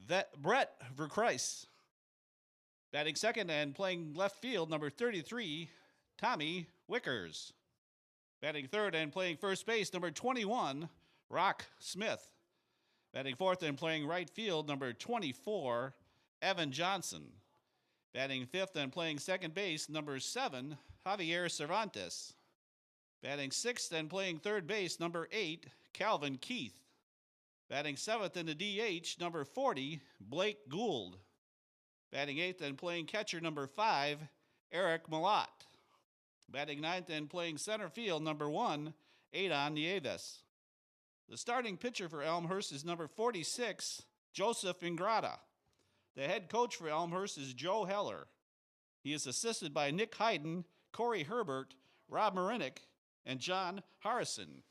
Brett Verkreis. Batting second and playing left field, number 33, Tommy Wickers. Batting third and playing first base, number 21, Rock Smith. Batting fourth and playing right field, number 24, Evan Johnson. Batting fifth and playing second base, number 7, Javier Cervantes. Batting sixth and playing third base, number 8, Calvin Keith. Batting seventh in the DH, number 40, Blake Gould. Batting eighth and playing catcher, number 5, Eric Malott. Batting ninth and playing center field, number 1, Adon Nieves. The starting pitcher for Elmhurst is number 46, Joseph Ingrata. The head coach for Elmhurst is Joe Heller. He is assisted by Nick Hayden, Corey Herbert, Rob Marinick, and John Harrison.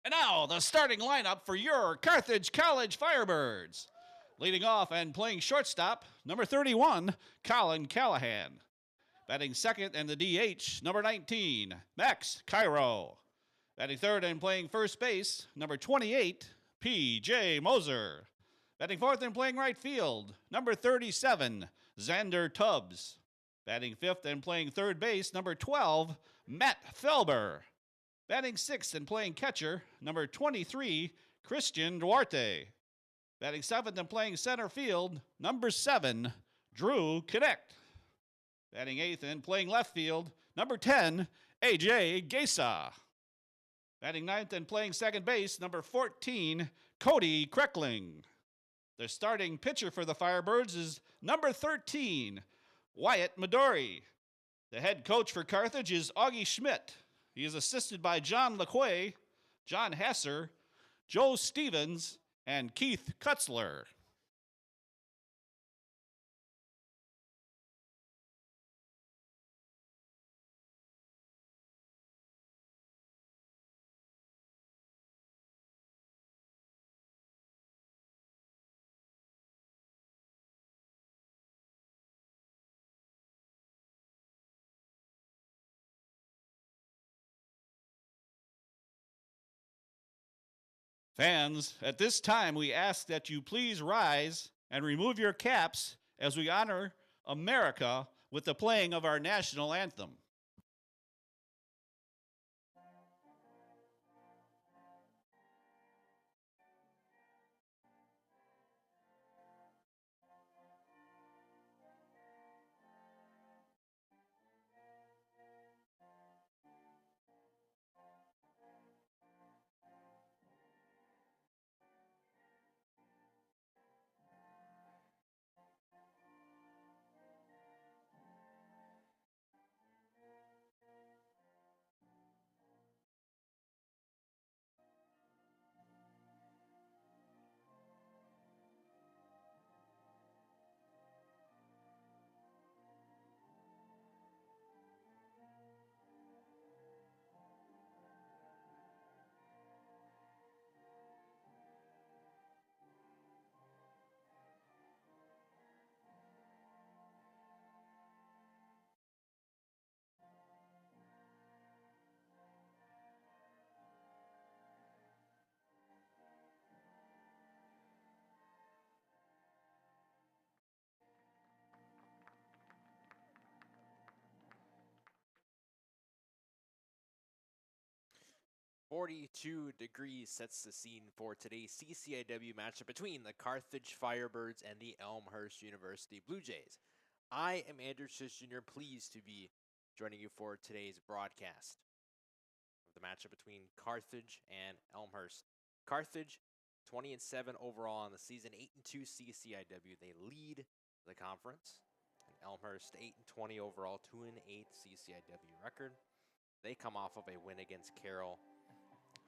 And now, the starting lineup for your Carthage College Firebirds. Leading off and playing shortstop, number 31, Colin Callahan. Batting second and the DH, number 19, Max Cairo. Batting third and playing first base, number 28, P.J. Moser. Batting fourth and playing right field, number 37, Xander Tubbs. Batting fifth and playing third base, number 12, Matt Felber. Batting sixth and playing catcher, number 23, Christian Duarte. Batting seventh and playing center field, number 7, Drew Connect. Batting eighth and playing left field, number 10, A.J. Gesa. Batting ninth and playing second base, number 14, Cody Kreckling. The starting pitcher for the Firebirds is number 13, Wyatt Midori. The head coach for Carthage is Augie Schmidt. He is assisted by John LeQuay, John Hasser, Joe Stevens, and Keith Kutzler. Fans, at this time we ask that you please rise and remove your caps as we honor America with the playing of our national anthem. "42 degrees sets the scene for today's CCIW matchup between the Carthage Firebirds and the Elmhurst University Blue Jays. I am Andrew Czysz Jr., pleased to be joining you for today's broadcast of the matchup between Carthage and Elmhurst. Carthage, 20-7 overall on the season, 8-2 CCIW. They lead the conference. And Elmhurst, 8-20 overall, 2-8 CCIW record. They come off of a win against Carroll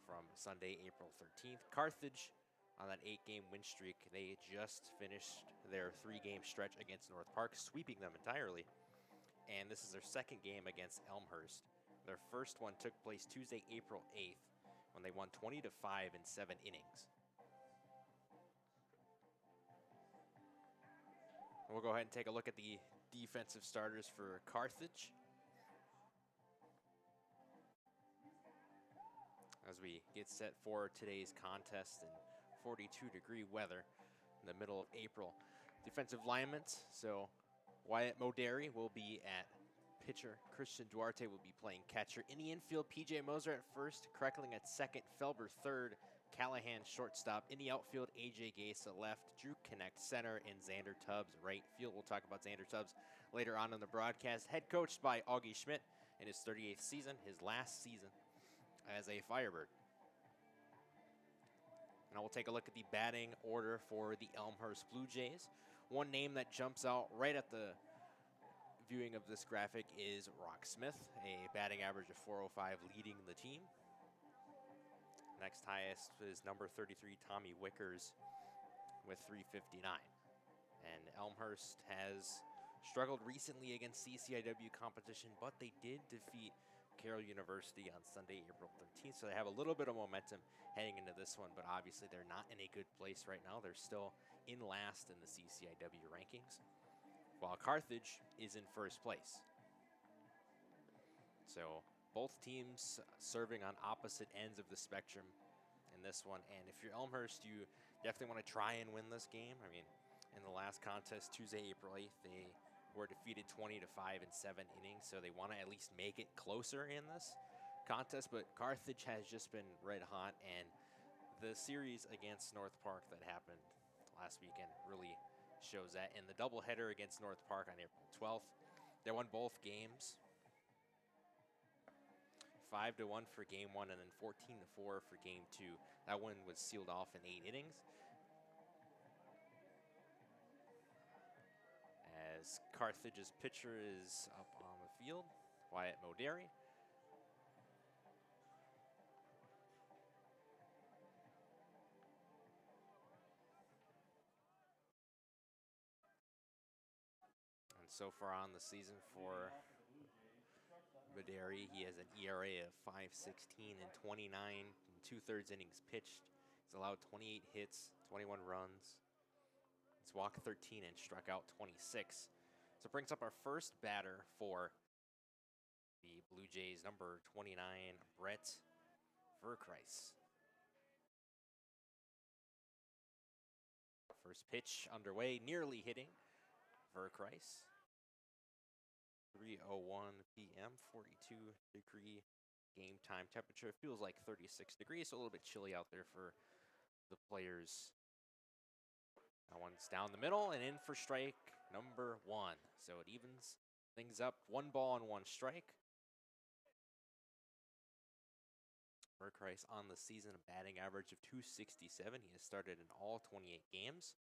from Sunday, April 13th. Carthage, on that 8-game win streak, they just finished their 3-game stretch against North Park, sweeping them entirely. And this is their second game against Elmhurst. Their first one took place Tuesday, April 8th, when they won 20-5 in 7 innings. We'll go ahead and take a look at the defensive starters for Carthage as we get set for today's contest. And 42-degree weather in the middle of April. Defensive linemen, so Wyatt Moderi will be at pitcher. Christian Duarte will be playing catcher. In the infield, PJ Moser at first, Kreckling at second, Felber third, Callahan shortstop. In the outfield, AJ Gase at left, Drew Connect center, and Xander Tubbs right field. We'll talk about Xander Tubbs later on in the broadcast. Head coached by Augie Schmidt in his 38th season, his last season as a Firebird. Now we'll take a look at the batting order for the Elmhurst Blue Jays. One name that jumps out right at the viewing of this graphic is Rock Smith, a batting average of .405 leading the team. Next highest is number 33, Tommy Wickers, with .359. And Elmhurst has struggled recently against CCIW competition, but they did defeat Carroll University on Sunday, April 13th, so they have a little bit of momentum heading into this one, but obviously they're not in a good place right now. They're still in last in the CCIW rankings, while Carthage is in first place. So both teams serving on opposite ends of the spectrum in this one, and if you're Elmhurst, you definitely want to try and win this game. I mean, in the last contest, Tuesday, April 8th, they were defeated 20-5 in 7 innings, so they want to at least make it closer in this contest, but Carthage has just been red hot, and the series against North Park that happened last weekend really shows that. In the doubleheader against North Park on April 12th, they won both games, 5-1 for game 1 and then 14-4 for game 2. That one was sealed off in 8 innings. As Carthage's pitcher is up on the field, Wyatt Moderi. And so far on the season for Moderi, he has an ERA of .516 and 29 2/3 innings pitched. He's allowed 28 hits, 21 runs. He's walked 13 and struck out 26. So it brings up our first batter for the Blue Jays, number 29, Brett Verkreis. First pitch underway, nearly hitting Verkreis. 3:01 p.m., 42-degree game time temperature. It feels like 36 degrees, so a little bit chilly out there for the players. That one's down the middle and in for strike number 1. So it evens things up. 1 ball and 1 strike. Verkreis on the season, a batting average of .267. He has started in all 28 games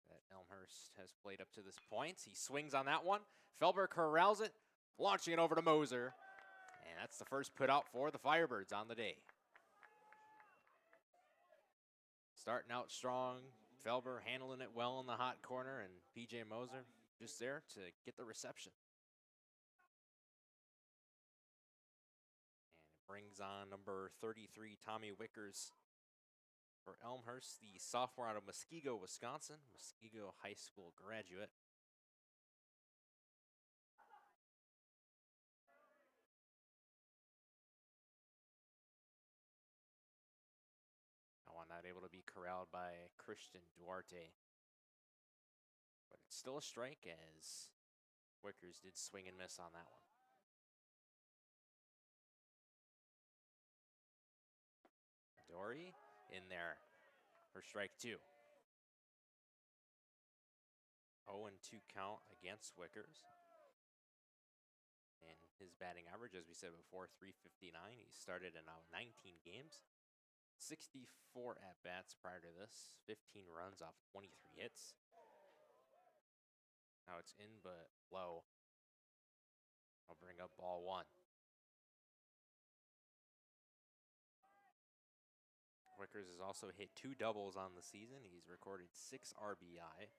that Elmhurst has played up to this point. He swings on that one. Felber corrals it, launching it over to Moser. And that's the first put out for the Firebirds on the day. Starting out strong, Felber handling it well in the hot corner, and PJ Moser just there to get the reception. And it brings on number 33, Tommy Wickers for Elmhurst, the sophomore out of Muskego, Wisconsin, Muskego High School graduate. Not able to be corralled by Christian Duarte. But it's still a strike as Wickers did swing and miss on that one. Dory in there for strike 2. 0-2 count against Wickers. And his batting average, as we said before, .359. He started in now 19 games. 64 at-bats prior to this, 15 runs off 23 hits. Now it's in but low. I'll bring up ball 1. Wickers has also hit 2 doubles on the season. He's recorded 6 RBI,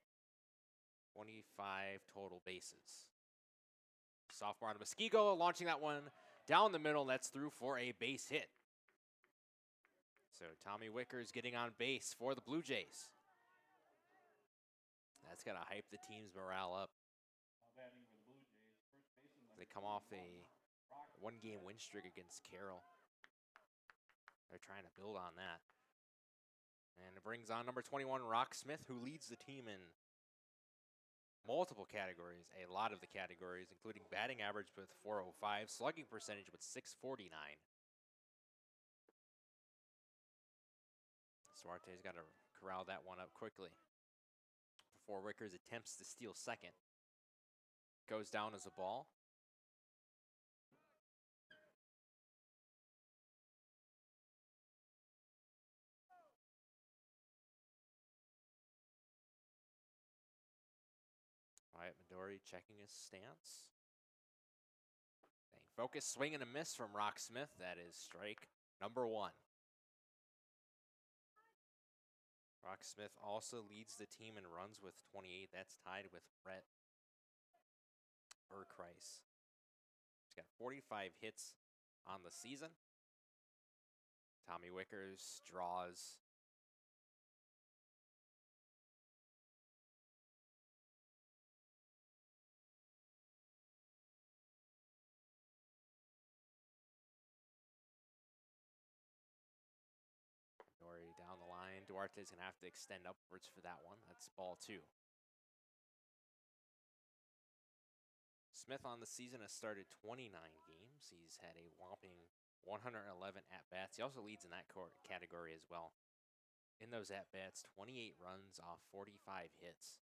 25 total bases. Sophomore out of Muskego launching that one down the middle. That's through for a base hit. So Tommy Wickers getting on base for the Blue Jays. That's got to hype the team's morale up. They come off a 1-game win streak against Carroll. They're trying to build on that. And it brings on number 21, Rock Smith, who leads the team in multiple categories, a lot of the categories, including batting average with 405, slugging percentage with 649. Suarte's got to corral that one up quickly before Wickers attempts to steal second. Goes down as a ball. Wyatt Midori checking his stance. Staying focused, swing and a miss from Rock Smith. That is strike number 1. Rock Smith also leads the team in runs with 28. That's tied with Brett Urkreis. He's got 45 hits on the season. Tommy Wickers draws. Midori down the line. Duarte's going to have to extend upwards for that one. That's ball 2. Smith on the season has started 29 games. He's had a whopping 111 at-bats. He also leads in that category as well. In those at-bats, 28 runs off 45 hits.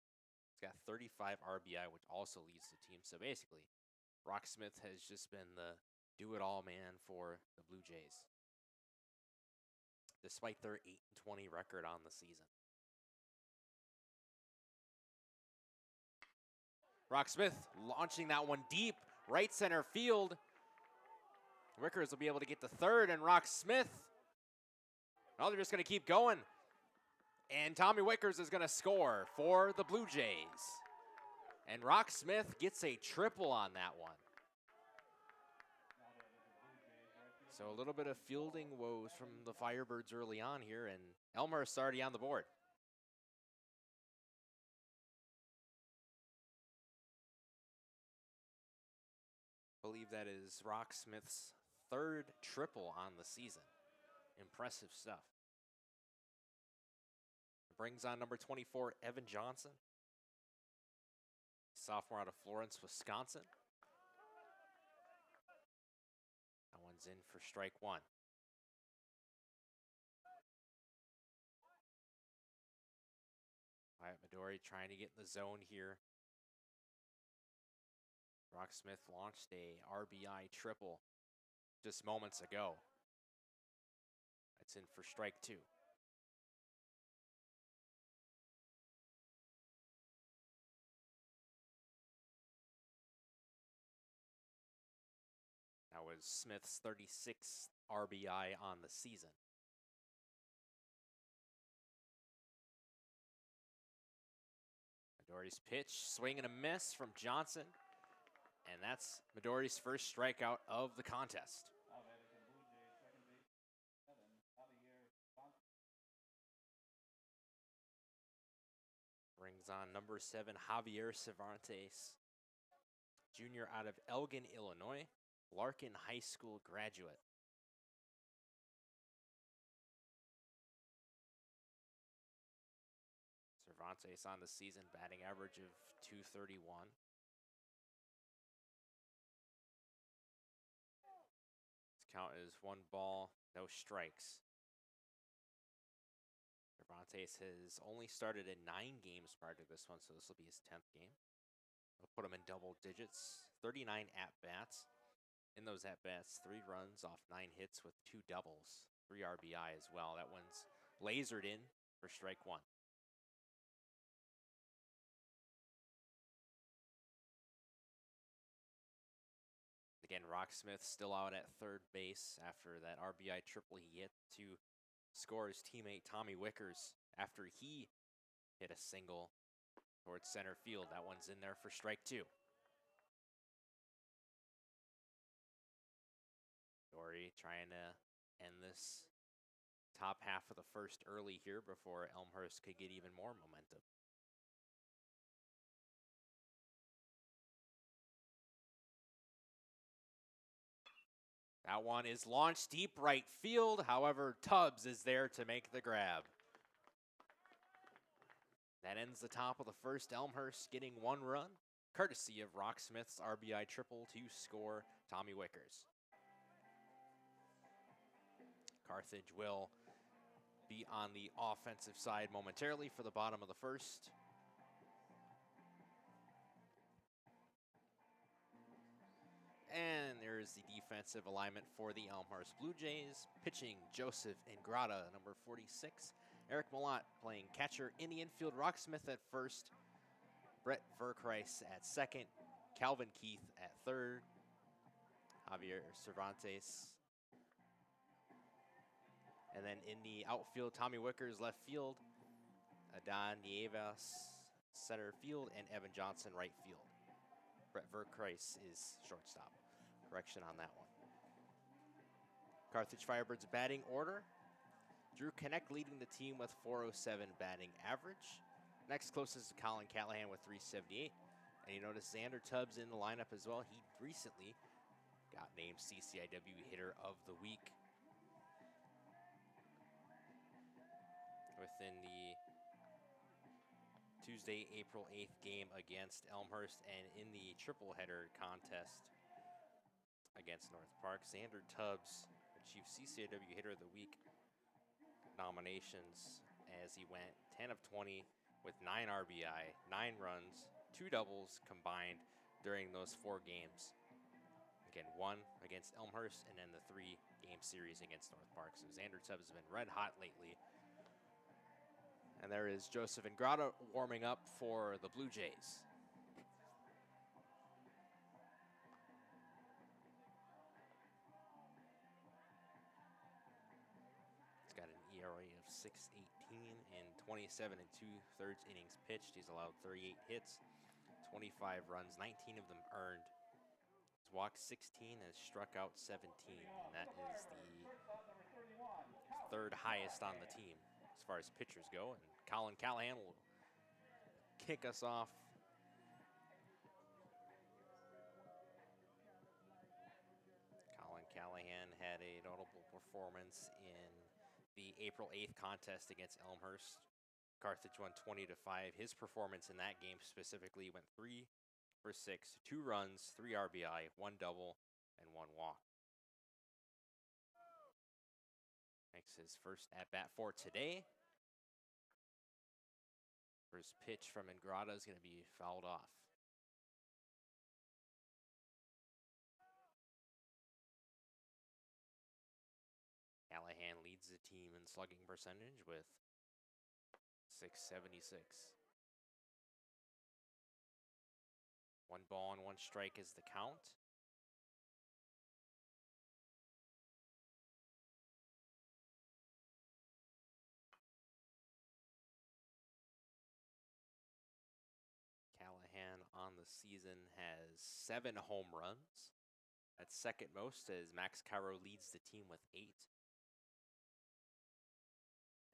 He's got 35 RBI, which also leads the team. So basically, Rock Smith has just been the do-it-all man for the Blue Jays, despite their 8-20 record on the season. Rock Smith launching that one deep, right center field. Wickers will be able to get the third, and Rock Smith, well, they're just going to keep going. And Tommy Wickers is going to score for the Blue Jays. And Rock Smith gets a triple on that one. So a little bit of fielding woes from the Firebirds early on here, and Elmhurst already on the board. I believe that is Rock Smith's 3rd triple on the season. Impressive stuff. Brings on number 24, Evan Johnson. Sophomore out of Florence, Wisconsin. That one's in for strike 1. Wyatt Midori trying to get in the zone here. Rock Smith launched a RBI triple just moments ago. That's in for strike 2. That was Smith's 36th RBI on the season. Midori's pitch, swing and a miss from Johnson. And that's Midori's first strikeout of the contest. Brings on number 7, Javier Cervantes, junior out of Elgin, Illinois, Larkin High School graduate. Cervantes on the season, batting average of .231. His count is 1 ball, no strikes. Cervantes has only started in 9 games prior to this one, so this will be his 10th game. We'll put him in double digits, 39 at-bats. In those at-bats, 3 runs off 9 hits with 2 doubles, 3 RBI as well. That one's lasered in for strike 1. Again, Rock Smith still out at third base after that RBI triple he hit to score his teammate Tommy Wickers after he hit a single towards center field. That one's in there for strike 2. Dory trying to end this top half of the first early here before Elmhurst could get even more momentum. That one is launched deep right field. However, Tubbs is there to make the grab. That ends the top of the first. Elmhurst getting 1 run, courtesy of Rocksmith's RBI triple to score Tommy Wickers. Carthage will be on the offensive side momentarily for the bottom of the first. And there's the defensive alignment for the Elmhurst Blue Jays. Pitching Joseph Ingrata, number 46. Eric Malott playing catcher in the infield. Rocksmith at first. Brett Verkreis at second. Calvin Keith at third. Javier Cervantes. And then in the outfield, Tommy Wickers left field. Adan Nievas center field. And Evan Johnson right field. Brett Verkreis is shortstop. Correction on that one. Carthage Firebirds batting order. Drew Connect leading the team with 407 batting average. Next closest to Colin Callahan with 378. And you notice Xander Tubbs in the lineup as well. He recently got named CCIW Hitter of the Week. Within the Tuesday, April 8th game against Elmhurst, and in the triple header contest against North Park, Xander Tubbs achieved CCIW Hitter of the Week nominations as he went 10 of 20 with 9 RBI, 9 runs, 2 doubles combined during those 4 games. Again, 1 against Elmhurst and then the 3-game series against North Park. So Xander Tubbs has been red hot lately. And there is Joseph Ingrata warming up for the Blue Jays. He's got an ERA of 6.18 in 27 and 2/3 innings pitched. He's allowed 38 hits, 25 runs, 19 of them earned. He's walked 16 and struck out 17. And that is the 3rd highest on the team as far as pitchers go. And Colin Callahan will kick us off. Colin Callahan had a notable performance in the April 8th contest against Elmhurst. Carthage won 20-5. His performance in that game specifically went 3 for 6, 2 runs, 3 RBI, 1 double, and 1 walk. Makes his first at-bat for today. First pitch from Ingrata is going to be fouled off. Callahan leads the team in slugging percentage with .676. 1 ball and 1 strike is the count. Callahan on the season has 7 home runs. That's second most as Max Cairo leads the team with 8.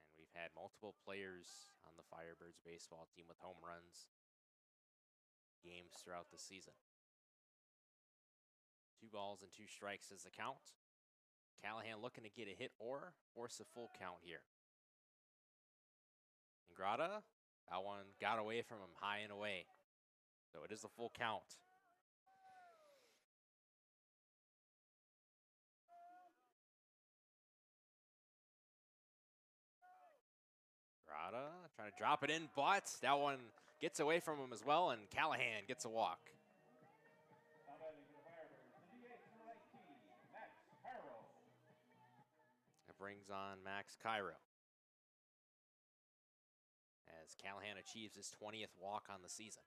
And we've had multiple players on the Firebirds baseball team with home runs games throughout the season. 2 balls and 2 strikes is the count. Callahan looking to get a hit or force a full count here. Ingrata, that one got away from him high and away. So it is a full count. Ingrata trying to drop it in, but that one gets away from him as well, and Callahan gets a walk. That brings on Max Cairo as Callahan achieves his 20th walk on the season.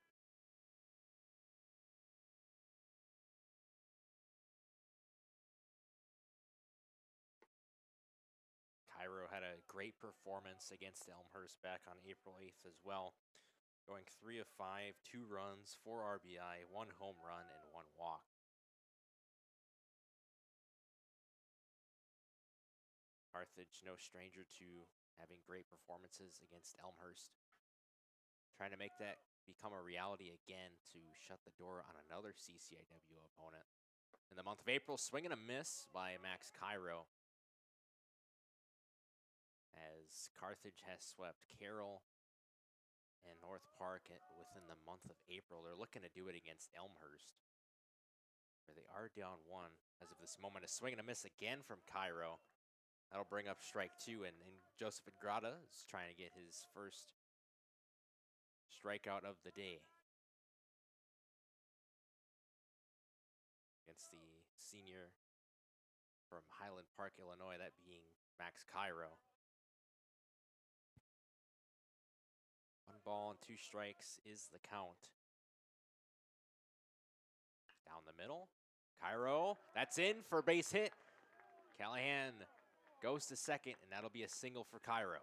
Cairo had a great performance against Elmhurst back on April 8th as well, going 3 of 5, 2 runs, 4 RBI, 1 home run, and 1 walk. Carthage, no stranger to having great performances against Elmhurst. Trying to make that become a reality again to shut the door on another CCIW opponent. In the month of April, swing and a miss by Max Cairo, as Carthage has swept Carroll, and North Park within the month of April. They're looking to do it against Elmhurst, where they are down one as of this moment. A swing and a miss again from Cairo. That'll bring up strike two, and Joseph Ingrata is trying to get his first strikeout of the day against the senior from Highland Park, Illinois, that being Max Cairo. 1 ball and 2 strikes is the count. Down the middle, Cairo, that's in for base hit. Callahan goes to second, and that'll be a single for Cairo.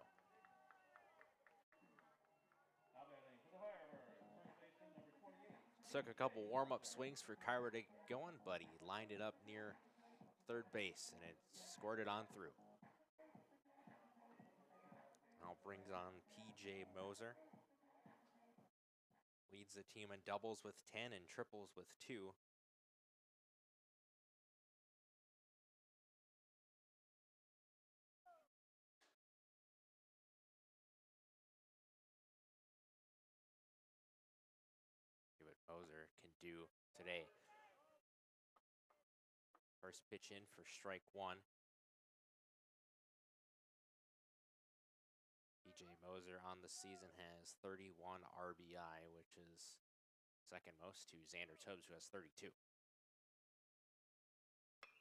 Took a couple warm-up swings for Cairo to get going, but he lined it up near third base, and it scored it on through. Now brings on P.J. Moser. Leads the team in doubles with 10 and triples with 2. See what Moser can do today. First pitch in for strike one. P.J. Moser on the season has 31 RBI, which is second most to Xander Tubbs, who has 32.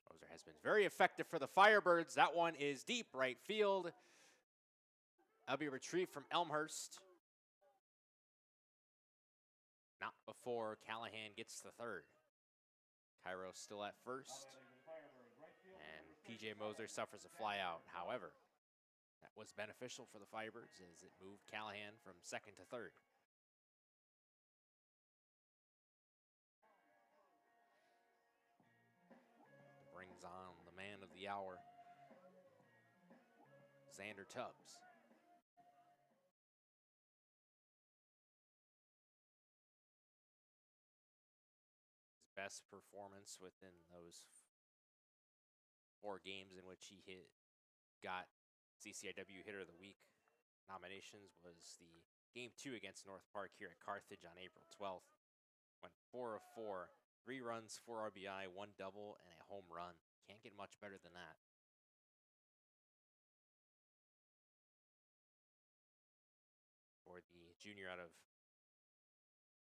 Moser has been very effective for the Firebirds. That one is deep right field. That'll be retrieved from Elmhurst. Not before Callahan gets the third. Cairo still at first. And P.J. Moser suffers a fly out. However, that was beneficial for the Firebirds as it moved Callahan from second to third. Brings on the man of the hour, Xander Tubbs. His best performance within those 4 games in which he got CCIW Hitter of the Week nominations was the Game 2 against North Park here at Carthage on April 12th. Went 4 of 4, 3 runs, 4 RBI, 1 double, and a home run. Can't get much better than that. For the junior out of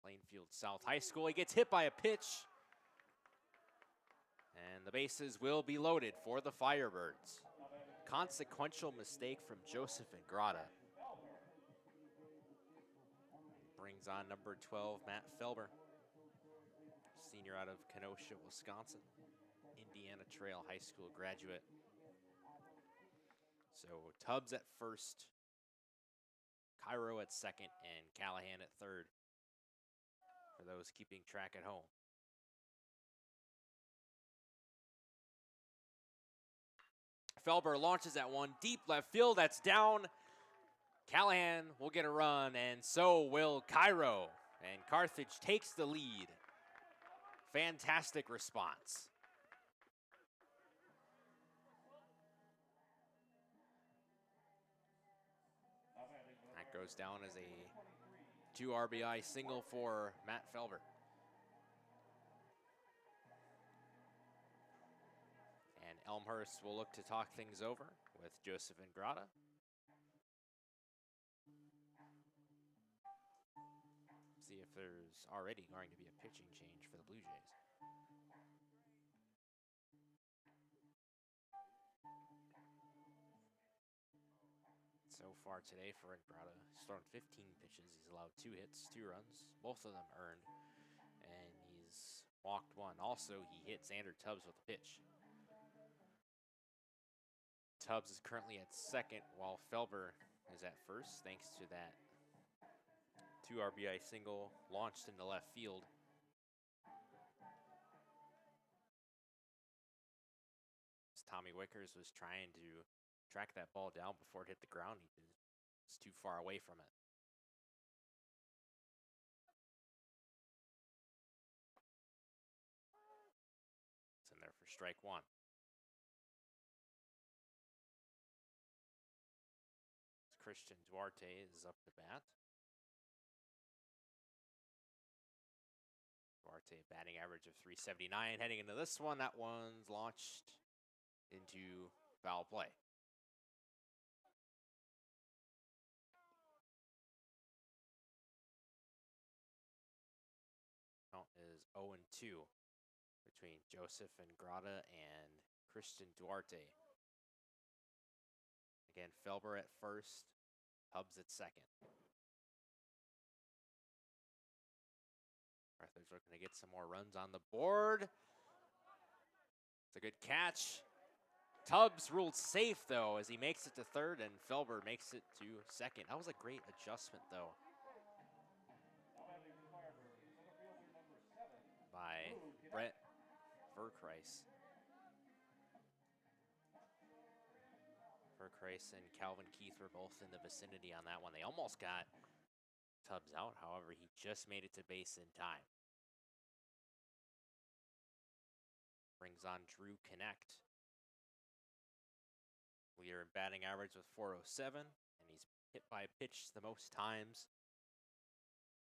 Plainfield South High School, he gets hit by a pitch. And the bases will be loaded for the Firebirds. Consequential mistake from Joseph Ingrata. Brings on number 12, Matt Felber, senior out of Kenosha, Wisconsin, Indiana Trail High School graduate. So Tubbs at first, Cairo at second, and Callahan at third for those keeping track at home. Felber launches that one deep left field. That's down. Callahan will get a run, and so will Cairo. And Carthage takes the lead. Fantastic response. That goes down as a 2 RBI single for Matt Felber. And Elmhurst will look to talk things over with Joseph Ingrata. See if there's already going to be a pitching change for the Blue Jays. So far today for Ingrata, he's thrown 15 pitches. He's allowed 2 hits, 2 runs, both of them earned. And he's walked 1. Also, he hit Xander Tubbs with a pitch. Tubbs is currently at second, while Felber is at first, thanks to that 2 RBI single launched into left field. As Tommy Wickers was trying to track that ball down before it hit the ground, he was too far away from it. It's in there for strike 1. Christian Duarte is up to bat. Duarte batting average of 379. Heading into this one, that one's launched into foul play. Count is 0-2 between Joseph and Grata and Christian Duarte. Again, Felber at first, Tubbs at second. Carthage looking to get some more runs on the board. It's a good catch. Tubbs ruled safe, though, as he makes it to third, and Felber makes it to second. That was a great adjustment, though, by Brett Verkreis. Verkreis and Calvin Keith were both in the vicinity on that one. They almost got Tubbs out. However, he just made it to base in time. Brings on Drew Connect. Leader in batting average with 407, and he's hit by a pitch the most times,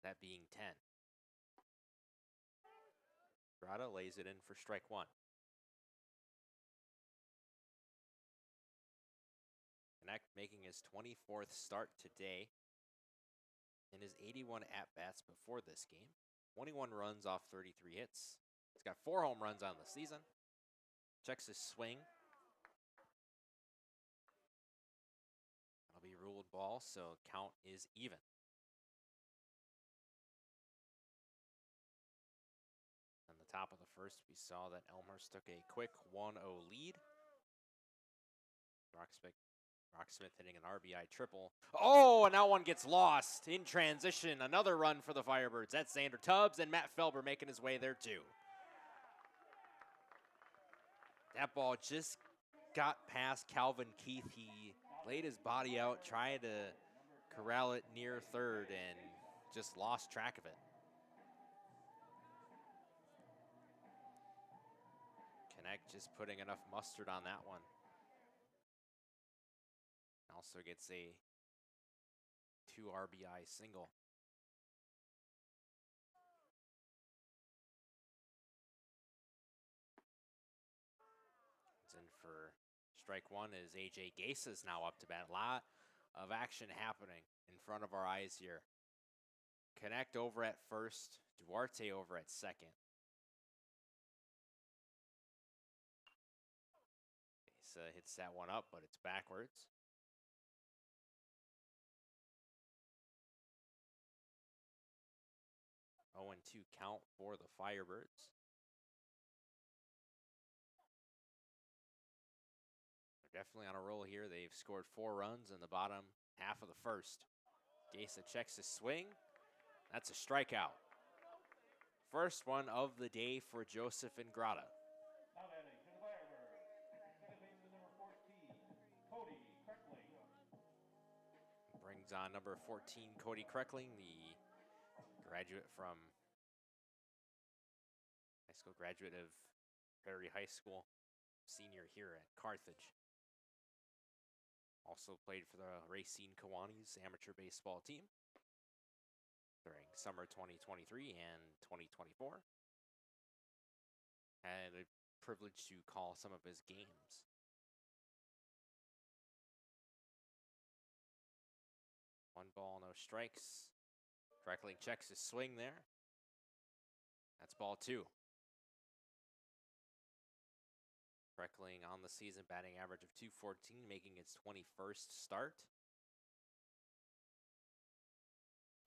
that being 10. Grata lays it in for strike one. Connect making his 24th start today in his 81 at-bats before this game. 21 runs off 33 hits. He's got 4 home runs on the season. Checks his swing. That'll be ruled ball, so count is even. On the top of the first, we saw that Elmhurst took a quick 1-0 lead. Rocksmith hitting an RBI triple. Oh, and that one gets lost in transition. Another run for the Firebirds. That's Xander Tubbs, and Matt Felber making his way there too. That ball just got past Calvin Keith. He laid his body out, tried to corral it near third, and just lost track of it. Connect just putting enough mustard on that one. Also gets a 2 RBI single. It's in for strike one as AJ Gase is now up to bat. A lot of action happening in front of our eyes here. Connect over at first, Duarte over at second. Gase hits that one up, but it's backwards. Oh, 0-2 count for the Firebirds. They're definitely on a roll here. They've scored 4 runs in the bottom half of the first. Gase checks his swing. That's a strikeout. First one of the day for Joseph and Grata. Brings on number 14, Cody Kreckling, the graduate from high school, graduate of Prairie High School, senior here at Carthage. Also played for the Racine Kiwanis amateur baseball team during summer 2023 and 2024. Had a privilege to call some of his games. One ball, no strikes. Kreckling checks his swing there. That's ball 2. Kreckling on the season, batting average of .214, making its 21st start.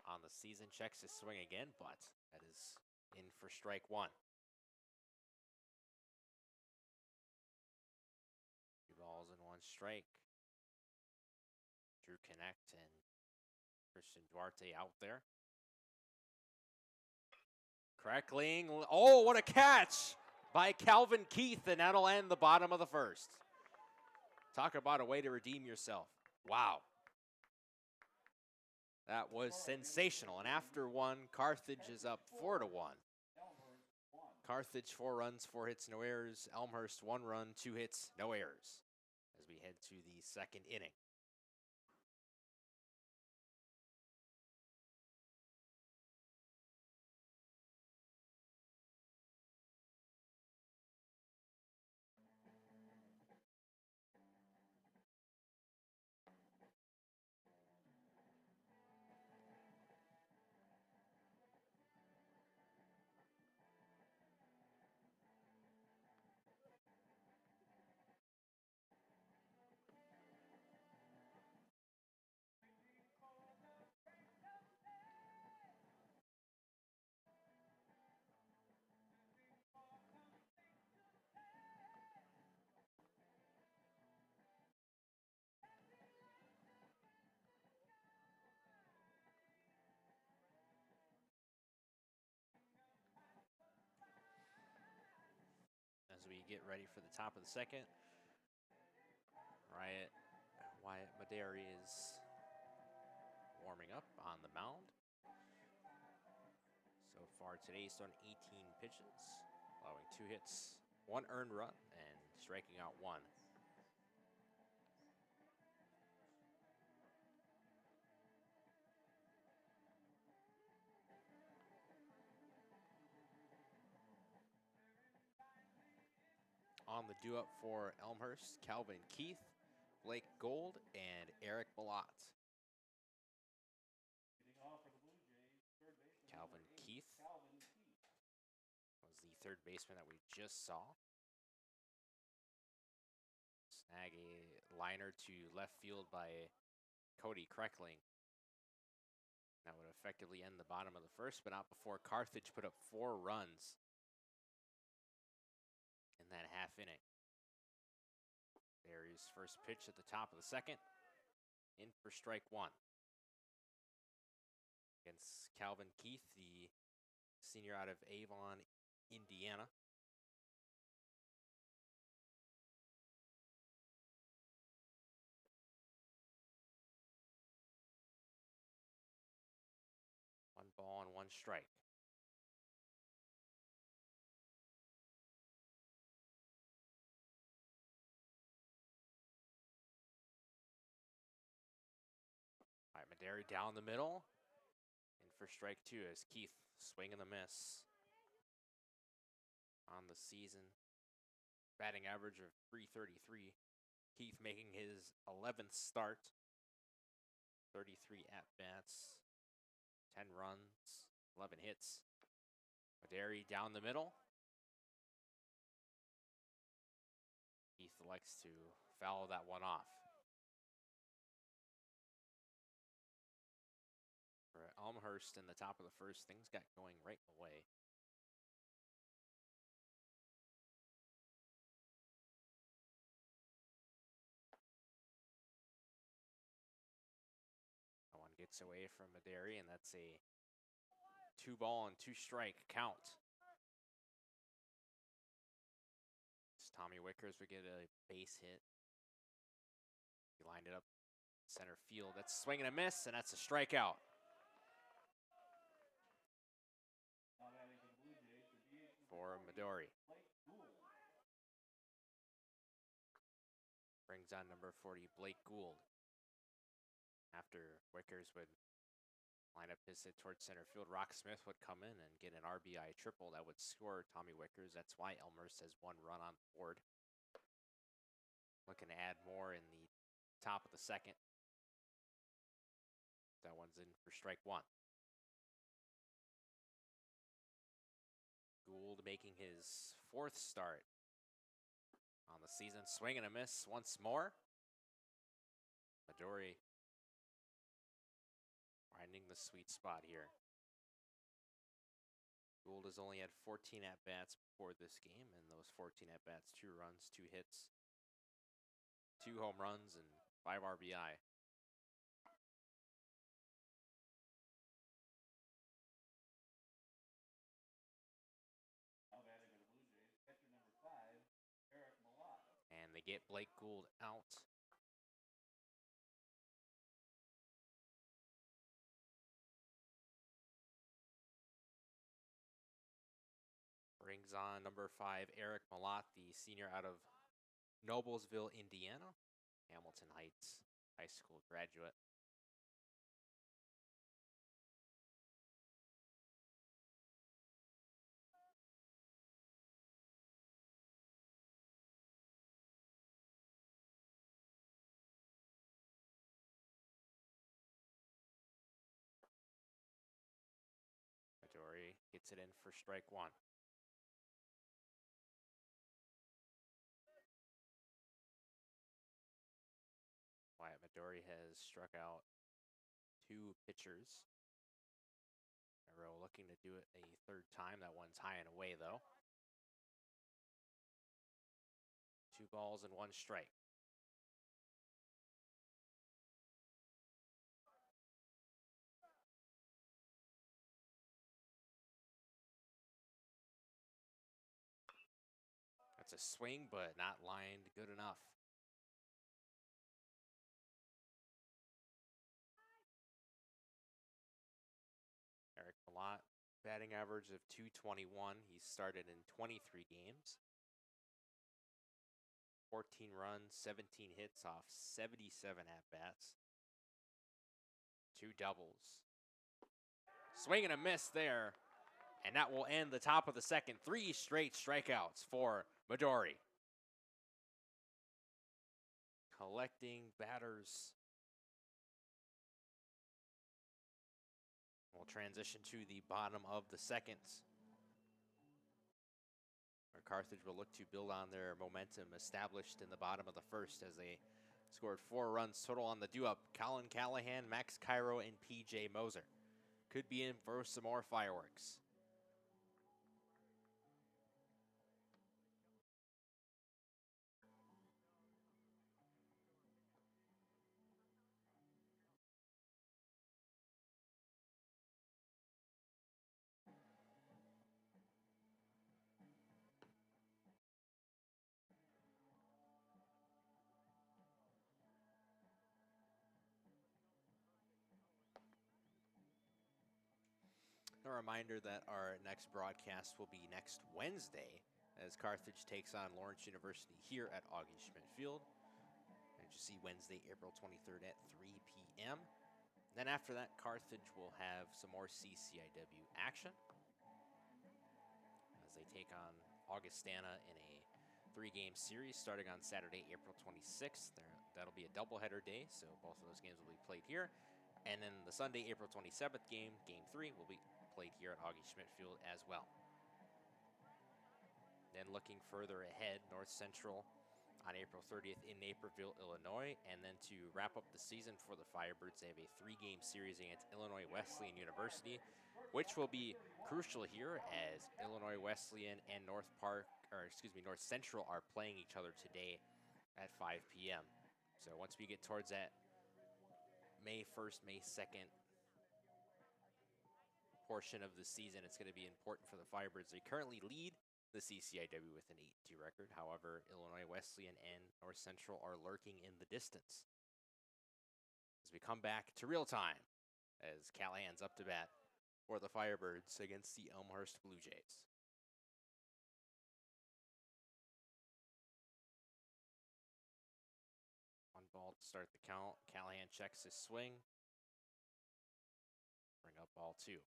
On the season, checks his swing again, but that is in for strike one. 2 balls and 1 strike. Drew Connect and Christian Duarte out there. Kreckling, oh, what a catch by Calvin Keith, and that'll end the bottom of the first. Talk about a way to redeem yourself. Wow. That was sensational, and after one, Carthage is up 4-1. Carthage 4 runs, 4 hits, no errors. Elmhurst 1 run, 2 hits, no errors as we head to the second inning. get ready for the top of the second. Wyatt Maderi is warming up on the mound. So far today, he's thrown 18 pitches, allowing 2 hits, 1 earned run, and striking out 1. On the due up for Elmhurst, Calvin Keith, Blake Gold, and Eric Malott. Calvin Keith was the third baseman that we just saw. Snag a liner to left field by Cody Kreckling. That would effectively end the bottom of the first, but not before Carthage put up 4 runs in that half inning. There's first pitch at the top of the second. In for strike 1. Against Calvin Keith, the senior out of Avon, Indiana. One ball and 1 strike. All right, Maderi down the middle. In for strike 2 as Keith swing and a miss. On the season, batting average of .333. Keith making his 11th start. 33 at-bats, 10 runs, 11 hits. Maderi down the middle. Keith likes to foul that one off. For Elmhurst in the top of the first, things got going right away. That one gets away from Maderi, and that's a 2-ball and 2-strike count. Tommy Wickers would get a base hit. He lined it up center field. That's a swing and a miss, and that's a strikeout. For Maderi. Brings on number 40, Blake Gould. After Wickers would line up his hit towards center field, Rock Smith would come in and get an RBI triple that would score Tommy Wickers. That's why Elmhurst has 1 run on the board. Looking to add more in the top of the second. That one's in for strike 1. Gould making his 4th start on the season. Swing and a miss once more. Maderi finding the sweet spot here. Gould has only had 14 at-bats before this game, and those 14 at-bats, 2 runs, 2 hits, 2 home runs, and 5 RBI. And they get Blake Gould out. Brings on number 5, Eric Malott, the senior out of Noblesville, Indiana, Hamilton Heights High School graduate. Maderi gets it in for strike 1. Wyatt Maderi has struck out 2 pitchers in a row, looking to do it a 3rd time. That one's high and away, though. 2 balls and 1 strike. Gets a swing, but not lined good enough. Eric Malott, batting average of .221. He's started in 23 games. 14 runs, 17 hits off 77 at-bats. 2 doubles. Swing and a miss there. And that will end the top of the second. 3 straight strikeouts for Midori. Collecting batters. We'll transition to the bottom of the second, where Carthage will look to build on their momentum established in the bottom of the first as they scored 4 runs total on the due-up. Colin Callahan, Max Cairo, and P.J. Moser could be in for some more fireworks. A reminder that our next broadcast will be next Wednesday as Carthage takes on Lawrence University here at Augie Schmidt Field. And you see Wednesday, April 23rd at 3 p.m. Then after that, Carthage will have some more CCIW action as they take on Augustana in a 3-game series starting on Saturday, April 26th. That'll be a doubleheader day, so both of those games will be played here. And then the Sunday, April 27th game, Game 3, will be played here at Augie Schmidt Field as well. Then looking further ahead, North Central on April 30th in Naperville, Illinois. And then to wrap up the season for the Firebirds, they have a 3-game series against Illinois Wesleyan University, which will be crucial here as Illinois Wesleyan and North Central are playing each other today at 5 p.m. So once we get towards that May 1st, May 2nd portion of the season, it's going to be important for the Firebirds. They currently lead the CCIW with an 8-2 record. However, Illinois Wesleyan and North Central are lurking in the distance. As we come back to real time, as Callahan's up to bat for the Firebirds against the Elmhurst Blue Jays. One ball to start the count. Callahan checks his swing. Bring up ball 2.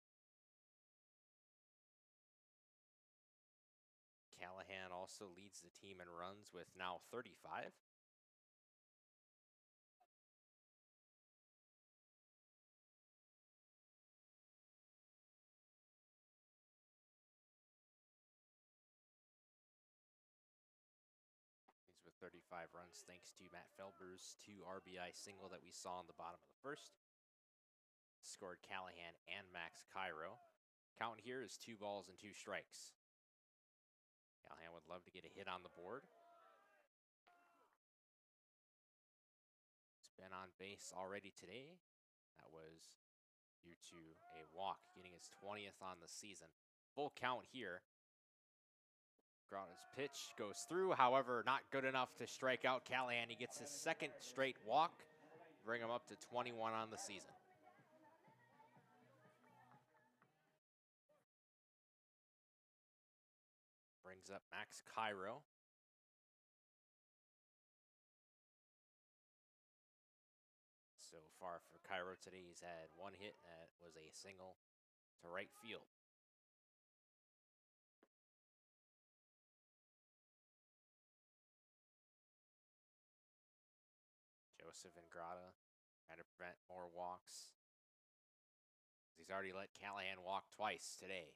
Callahan also leads the team in runs with now 35. He's with 35 runs thanks to Matt Felber's 2 RBI single that we saw in the bottom of the first. Scored Callahan and Max Cairo. Count here is 2 balls and 2 strikes. Callahan would love to get a hit on the board. He's been on base already today. That was due to a walk, getting his 20th on the season. Full count here. Grotta's pitch goes through, however, not good enough to strike out Callahan. He gets his 2nd straight walk, bring him up to 21 on the season. Brings up Max Cairo. So far for Cairo today, he's had 1 hit, and that was a single to right field. Joseph and Grotta trying to prevent more walks. He's already let Callahan walk twice today.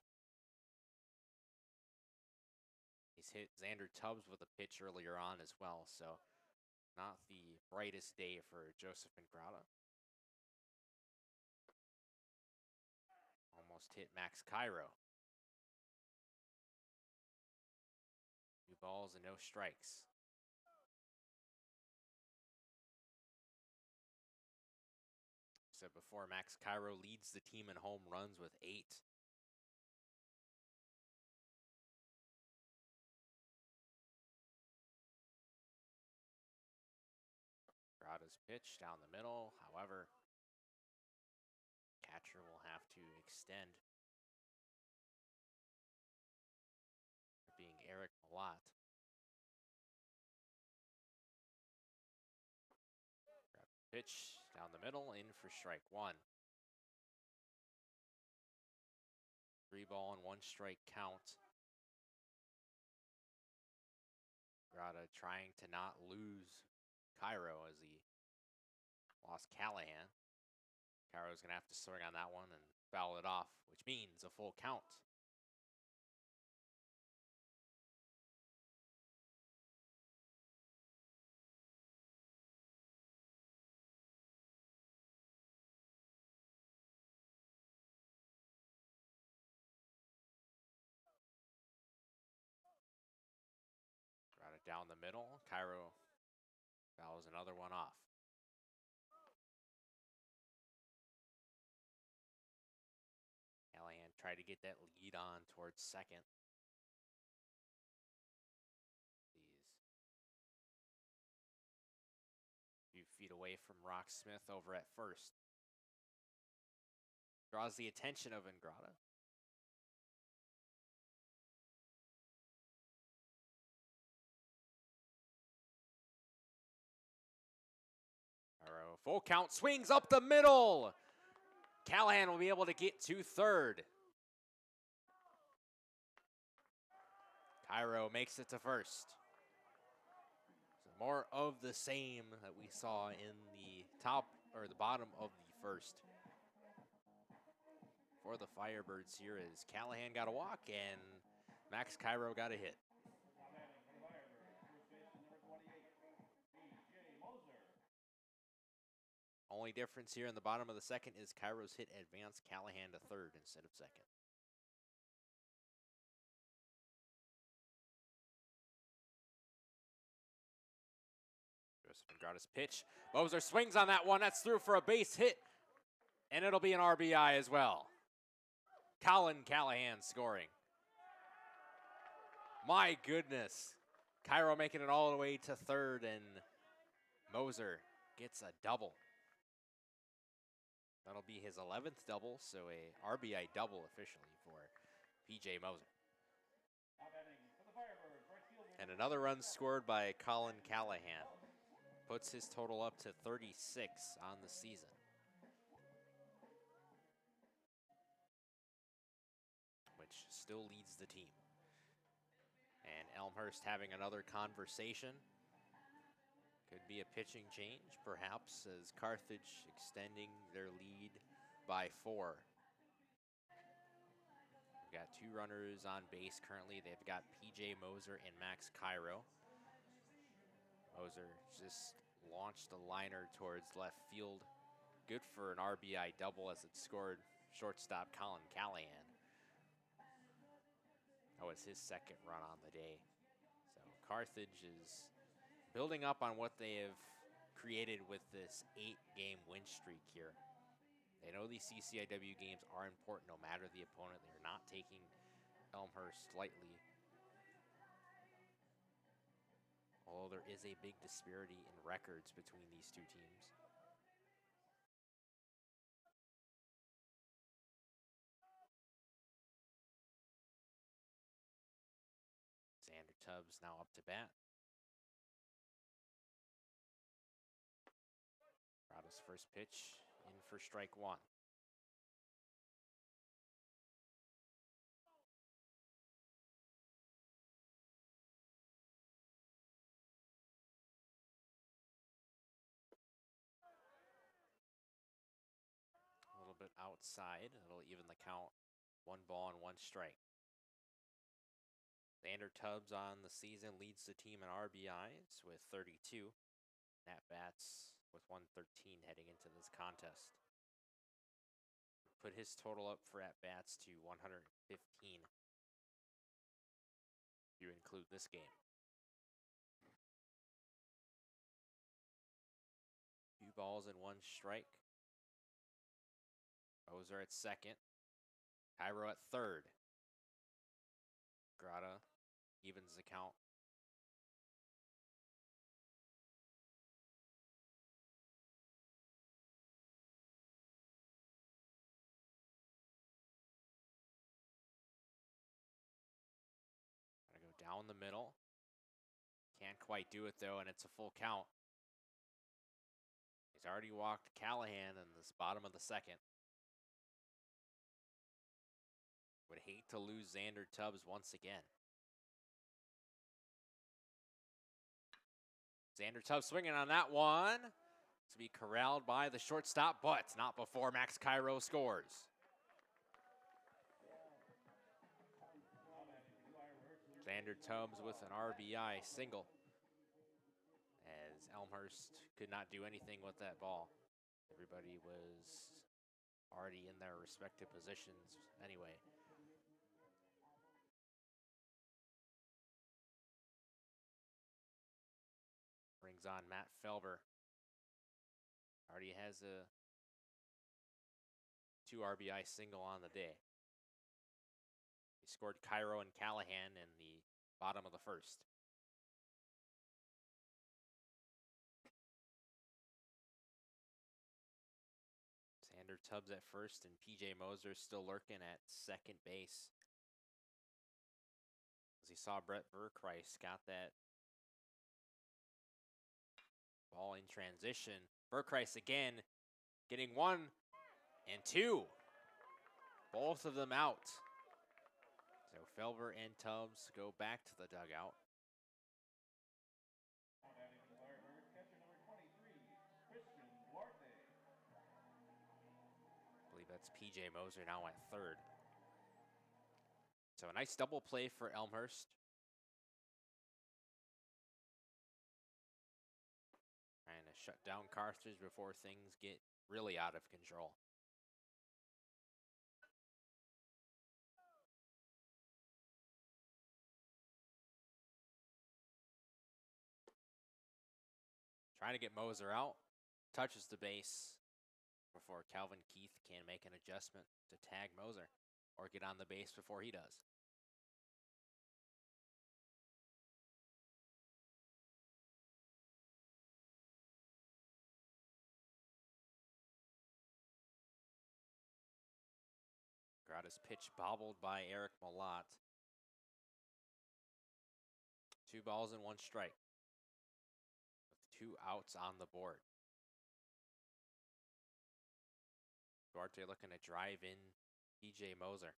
He's hit Xander Tubbs with a pitch earlier on as well, so not the brightest day for Joseph and Grotta. Almost hit Max Cairo. 2 balls and no strikes. Said before, Max Cairo leads the team in home runs with 8. Pitch down the middle. However, catcher will have to extend. Being Eric Malott. Pitch down the middle, in for strike one. 3-ball and 1-strike count. Grada trying to not lose Cairo as he lost Callahan. Cairo's going to have to swing on that one and foul it off, which means a full count. Grada down the middle. Cairo fouls another one off. Callahan tried to get that lead on towards second. Few feet away from Rock Smith over at first. Draws the attention of Ingrata. Cairo, full count, swings up the middle. Callahan will be able to get to third. Cairo makes it to first. So more of the same that we saw in the top or the bottom of the first. For the Firebirds here is Callahan got a walk and Max Cairo got a hit. Only difference here in the bottom of the second is Cairo's hit advanced Callahan to third instead of second. Joseph Ingrata's pitch. Moser swings on that one. That's through for a base hit. And it'll be an RBI as well. Colin Callahan scoring. My goodness. Cairo making it all the way to third, and Moser gets a double. That'll be his 11th double, so a RBI double officially for PJ Moser. And another run scored by Colin Callahan. Puts his total up to 36 on the season. Which still leads the team. And Elmhurst having another conversation. Could be a pitching change, perhaps, as Carthage extending their lead by 4. We've got 2 runners on base currently. They've got PJ Moser and Max Cairo. Moser just launched a liner towards left field. Good for an RBI double as it scored shortstop Colin Callahan. That was his second run on the day. So Carthage is building up on what they have created with this 8-game win streak here. They know these CCIW games are important no matter the opponent. They're not taking Elmhurst lightly. Although there is a big disparity in records between these two teams. Xander Tubbs now up to bat. Grada's first pitch in for strike 1. A little bit outside. It'll even the count. 1 ball and 1 strike. Xander Tubbs on the season leads the team in RBIs with 32. At-bats with 113 heading into this contest. Put his total up for at-bats to 115. If you include this game. 2 balls and 1 strike. Moser at second. Cairo at third. Grada evens the count. Down the middle. Can't quite do it though, and it's a full count. He's already walked Callahan in this bottom of the second. Would hate to lose Xander Tubbs once again. Xander Tubbs swinging on that one. To be corralled by the shortstop, but not before Max Cairo scores. Xander Tubbs with an RBI single, as Elmhurst could not do anything with that ball. Everybody was already in their respective positions anyway. Brings on Matt Felber. Already has a 2 RBI single on the day. He scored Cairo and Callahan in the bottom of the first. Xander Tubbs at first and PJ Moser still lurking at second base. As he saw Brett Verkreis got that ball in transition. Verkreis again getting 1 and 2. Both of them out. So Felber and Tubbs go back to the dugout. I believe that's PJ Moser now at third. So a nice double play for Elmhurst. Trying to shut down Carthage before things get really out of control. Trying to get Moser out. Touches the base before Calvin Keith can make an adjustment to tag Moser or get on the base before he does. Got his pitch bobbled by Eric Malott. 2 balls and 1 strike. With 2 outs on the board. Duarte looking to drive in PJ Moser.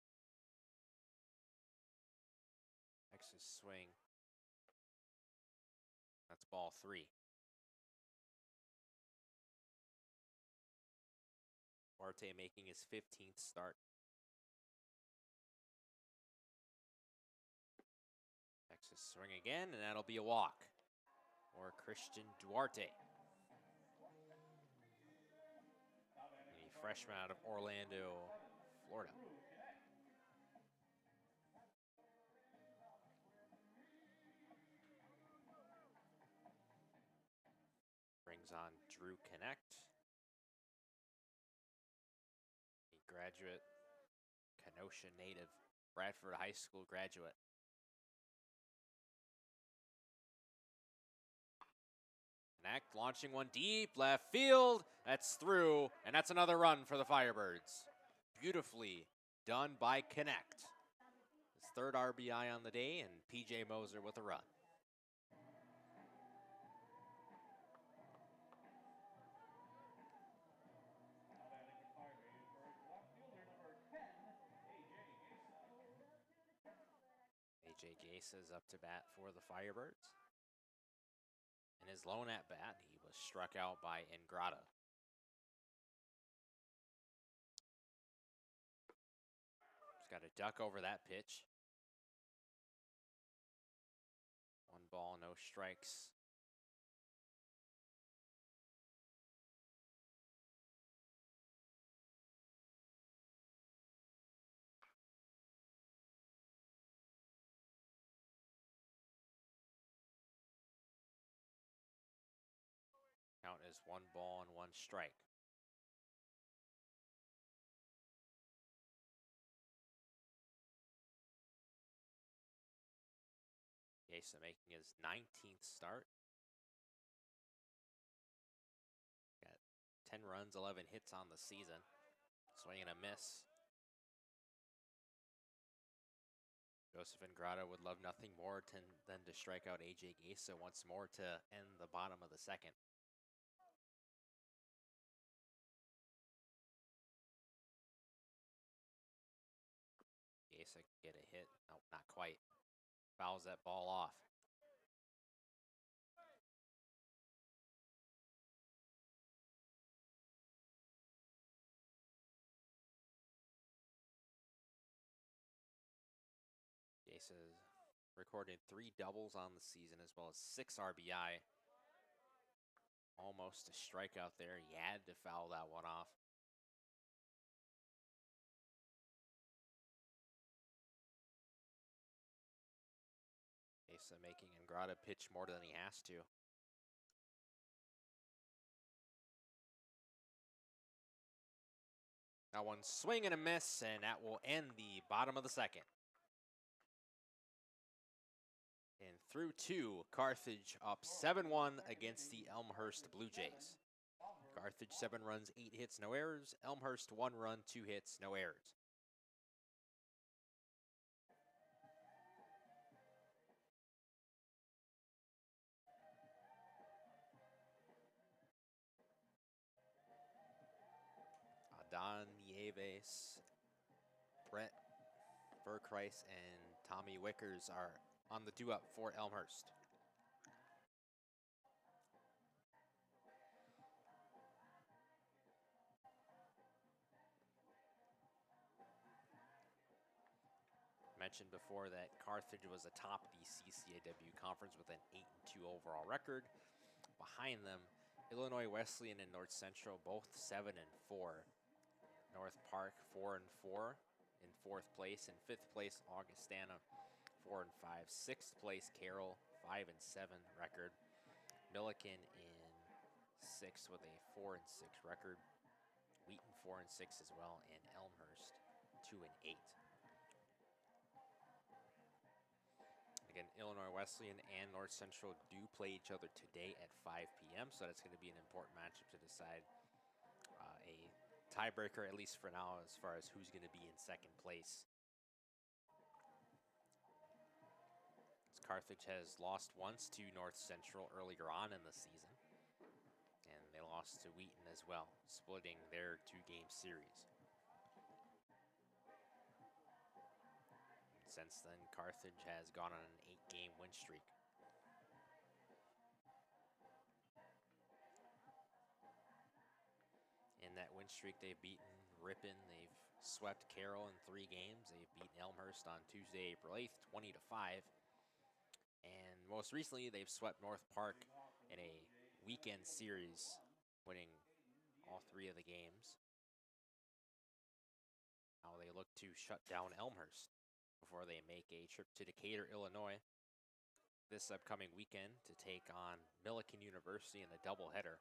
Texas swing. That's ball 3. Duarte making his 15th start. Texas swing again, and that'll be a walk for Christian Duarte. The freshman out of Orlando, Florida. Brings on Drew Connect, a graduate, Kenosha native, Bradford High School graduate. Connect launching one deep left field. That's through, and that's another run for the Firebirds. Beautifully done by Connect. His 3rd RBI on the day, and PJ Moser with a run. AJ Gase is up to bat for the Firebirds. In his lone at bat, he was struck out by Ingrata. He's got a duck over that pitch. 1 ball, no strikes. Count is 1 ball and 1 strike. Gase making his 19th start. Got 10 runs, 11 hits on the season. Swing and a miss. Joseph Ingrata would love nothing more than to strike out AJ Gesa once more to end the bottom of the second. Gesa can get a hit. Nope, not quite. Fouls that ball off. Gesa's recorded 3 doubles on the season as well as 6 RBI. Almost a strikeout there. He had to foul that one off. Gesa making Ingrata pitch more than he has to. That one swing and a miss, and that will end the bottom of the second. And through 2, Carthage up 7-1 against the Elmhurst Blue Jays. Carthage 7 runs, 8 hits, no errors. Elmhurst 1 run, 2 hits, no errors. Don Nieves, Brett Burkreis, and Tommy Wickers are on the due-up for Elmhurst. Mentioned before that Carthage was atop the CCAW conference with an 8-2 overall record. Behind them, Illinois Wesleyan and North Central both 7-4. North Park 4-4 in 4th place. In 5th place, Augustana 4-5. 6th place, Carroll 5-7 record. Milliken in 6th with a 4-6 record. Wheaton 4-6 as well, and Elmhurst 2-8. Again, Illinois Wesleyan and North Central do play each other today at 5 p.m., so that's going to be an important matchup to decide a tiebreaker, at least for now, as far as who's going to be in 2nd place. Carthage has lost once to North Central earlier on in the season, and they lost to Wheaton as well, splitting their 2-game series. Since then, Carthage has gone on an 8-game win streak. In that win streak, they've beaten Ripon, they've swept Carroll in 3 games, they've beaten Elmhurst on Tuesday, April 8th, 20-5. And most recently, they've swept North Park in a weekend series, winning all 3 of the games. Now they look to shut down Elmhurst before they make a trip to Decatur, Illinois this upcoming weekend to take on Milliken University in a doubleheader.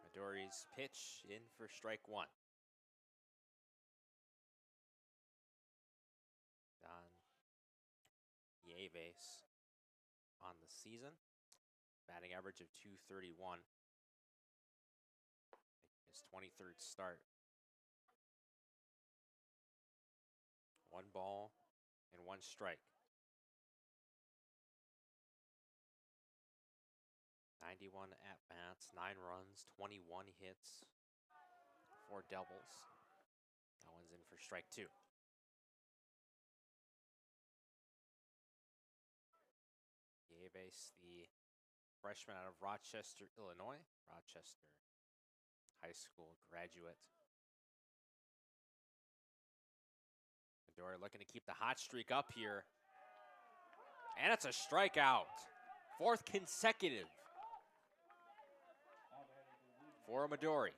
Midori's pitch in for strike 1. Don Nieves on the season, batting average of .231. His 23rd start. 1 ball and 1 strike. 91 at-bats, 9 runs, 21 hits, 4 doubles. That one's in for strike 2. Nieves, the freshman out of Rochester, Illinois. Rochester High School graduate. Midori looking to keep the hot streak up here. And it's a strikeout. 4th consecutive for Midori,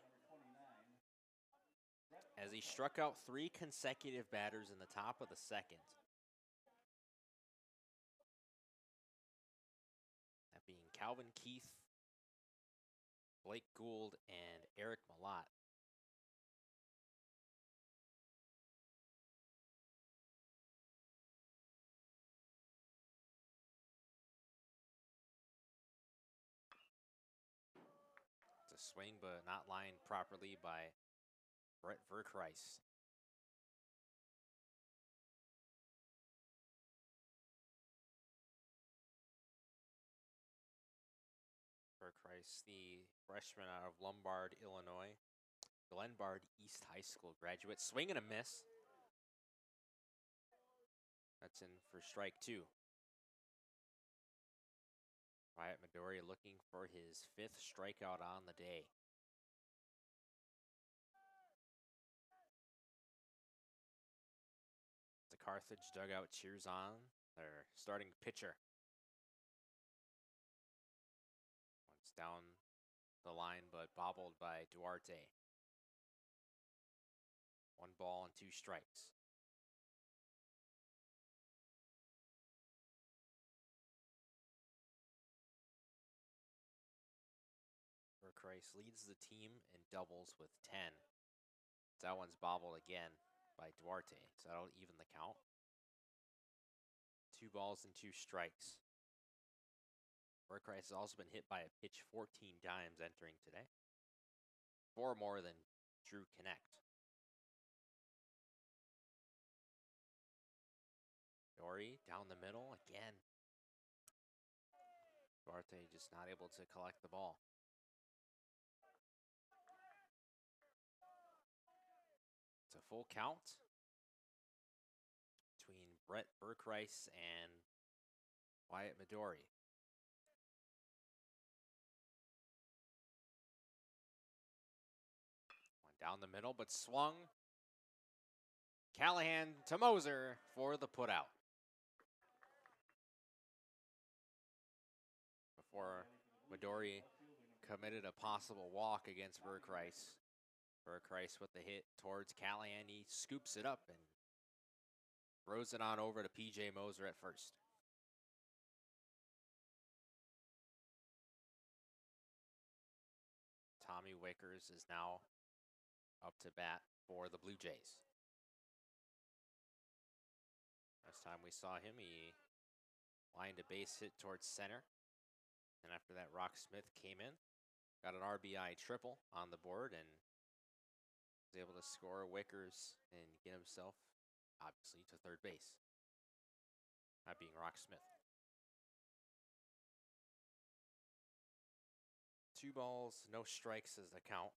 as he struck out 3 consecutive batters in the top of the 2nd. That being Calvin Keith, Blake Gould, and Eric Malott. The swing, but not lined properly by Brett Verkreis. Verkreis, the freshman out of Lombard, Illinois. Glenbard East High School graduate. Swing and a miss. That's in for strike 2. Wyatt Midori looking for his 5th strikeout on the day. The Carthage dugout cheers on their starting pitcher. Once down the line, but bobbled by Duarte. 1 ball and 2 strikes. Verkreis leads the team in doubles with 10. That one's bobbled again by Duarte, so that'll even the count. 2 balls and 2 strikes. Verkreis has also been hit by a pitch 14 times entering today. 4 more than Drew Connect. Dory down the middle again. Duarte just not able to collect the ball. It's a full count between Brett Verkreis and Wyatt Midori. Went down the middle, but swung. Callahan to Moser for the putout. Before Midori committed a possible walk against Verkreis. Verkreis with the hit towards Callahan. He scoops it up and throws it on over to PJ Moser at first. Tommy Wickers is now up to bat for the Blue Jays. Last time we saw him, he lined a base hit towards center. And after that, Rock Smith came in, got an RBI triple on the board, and was able to score Wickers and get himself, obviously, to third base. That being Rock Smith. 2 balls, no strikes is the count.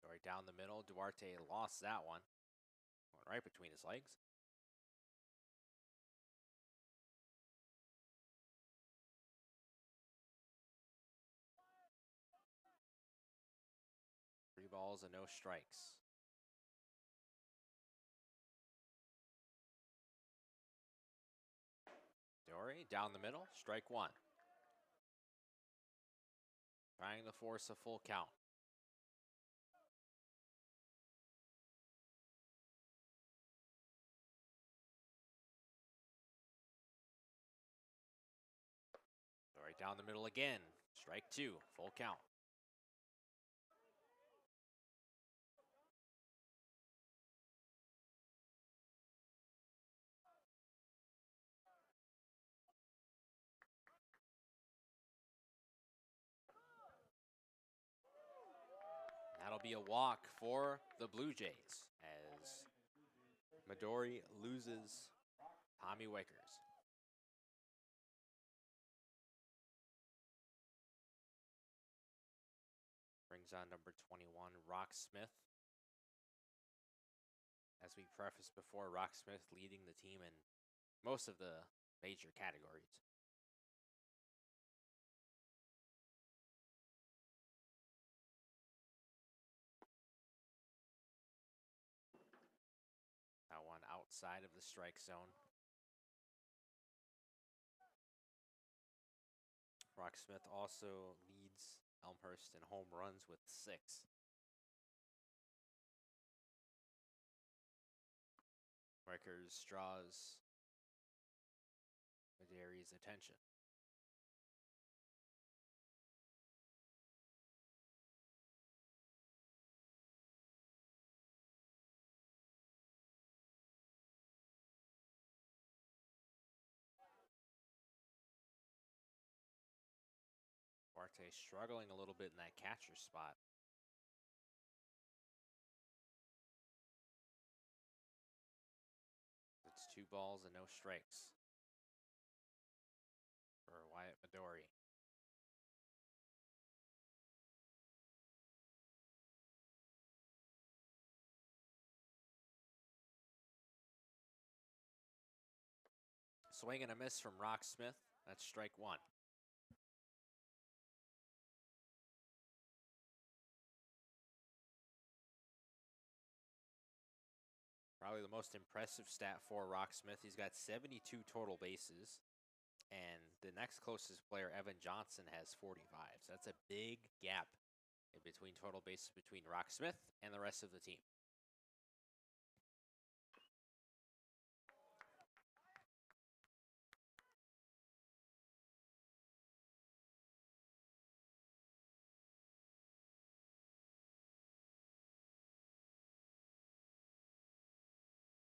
Right down the middle, Duarte lost that one. Went right between his legs. Three balls and no strikes. Dory down the middle, strike 1. Trying to force a full count. Dory down the middle again, strike 2, full count. That'll be a walk for the Blue Jays as Midori loses Tommy Wickers. Brings on number 21, Rock Smith. As we prefaced before, Rock Smith leading the team in most of the major categories. That one outside of the strike zone. Rock Smith also leads Elmhurst in home runs with 6. Wickers draws Midori's attention. Duarte struggling a little bit in that catcher spot. It's 2 balls and no strikes for Wyatt Midori. Swing and a miss from Rock Smith. That's strike 1. Probably the most impressive stat for Rock Smith. He's got 72 total bases. And the next closest player, Evan Johnson, has 45. So that's a big gap in between total bases between Rock Smith and the rest of the team.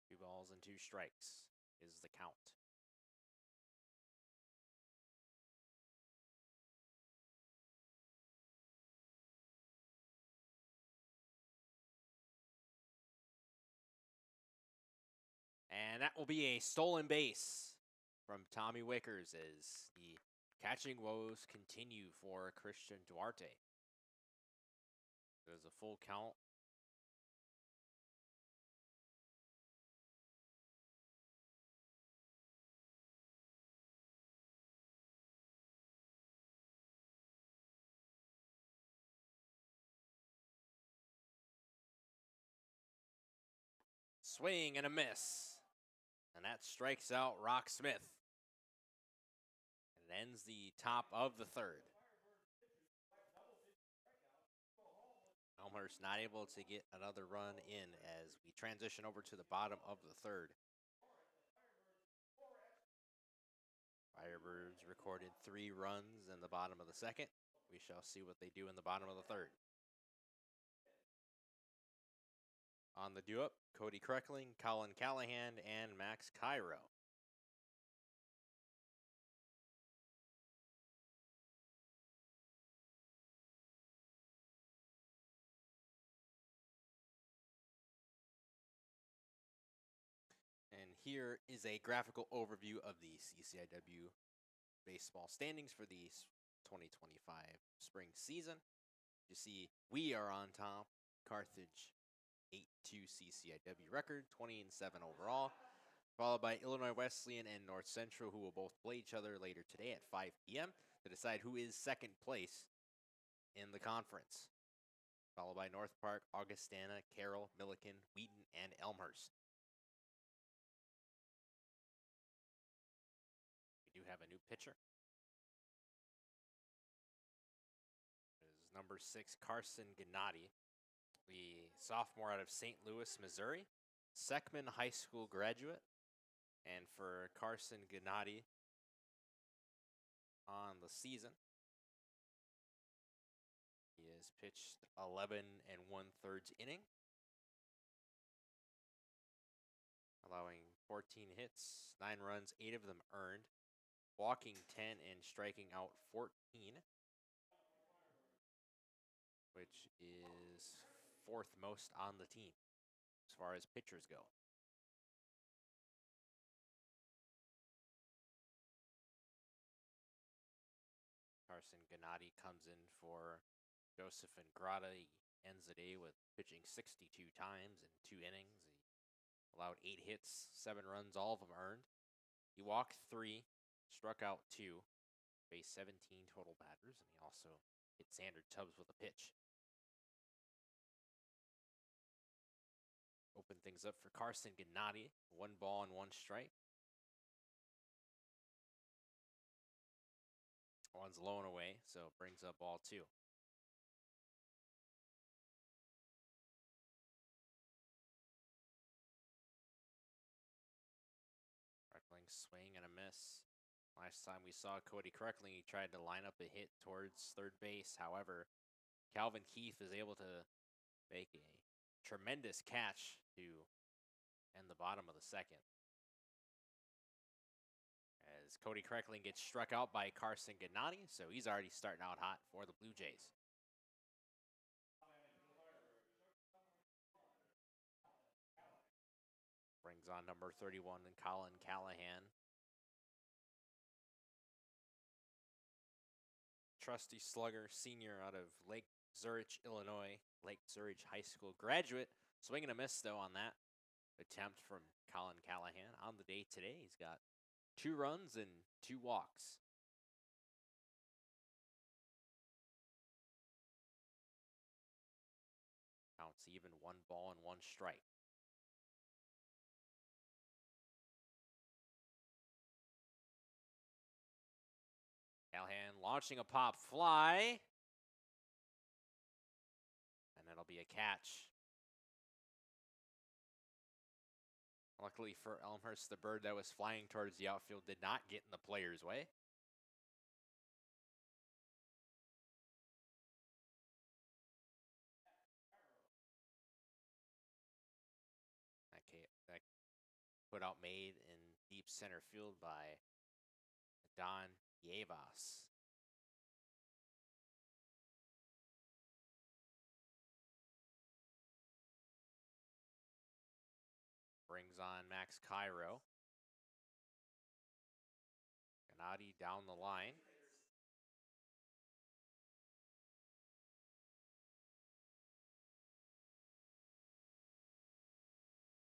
Two balls and 2 strikes is the count. And that will be a stolen base from Tommy Wickers as the catching woes continue for Christian Duarte. There's a full count. Swing and a miss. And that strikes out Rock Smith. And it ends the top of the 3rd. Elmhurst not able to get another run in as we transition over to the bottom of the 3rd. Firebirds recorded 3 runs in the bottom of the 2nd. We shall see what they do in the bottom of the 3rd. On the due-up, Cody Kreckling, Colin Callahan, and Max Cairo. And here is a graphical overview of the CCIW baseball standings for the 2025 spring season. You see, we are on top. Carthage 8-2 CCIW record, 20-7 overall, followed by Illinois Wesleyan and North Central, who will both play each other later today at 5 p.m. to decide who is second place in the conference, followed by North Park, Augustana, Carroll, Milliken, Wheaton, and Elmhurst. We do have a new pitcher. It is number 6, Carson Gennady, the sophomore out of St. Louis, Missouri, Seckman High School graduate. And for Carson Gennady on the season, he has pitched 11 1/3 inning, allowing 14 hits, 9 runs, 8 of them earned, walking 10 and striking out 14, which is 4th most on the team as far as pitchers go. Carson Gennady comes in for Joseph Ingrata. He ends the day with pitching 62 times in 2 innings. He allowed 8 hits, 7 runs, all of them earned. He walked 3, struck out 2, faced 17 total batters, and he also hit Xander Tubbs with a pitch. Open things up for Carson Gennady. 1 ball and 1 strike. One's low and away, so it brings up ball 2. Kreckling swing and a miss. Last time we saw Cody Kreckling, he tried to line up a hit towards third base. However, Calvin Keith is able to make a tremendous catch to end the bottom of the 2nd. As as Cody Kreckling gets struck out by Carson Gennady, so he's already starting out hot for the Blue Jays. Brings on number 31 and Colin Callahan. Trusty slugger, senior out of Lake Zurich, Illinois. Lake Zurich High School graduate. Swing and a miss, though, on that attempt from Colin Callahan. On the day today, he's got 2 runs and 2 walks. Counts even, 1 ball and 1 strike. Callahan launching a pop fly. And that'll be a catch. Luckily for Elmhurst, the bird that was flying towards the outfield did not get in the player's way. That put out made in deep center field by Don Yevas. Brings on Max Cairo. Gennady down the line.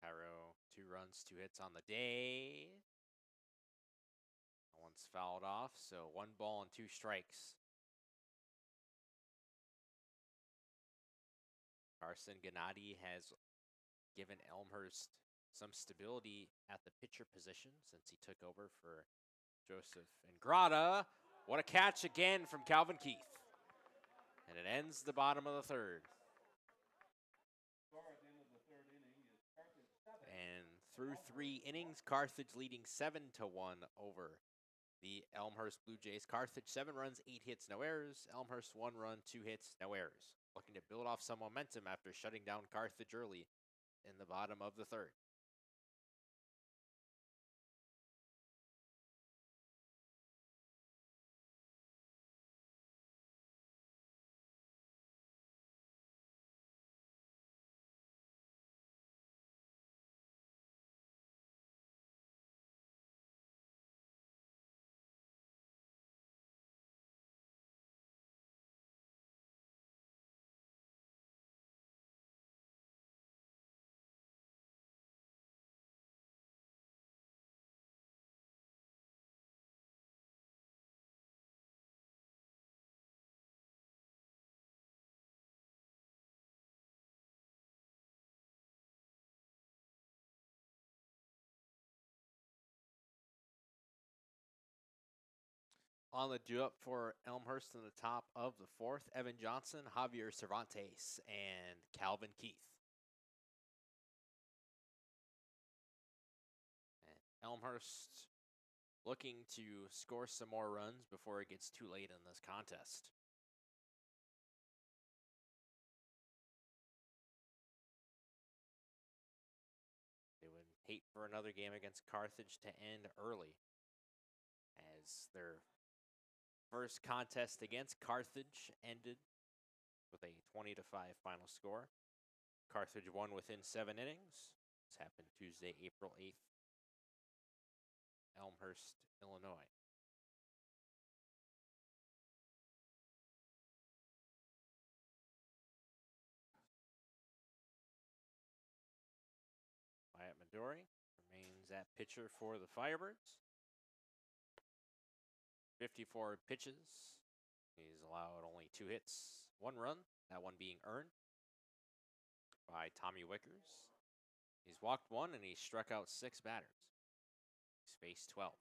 Cairo, 2 runs, 2 hits on the day. One's fouled off, so 1 ball and 2 strikes. Carson Gennady has given Elmhurst some stability at the pitcher position since he took over for Joseph Ingrata. What a catch again from Calvin Keith. And it ends the bottom of the 3rd. And through 3 innings, Carthage leading 7-1 over the Elmhurst Blue Jays. Carthage 7 runs, 8 hits, no errors. Elmhurst 1 run, 2 hits, no errors. Looking to build off some momentum after shutting down Carthage early in the bottom of the 3rd. On the due up for Elmhurst in the top of the 4th, Evan Johnson, Javier Cervantes, and Calvin Keith. And Elmhurst looking to score some more runs before it gets too late in this contest. They would hate for another game against Carthage to end early, as their first contest against Carthage ended with a 20-5 final score. Carthage won within 7 innings. This happened Tuesday, April 8th. Elmhurst, Illinois. Wyatt Midori remains at pitcher for the Firebirds. 54 pitches. He's allowed only 2 hits, 1 run, that one being earned by Tommy Wickers. He's walked 1 and he struck out 6 batters. He's faced 12.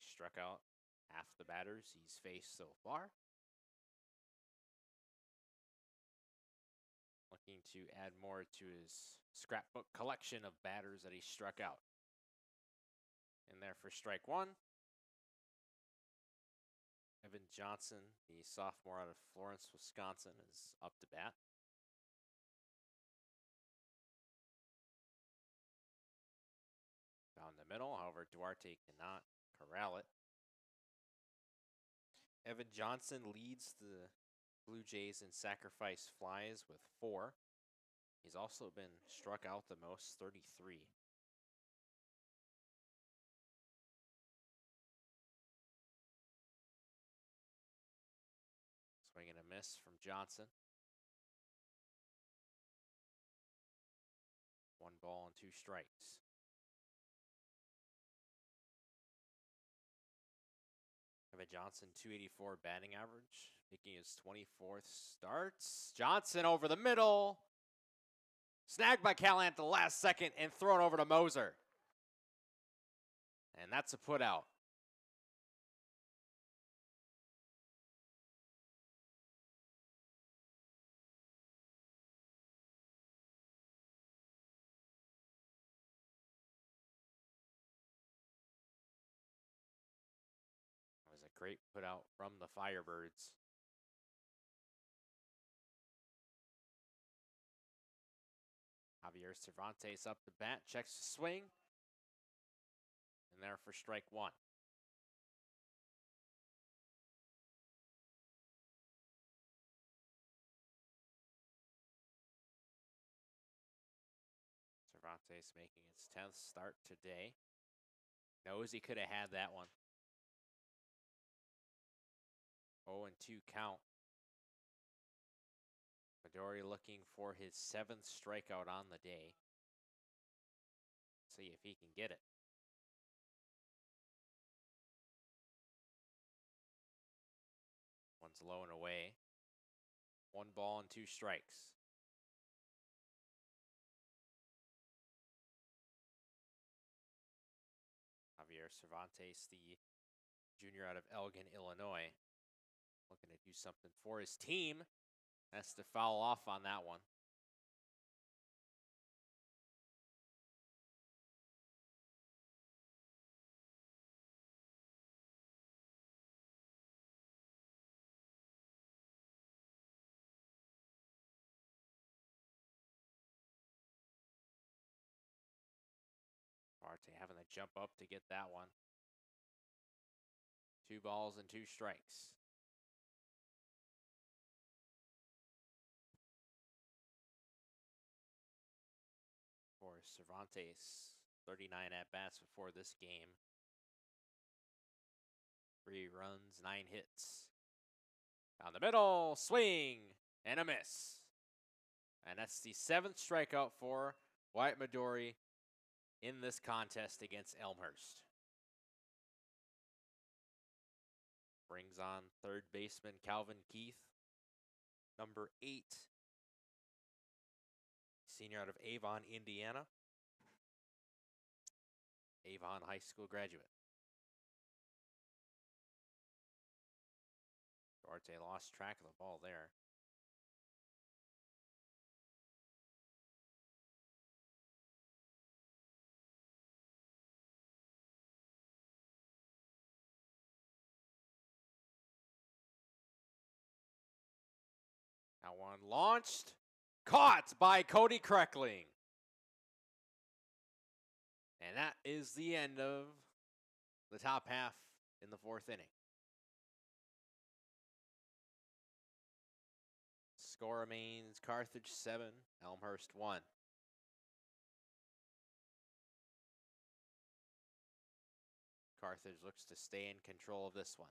Struck out half the batters he's faced so far. Looking to add more to his scrapbook collection of batters that he struck out. In there for strike 1. Evan Johnson, the sophomore out of Florence, Wisconsin, is up to bat. Down the middle. However, Duarte cannot corral it. Evan Johnson leads the Blue Jays in sacrifice flies with 4. He's also been struck out the most, 33. Swing and a miss from Johnson. 1 ball and 2 strikes. Evan Johnson, 284 batting average, making his 24th starts. Johnson over the middle. Snagged by Callahan at the last second and thrown over to Moser. And that's a put out. It was a great put out from the Firebirds. Javier Cervantes up the bat, checks the swing. And there for strike 1. Cervantes making his 10th start today. Knows he could have had that one. 0-2 count. Midori looking for his 7th strikeout on the day. See if he can get it. One's low and away. 1 ball and 2 strikes. Javier Cervantes, the junior out of Elgin, Illinois, looking to do something for his team. Has to foul off on that one. Duarte having to jump up to get that one. 2 balls and 2 strikes. For Cervantes, 39 at-bats before this game. 3 runs, 9 hits. Down the middle, swing, and a miss. And that's the 7th strikeout for Wyatt Midori in this contest against Elmhurst. Brings on third baseman Calvin Keith, number 8, senior out of Avon, Indiana. Avon High School graduate. Duarte lost track of the ball there. Now one launched, caught by Cody Kreckling. And that is the end of the top half in the 4th inning. Score remains Carthage 7, Elmhurst 1. Carthage looks to stay in control of this one.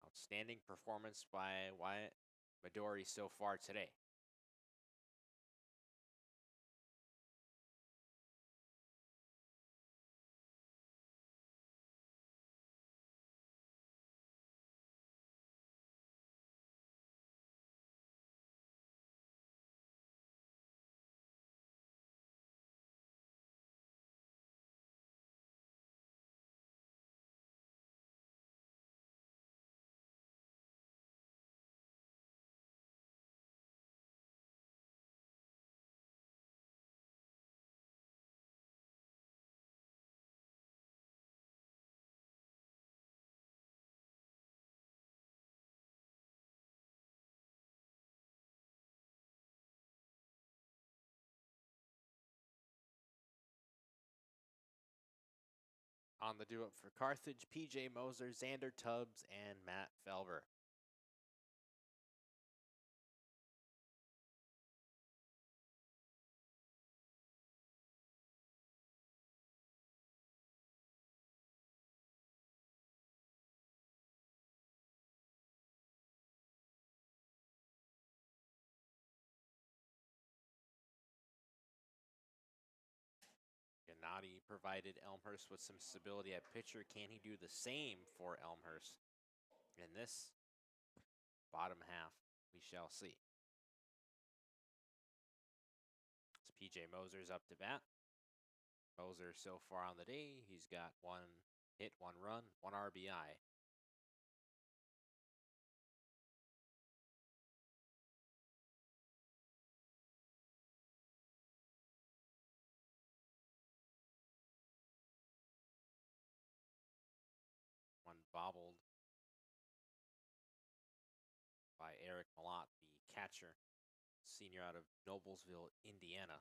Outstanding performance by Wyatt Midori so far today. On the do-up for Carthage, PJ Moser, Xander Tubbs, and Matt Felber. Gennady provided Elmhurst with some stability at pitcher. Can he do the same for Elmhurst in this bottom half? We shall see. It's PJ Moser's up to bat. Moser so far on the day, he's got 1 hit, 1 run, 1 RBI. One bobbled by Eric Malott, the catcher, senior out of Noblesville, Indiana.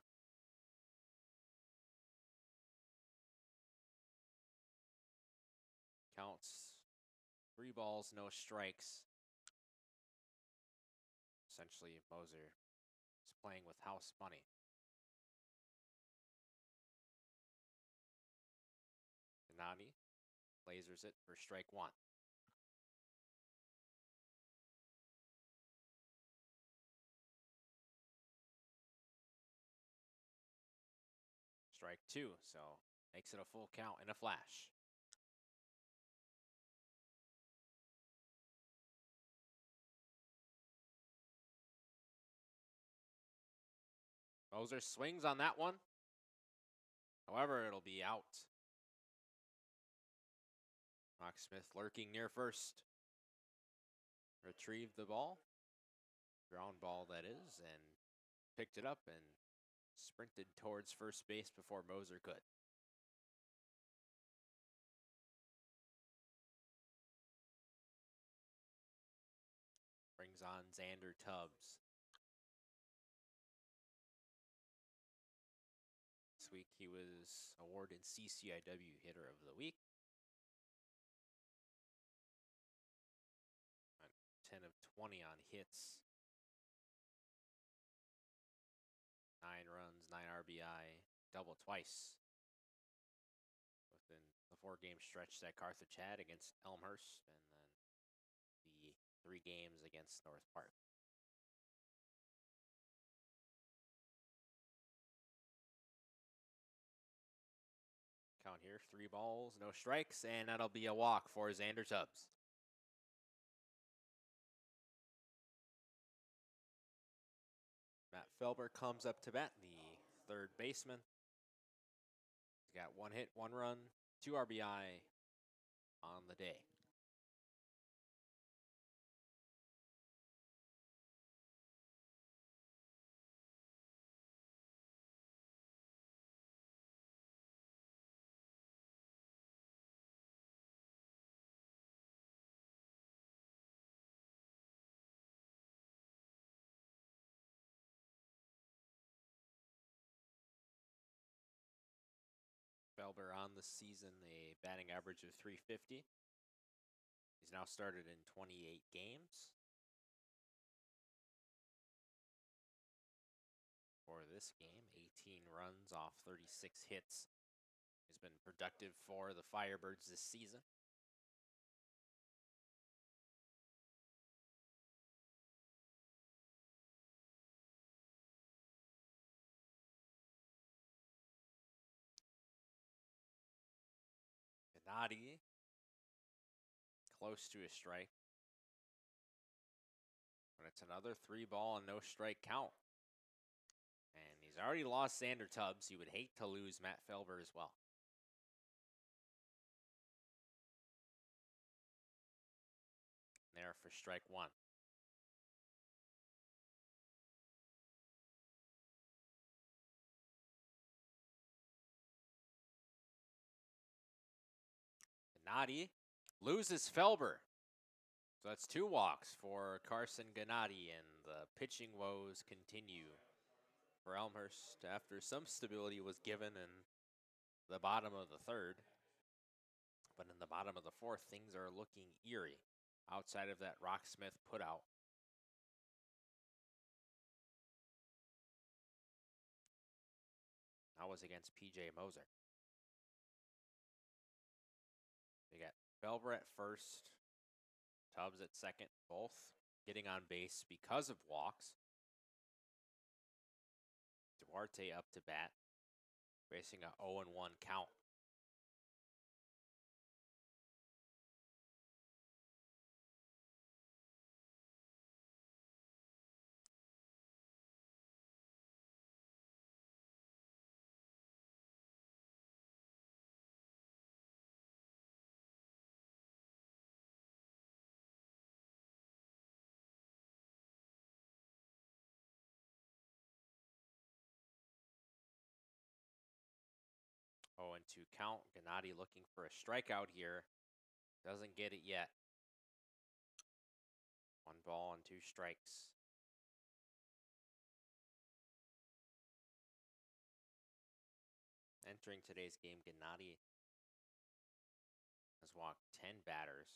Counts 3 balls, no strikes. Essentially, Moser is playing with house money. Gennady lasers it for strike 1. Strike 2, so makes it a full count in a flash. Moser swings on that one. However, it'll be out. Schmidt lurking near first. Retrieved the ball. Ground ball, that is, and picked it up and sprinted towards first base before Moser could. Brings on Xander Tubbs. This week he was awarded CCIW Hitter of the Week. 10 of 20 on hits. 9 runs, 9 RBI, double twice within the 4-game stretch that Carthage had against Elmhurst, and then the 3 games against North Park. Count here, 3 balls, no strikes, and that'll be a walk for Xander Tubbs. Matt Felber comes up to bat, the third baseman. He's got 1 hit, 1 run, 2 RBI on the day. Felber on the season, a batting average of .350. He's now started in 28 games. For this game, 18 runs off 36 hits. He's been productive for the Firebirds this season. Gennady, close to a strike. But it's another 3-ball and no strike count. And he's already lost Xander Tubbs. He would hate to lose Matt Felber as well. There for strike 1. Gennady loses Felber. So that's 2 walks for Carson Gennady, and the pitching woes continue for Elmhurst after some stability was given in the bottom of the 3rd. But in the bottom of the fourth, things are looking eerie outside of that Rocksmith putout. That was against PJ Moser. You got Belver at first, Tubbs at second, both getting on base because of walks. Duarte up to bat, facing a 0-1 count. Oh, and 2 count. Gennady looking for a strikeout here. Doesn't get it yet. 1 ball and 2 strikes. Entering today's game, Gennady has walked 10 batters.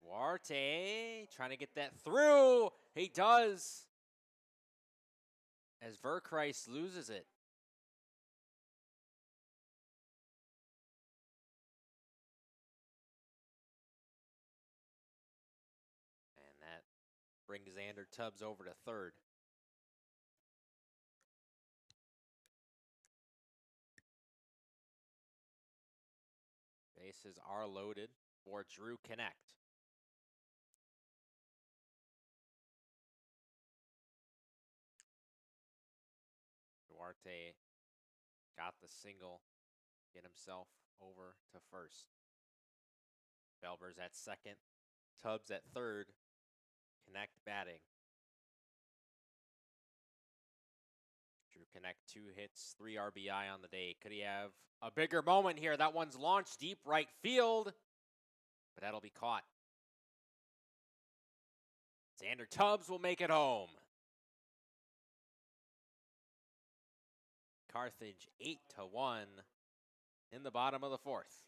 Duarte trying to get that through. He does. As Verkreis loses it. And that brings Xander Tubbs over to third. Bases are loaded for Drew Connect. Duarte got the single, get himself over to first. Belber's at second, Tubbs at third, Connect batting. Drew Connect 2 hits, 3 RBI on the day. Could he have a bigger moment here? That one's launched deep right field, but that'll be caught. Xander Tubbs will make it home. Carthage 8-1 in the bottom of the fourth.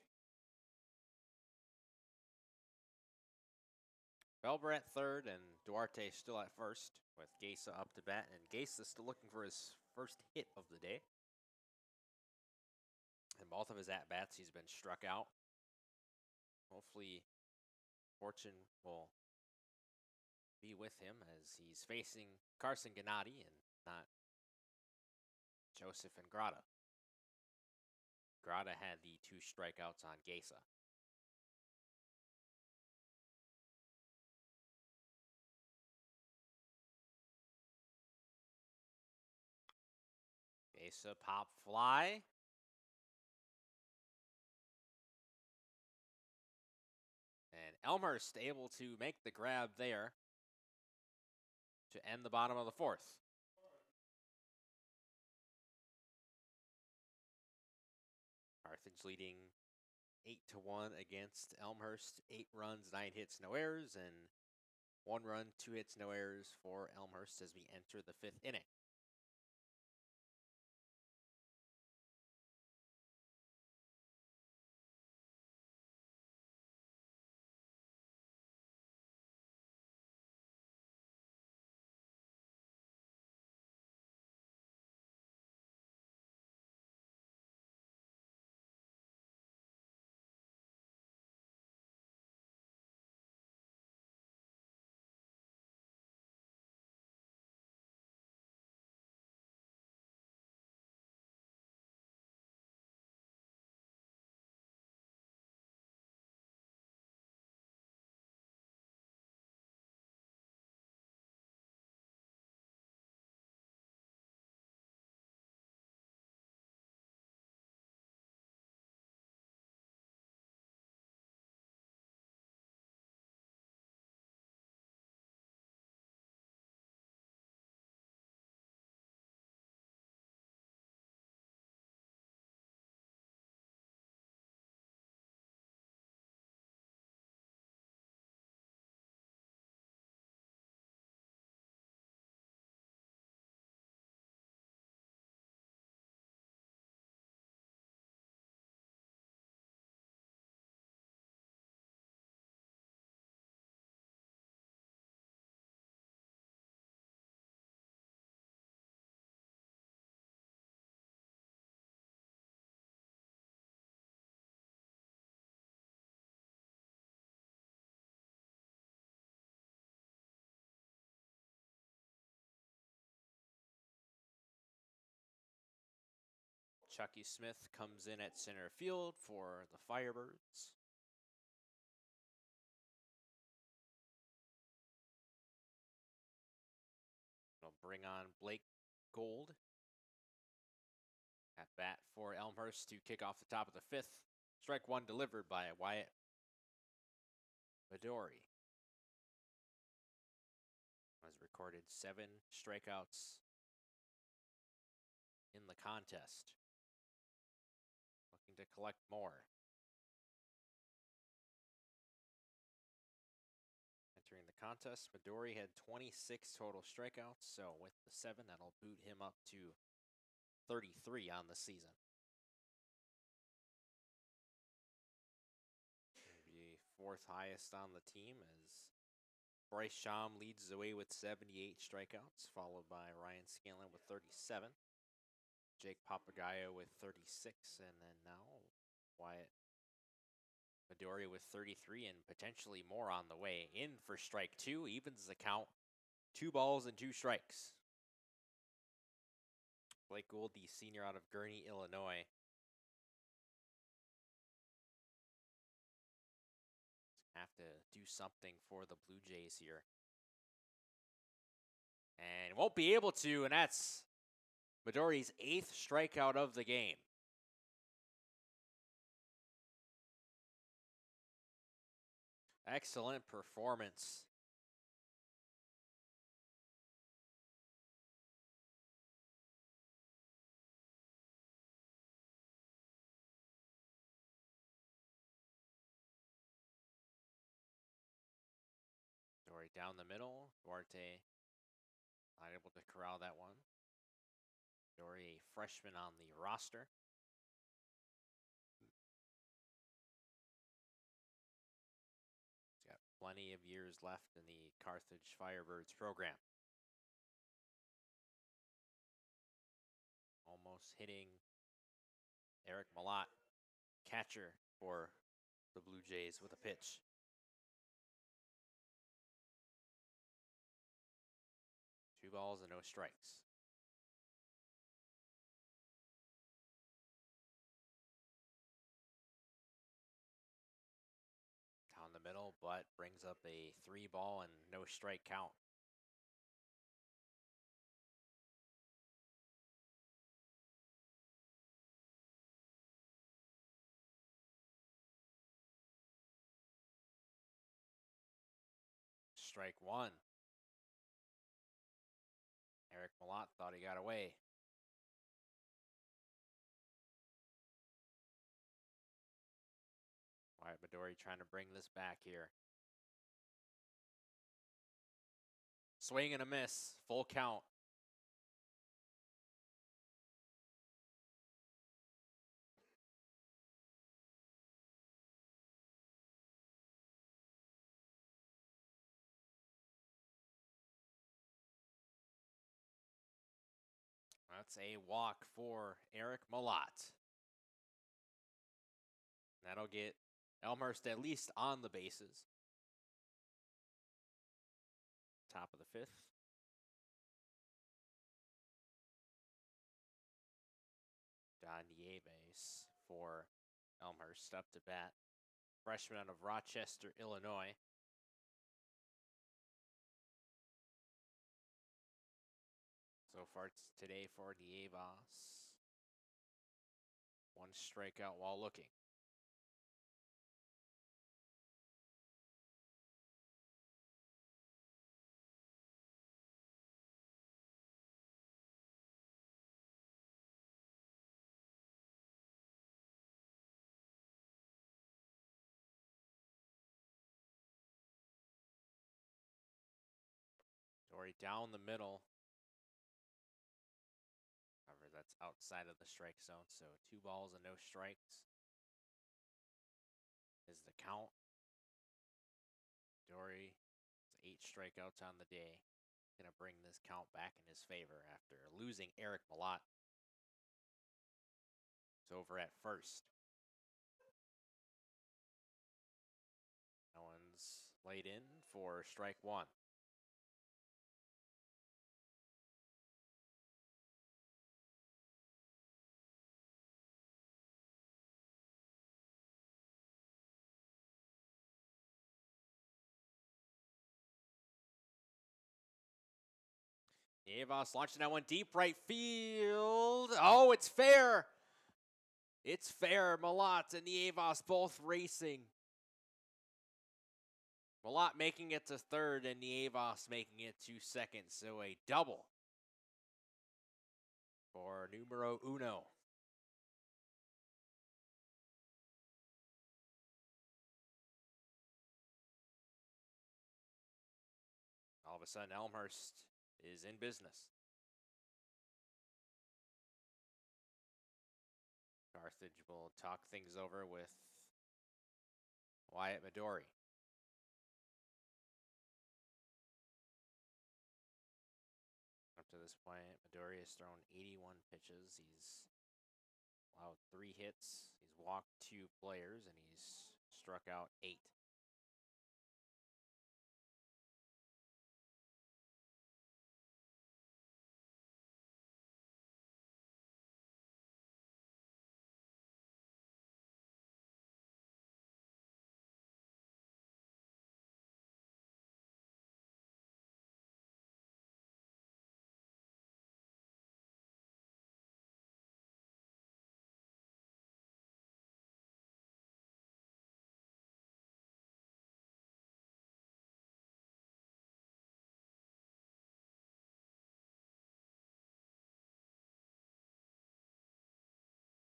Belber at third and Duarte still at first with Gesa up to bat. And Gesa still looking for his first hit of the day. In both of his at-bats, he's been struck out. Hopefully, fortune will be with him as he's facing Carson Gennady and not Joseph Ingrata. Ingrata had the 2 strikeouts on Gesa. Gesa pop fly. And Elmhurst able to make the grab there to end the bottom of the fourth. Carthage leading 8-1 against Elmhurst. 8 runs, 9 hits, no errors, and 1 run, 2 hits, no errors for Elmhurst as we enter the 5th inning. Chucky Smith comes in at center field for the Firebirds. It'll bring on Blake Gold at bat for Elmhurst to kick off the top of the 5th. Strike one delivered by Wyatt Midori. Has recorded 7 strikeouts in the contest. Looking to collect more. Entering the contest, Midori had 26 total strikeouts, so with the 7, that'll boot him up to 33 on the season. Maybe 4th highest on the team as Bryce Sham leads the way with 78 strikeouts, followed by Ryan Scanlon with 37. Jake Papagayo with 36, and then now Wyatt Midori with 33 and potentially more on the way. In for strike 2, evens the count. 2 balls and 2 strikes. Blake Gould, the senior out of Gurnee, Illinois. Have to do something for the Blue Jays here. And won't be able to, and that's Midori's 8th strikeout of the game. Excellent performance. Midori down the middle. Duarte not able to corral that one. Midori, a freshman on the roster. He's got plenty of years left in the Carthage Firebirds program. Almost hitting Eric Malott, catcher for the Blue Jays, with a pitch. Two balls and no strikes. Down the middle, but brings up a 3-ball and no strike count. Strike 1. Eric Malott thought he got away. Wyatt Midori trying to bring this back here. Swing and a miss. Full count. That's a walk for Eric Malott. That'll get Elmhurst at least on the bases. Top of the 5th. Don Nieves for Elmhurst up to bat. Freshman out of Rochester, Illinois. So far today for Nieves. 1 strikeout while looking. Dory down the middle. However, that's outside of the strike zone, so 2 balls and no strikes is the count. Dory has 8 strikeouts on the day. Gonna bring this count back in his favor after losing Eric Malott. It's over at first. That one's laid in for strike 1. Avos launching that one deep right field. Oh, it's fair. It's fair. Malat and the Avos both racing. Malat making it to third and the Avos making it to second. So a double for numero uno. All of a sudden, Elmhurst is in business. Carthage will talk things over with Wyatt Midori. Up to this point, Midori has thrown 81 pitches. He's allowed 3 hits. He's walked 2 players, and he's struck out 8.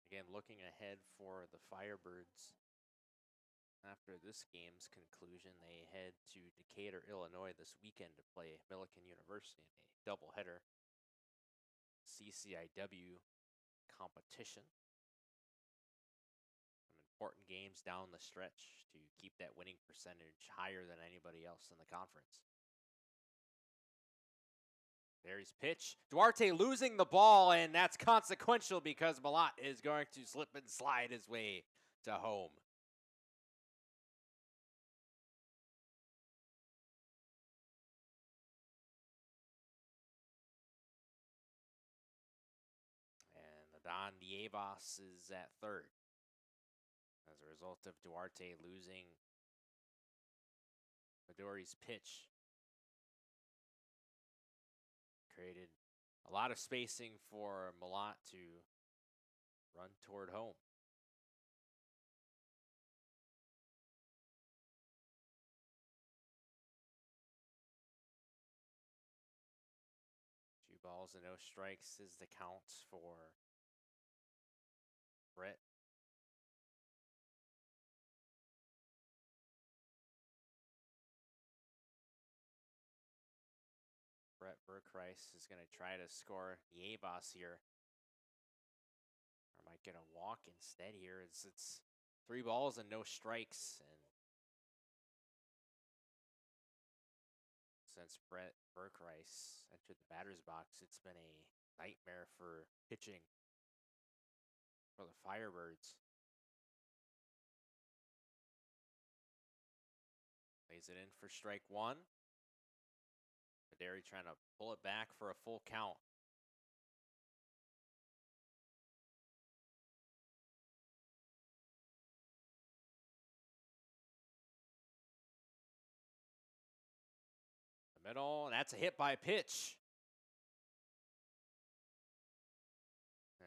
Again, looking ahead for the Firebirds. After this game's conclusion, they head to Decatur, Illinois this weekend to play Millikan University in a doubleheader CCIW competition. Some important games down the stretch to keep that winning percentage higher than anybody else in the conference. There's pitch. Duarte losing the ball, and that's consequential because Malat is going to slip and slide his way to home. And Adon Dievas is at third as a result of Duarte losing Midori's pitch. Created a lot of spacing for Malat to run toward home. Two balls and no strikes is the count for Brett. Brett Burkreis is going to try to score Dievas here. Or might get a walk instead here. It's 3 balls and no strikes. And since Brett Burkreis entered the batter's box, it's been a nightmare for pitching for the Firebirds. Lays it in for strike 1. Midori trying to pull it back for a full count. The middle, and that's a hit by pitch.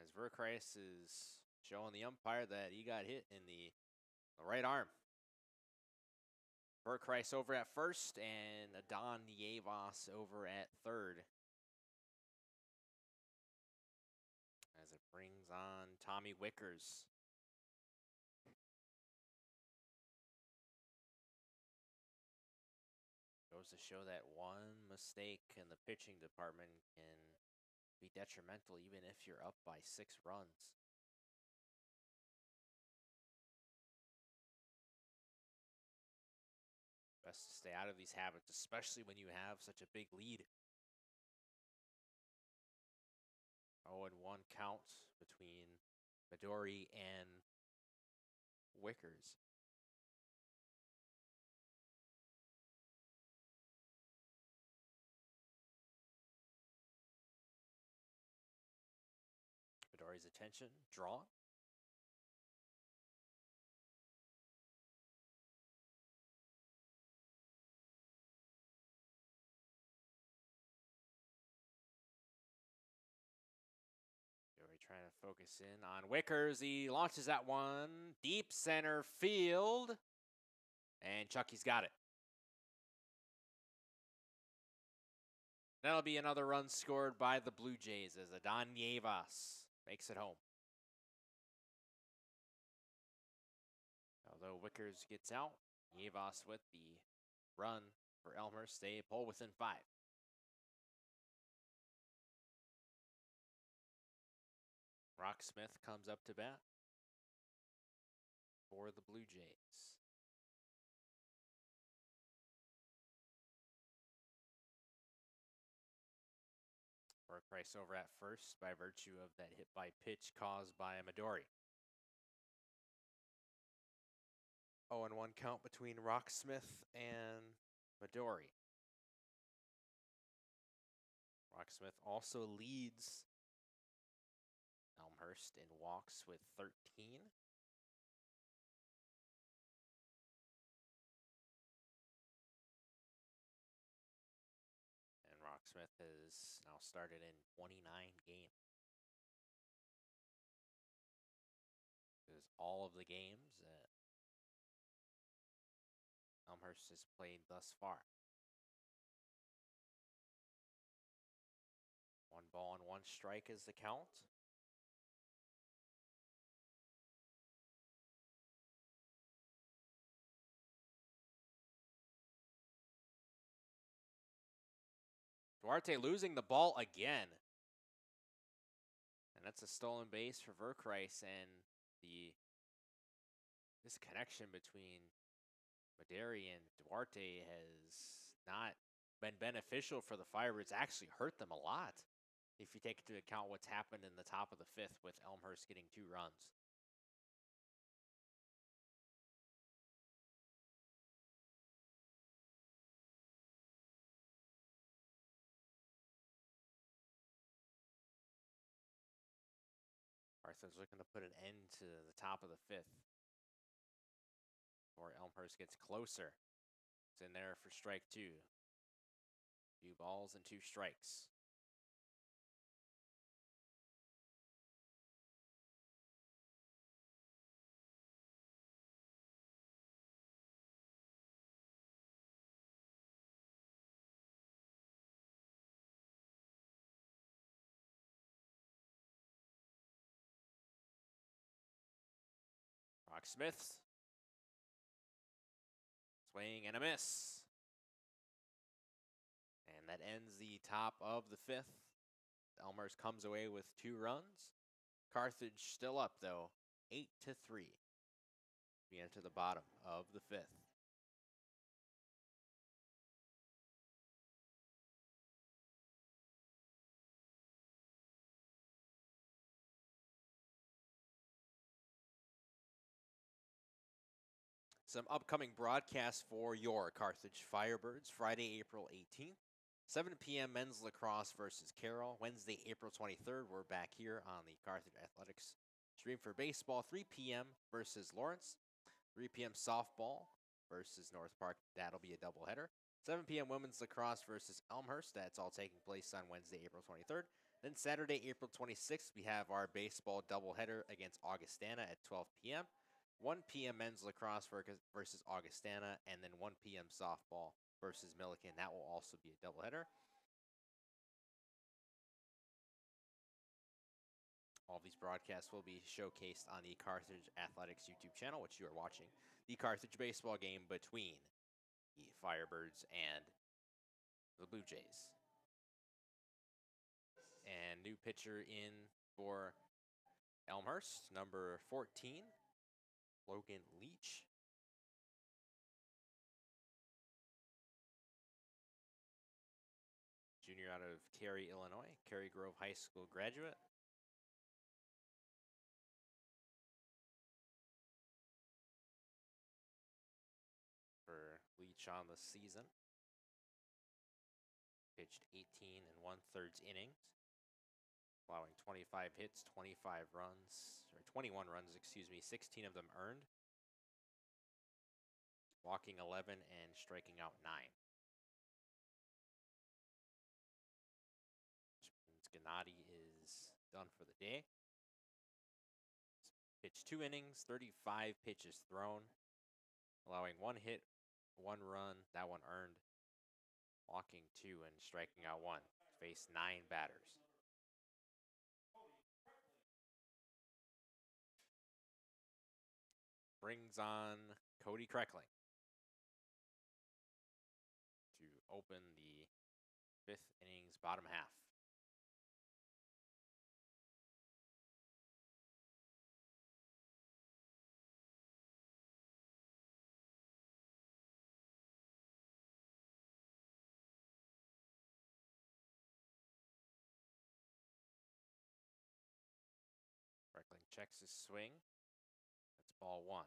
As Burkreis is showing the umpire that he got hit in the right arm. Burkreis over at first and Adon Dievas over at third. As it brings on Tommy Wickers. Goes to show that one mistake in the pitching department can be detrimental even if you're up by 6 runs. Best to stay out of these habits, especially when you have such a big lead. 0-1 count between Midori and Wickers. Midori's attention drawn. focus in on Wickers. He launches that one deep center field, and Chucky's got it. That'll be another run scored by the Blue Jays as Adon Nievas makes it home. Although Wickers gets out, Nievas with the run for Elmhurst. They pull within 5. Rocksmith comes up to bat for the Blue Jays. Price over at first by virtue of that hit by pitch caused by Midori. 0-1 count between Rocksmith and Midori. Rocksmith also leads Elmhurst in walks with 13. Rocksmith has now started in 29 games. Because all of the games that Elmhurst has played thus far. 1 ball and 1 strike is the count. Duarte losing the ball again. And that's a stolen base for Verkreis, and this connection between Midori and Duarte has not been beneficial for the Firebirds. Actually hurt them a lot if you take into account what's happened in the top of the 5th with Elmhurst getting 2 runs. Carthage looking to put an end to the top of the 5th. Or Elmhurst gets closer. It's in there for strike 2. 2 balls and 2 strikes. Rocksmith. Swing and a miss. And that ends the top of the 5th. Elmhurst comes away with 2 runs. Carthage still up, though, 8-3. We enter the bottom of the 5th. Some upcoming broadcasts for your Carthage Firebirds. Friday, April 18th, 7 p.m. men's lacrosse versus Carroll. Wednesday, April 23rd, we're back here on the Carthage Athletics stream for baseball. 3 p.m. versus Lawrence. 3 p.m. softball versus North Park. That'll be a doubleheader. 7 p.m. women's lacrosse versus Elmhurst. That's all taking place on Wednesday, April 23rd. Then Saturday, April 26th, we have our baseball doubleheader against Augustana at 12 p.m. 1 p.m. men's lacrosse versus Augustana, and then 1 p.m. softball versus Milliken. That will also be a doubleheader. All of these broadcasts will be showcased on the Carthage Athletics YouTube channel, which you are watching. The Carthage baseball game between the Firebirds and the Blue Jays. And new pitcher in for Elmhurst, number 14. Logan Leach. Junior out of Cary, Illinois, Cary Grove High School graduate. For Leach on the season. Pitched 18 and 1/3 innings, allowing 25 hits, 21 runs, 16 of them earned, walking 11 and striking out 9. Which means Gennady is done for the day. Pitched 2 innings, 35 pitches thrown, allowing 1 hit, 1 run, that one earned, walking 2 and striking out 1. Faced 9 batters. Brings on Cody Kreckling to open the 5th inning's bottom half. Kreckling checks his swing. That's ball 1.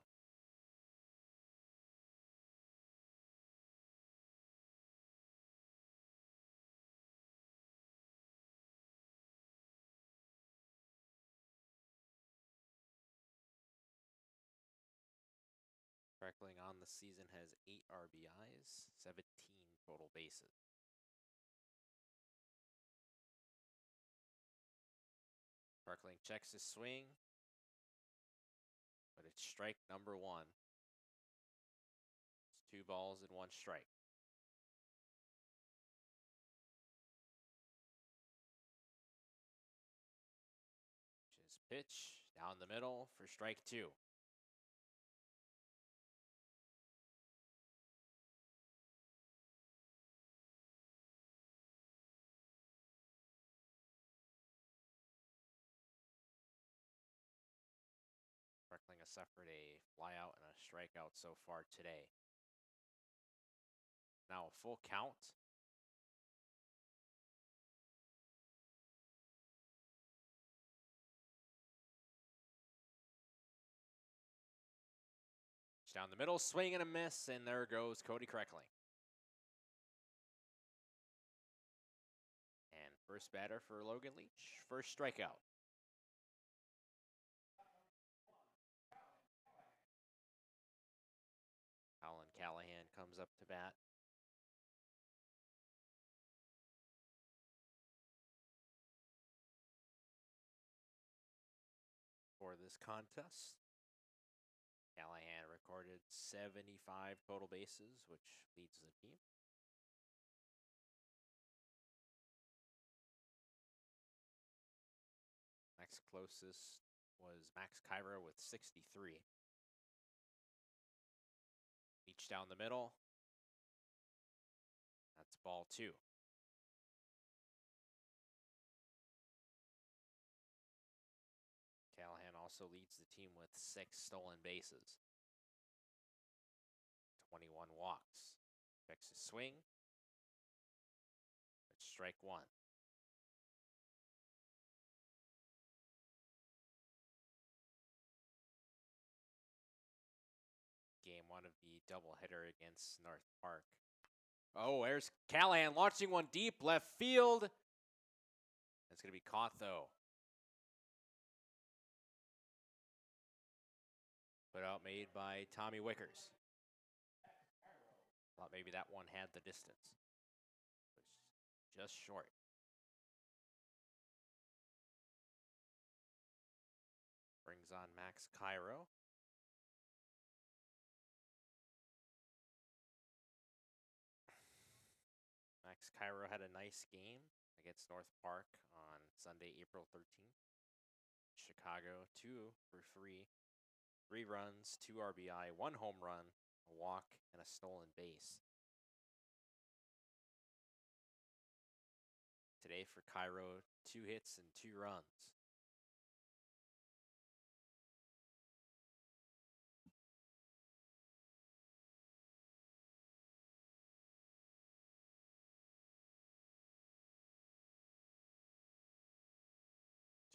Kreckling on the season has 8 RBIs, 17 total bases. Kreckling checks his swing, but it's strike number 1. It's 2 balls and 1 strike. His pitch down the middle for strike 2. Kreckling has suffered a flyout and a strikeout so far today. Now a full count. Down the middle, swing and a miss, and there goes Cody Kreckling. And first batter for Logan Leach, first strikeout. Colin Callahan comes up to bat. For this contest, Callahan recorded 75 total bases, which leads the team. Next closest was Max Kyra with 63. Each down the middle. That's ball 2. Callahan also leads the team with 6 stolen bases. 21 walks. Checks his swing. It's strike 1. Game 1 of the doubleheader against North Park. Oh, there's Callahan launching one deep left field. It's going to be caught, though. Put out made by Tommy Wickers. Thought maybe that one had the distance. It was just short. Brings on Max Cairo. Max Cairo had a nice game against North Park on Sunday, April 13th. Chicago, 2 for 3. 3 runs, 2 RBI, 1 home run, a walk, and a stolen base. Today for Cairo, 2 hits and 2 runs.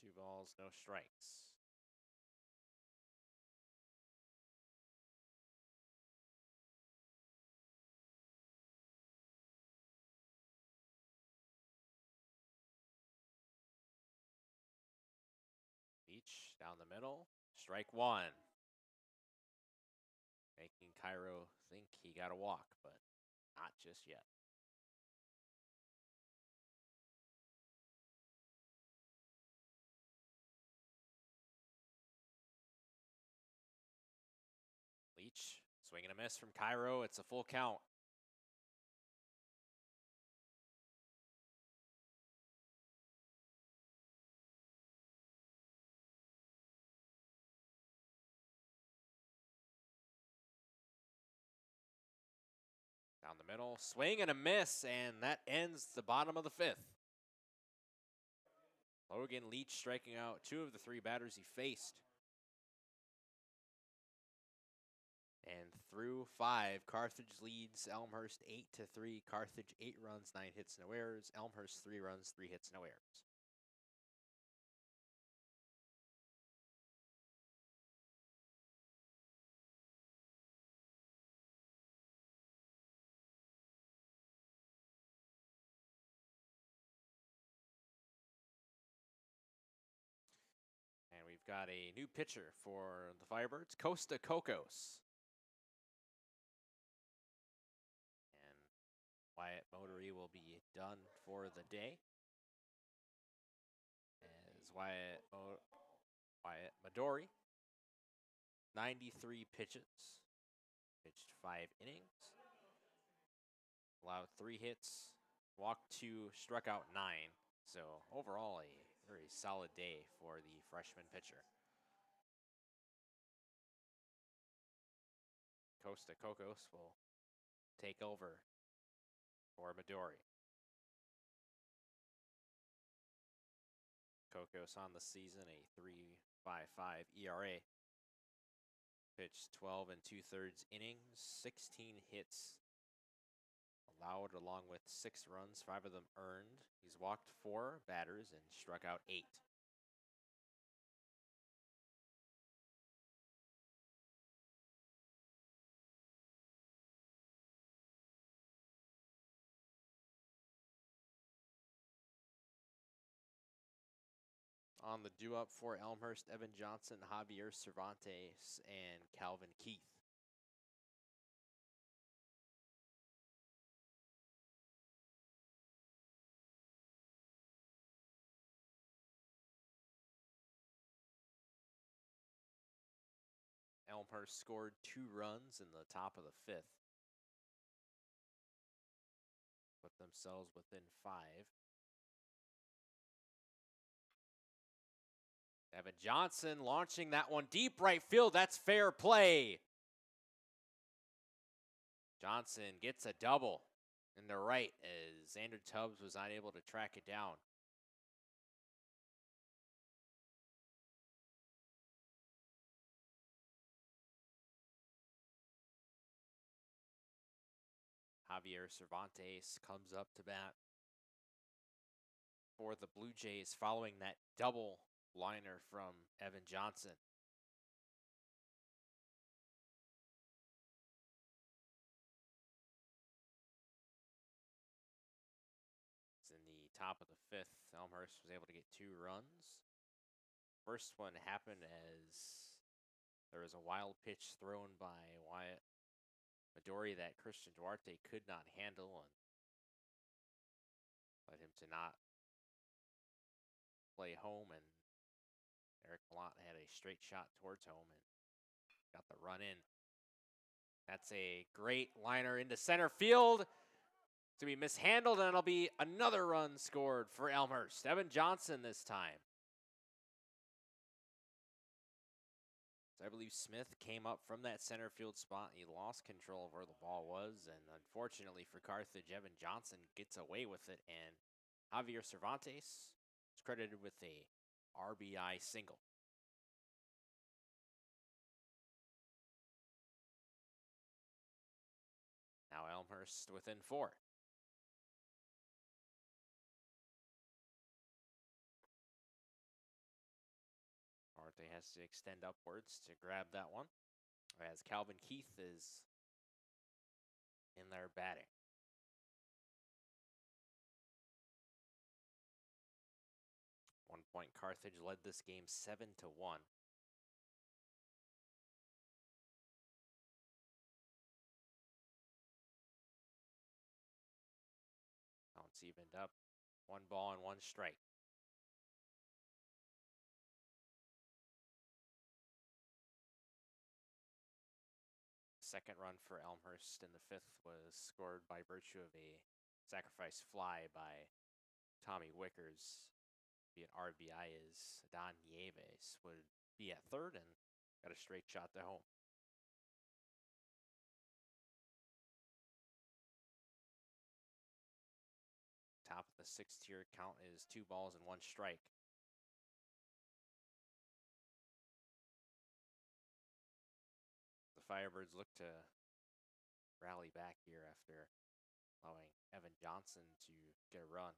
Two balls, no strikes. Leach down the middle, strike 1. Making Cairo think he got a walk, but not just yet. Swing and a miss from Cairo. It's a full count. Down the middle, swing and a miss, and that ends the bottom of the 5th. Logan Leach striking out 2 of the 3 batters he faced. And through 5, Carthage leads Elmhurst 8-3. Carthage 8 runs, 9 hits, no errors. Elmhurst 3 runs, 3 hits, no errors. And we've got a new pitcher for the Firebirds, Costa Cocos. And Wyatt Motory will be done for the day. As Wyatt Midori, 93 pitches, pitched 5 innings, allowed 3 hits, walked 2, struck out 9. So overall, a very solid day for the freshman pitcher. Costa Cocos will take over for Midori. Cocos on the season, a 3.55 ERA. Pitched 12 2/3 innings, 16 hits allowed, along with 6 runs, 5 of them earned. He's walked 4 batters and struck out 8. On the due up for Elmhurst, Evan Johnson, Javier Cervantes, and Calvin Keith. Elmhurst scored 2 runs in the top of the 5th. Put themselves within 5. Evan Johnson launching that one deep right field. That's fair play. Johnson gets a double in the right as Xander Tubbs was not able to track it down. Javier Cervantes comes up to bat for the Blue Jays following that double liner from Evan Johnson. It's in the top of the 5th. Elmhurst was able to get 2 runs. First one happened as there was a wild pitch thrown by Wyatt Midori that Christian Duarte could not handle and led him to not play home, and Eric Malott had a straight shot towards home and got the run in. That's a great liner into center field. To be mishandled, and it'll be another run scored for Elmhurst. Evan Johnson this time. So I believe Smith came up from that center field spot. He lost control of where the ball was, and unfortunately for Carthage, Evan Johnson gets away with it, and Javier Cervantes is credited with a RBI single. Now Elmhurst within 4. Duarte has to extend upwards to grab that one, as Calvin Keith is in there batting. 1 point Carthage led this game 7-1. Counts evened up. 1 ball and 1 strike. second run for Elmhurst, and the fifth was scored by virtue of a sacrifice fly by Tommy Wickers. Be an RBI as Don Nieves would be at third and got a straight shot to home. Top of the sixth tier count is 2 balls and 1 strike. The Firebirds look to rally back here after allowing Evan Johnson to get a run.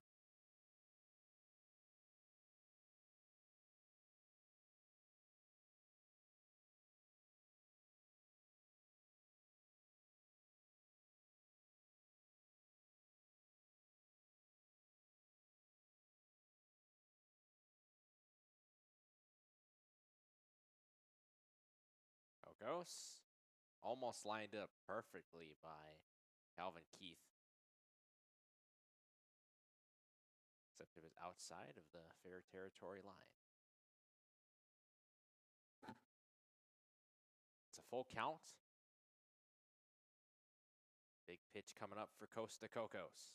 Goes almost lined up perfectly by Calvin Keith. Except it was outside of the fair territory line. It's a full count. Big pitch coming up for Costa Cocos.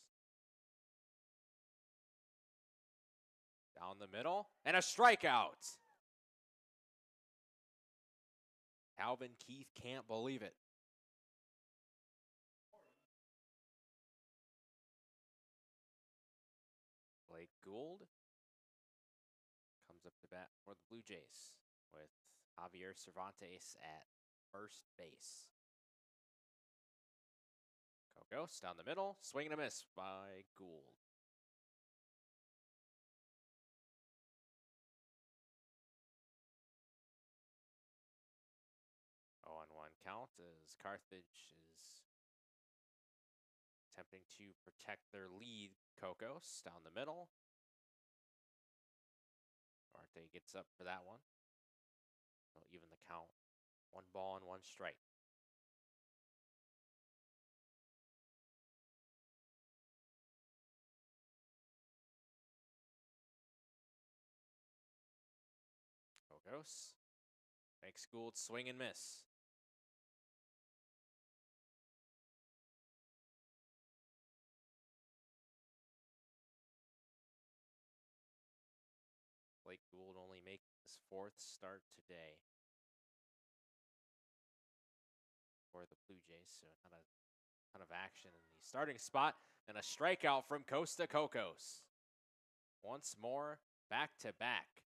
Down the middle, and a strikeout. Calvin Keith can't believe it. Blake Gould comes up to bat for the Blue Jays with Javier Cervantes at first base. Cocos down the middle, swing and a miss by Gould. On 1 count as Carthage is attempting to protect their lead. Cocos down the middle. Duarte gets up for that one. They'll even the count. 1 ball and 1 strike. Cocos makes Gould swing and miss. Blake Gould only making his 4th start today for the Blue Jays, so not a ton of action in the starting spot, and a strikeout from Costa Cocos. Once more, back to back.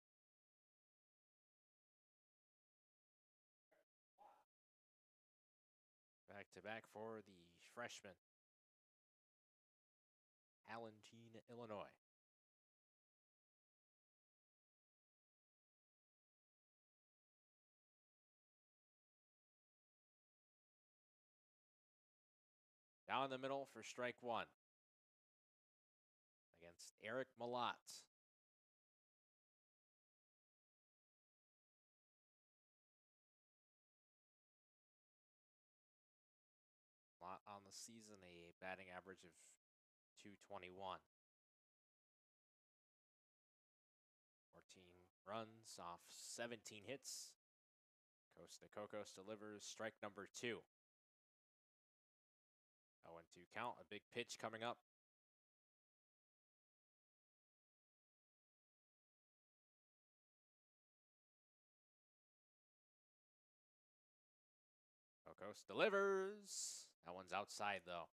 Back to back for the freshman. Allentine, Illinois. Down the middle for strike 1 against Eric Malott. Malott on the season, a batting average of .221. 14 runs off 17 hits. Costa Cocos delivers strike number 2. 0-2 count, a big pitch coming up. Cocos delivers. That one's outside though.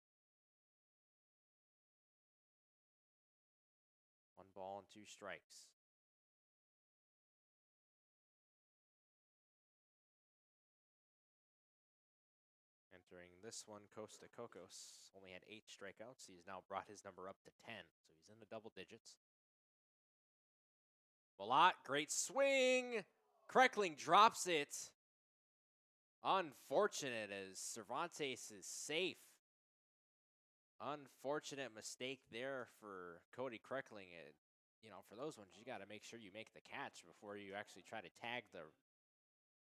1 ball and 2 strikes. Entering this one, Costa Cocos only had 8 strikeouts. He's now brought his number up to 10, so he's in the double digits. Malott, great swing. Kreckling drops it. Unfortunate as Cervantes is safe. Unfortunate mistake there for Cody Kreckling. For those ones, you got to make sure you make the catch before you actually try to tag the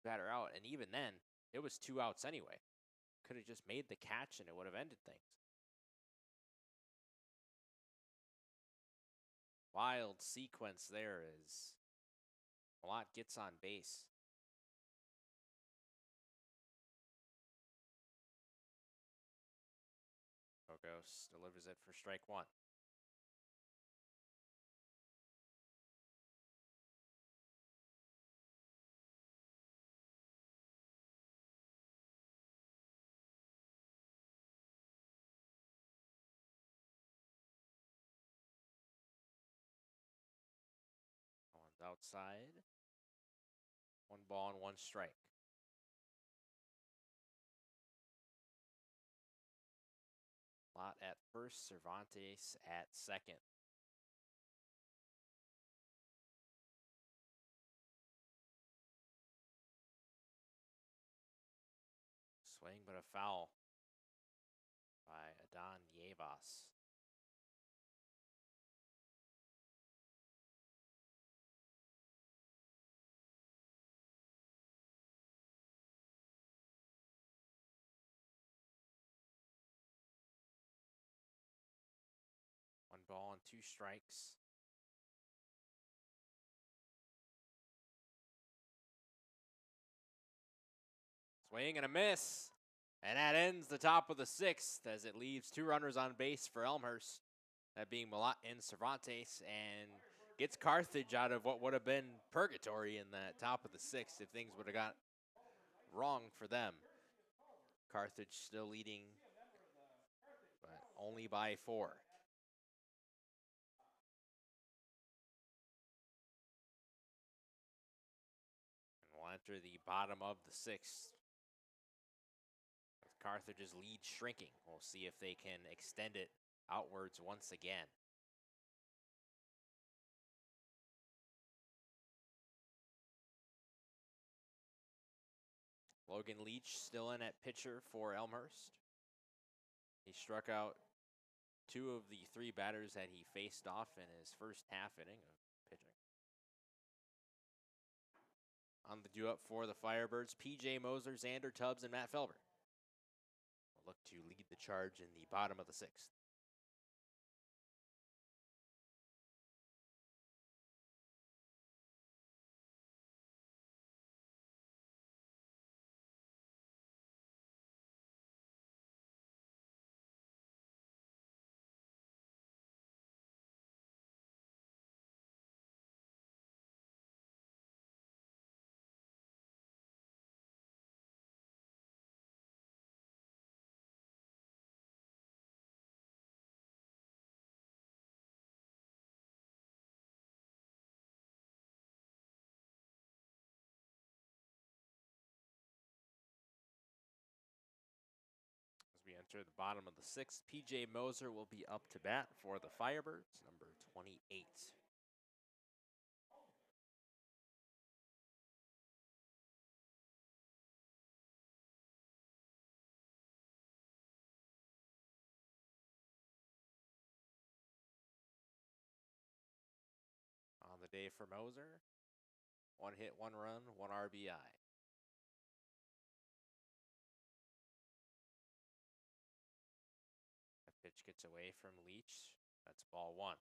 batter out. And even then, it was 2 outs anyway. Could have just made the catch and it would have ended things. Wild sequence there as Malott gets on base. close. Delivers it for strike one. One's outside. 1 ball and 1 strike. Lot at first, Cervantes at second. Swing, but a foul by Adon Yevas. One ball and 2 strikes. Swing and a miss. And that ends the top of the 6th as it leaves 2 runners on base for Elmhurst. That being Malat and Cervantes, and gets Carthage out of what would have been purgatory in that top of the 6th if things would have got wrong for them. Carthage still leading, but only by 4. And we'll enter the bottom of the 6th. With Carthage's lead shrinking, we'll see if they can extend it outwards once again. Logan Leach still in at pitcher for Elmhurst. He struck out 2 of the 3 batters that he faced off in his first half inning of pitching. On the due up for the Firebirds, P.J. Moser, Xander Tubbs, and Matt Felber will look to lead the charge in the bottom of the 6th. As we enter the bottom of the 6th, P.J. Moser will be up to bat for the Firebirds, number 28. On the day for Moser, 1 hit, 1 run, 1 RBI. The pitch gets away from Leach. That's ball 1.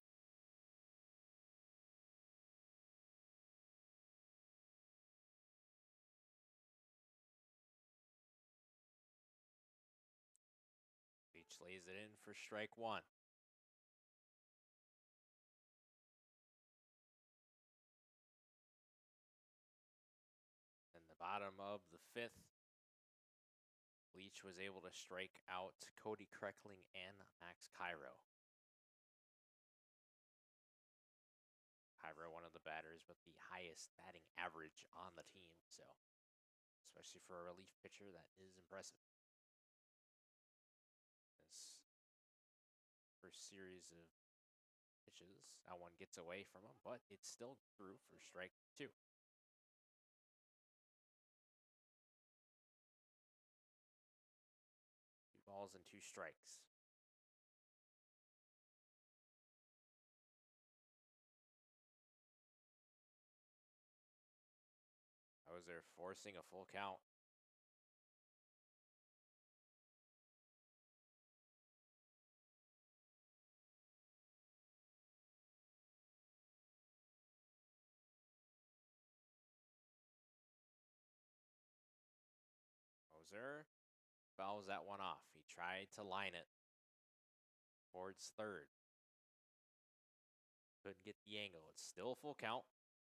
Leach lays it in for strike 1. In the bottom of the 5th, Leach was able to strike out Cody Kreckling and Max Cairo. Cairo, one of the batters with the highest batting average on the team, so especially for a relief pitcher, that is impressive. This first series of pitches, that one gets away from him, but it's still through for strike 2. 2 balls and 2 strikes. Moser forcing a full count. Moser fouls that one off. He tried to line it. towards third. Couldn't get the angle. It's still a full count.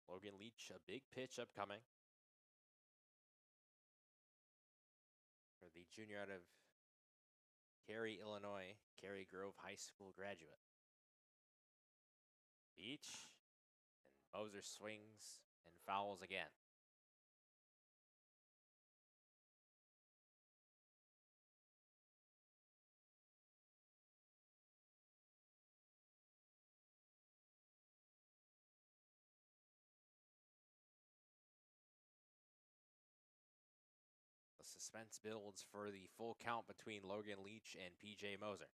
Logan Leach, a big pitch upcoming. For the junior out of Cary, Illinois, Cary Grove High School graduate. Beach, and Moser swings and fouls again. The suspense builds for the full count between Logan Leach and PJ Moser.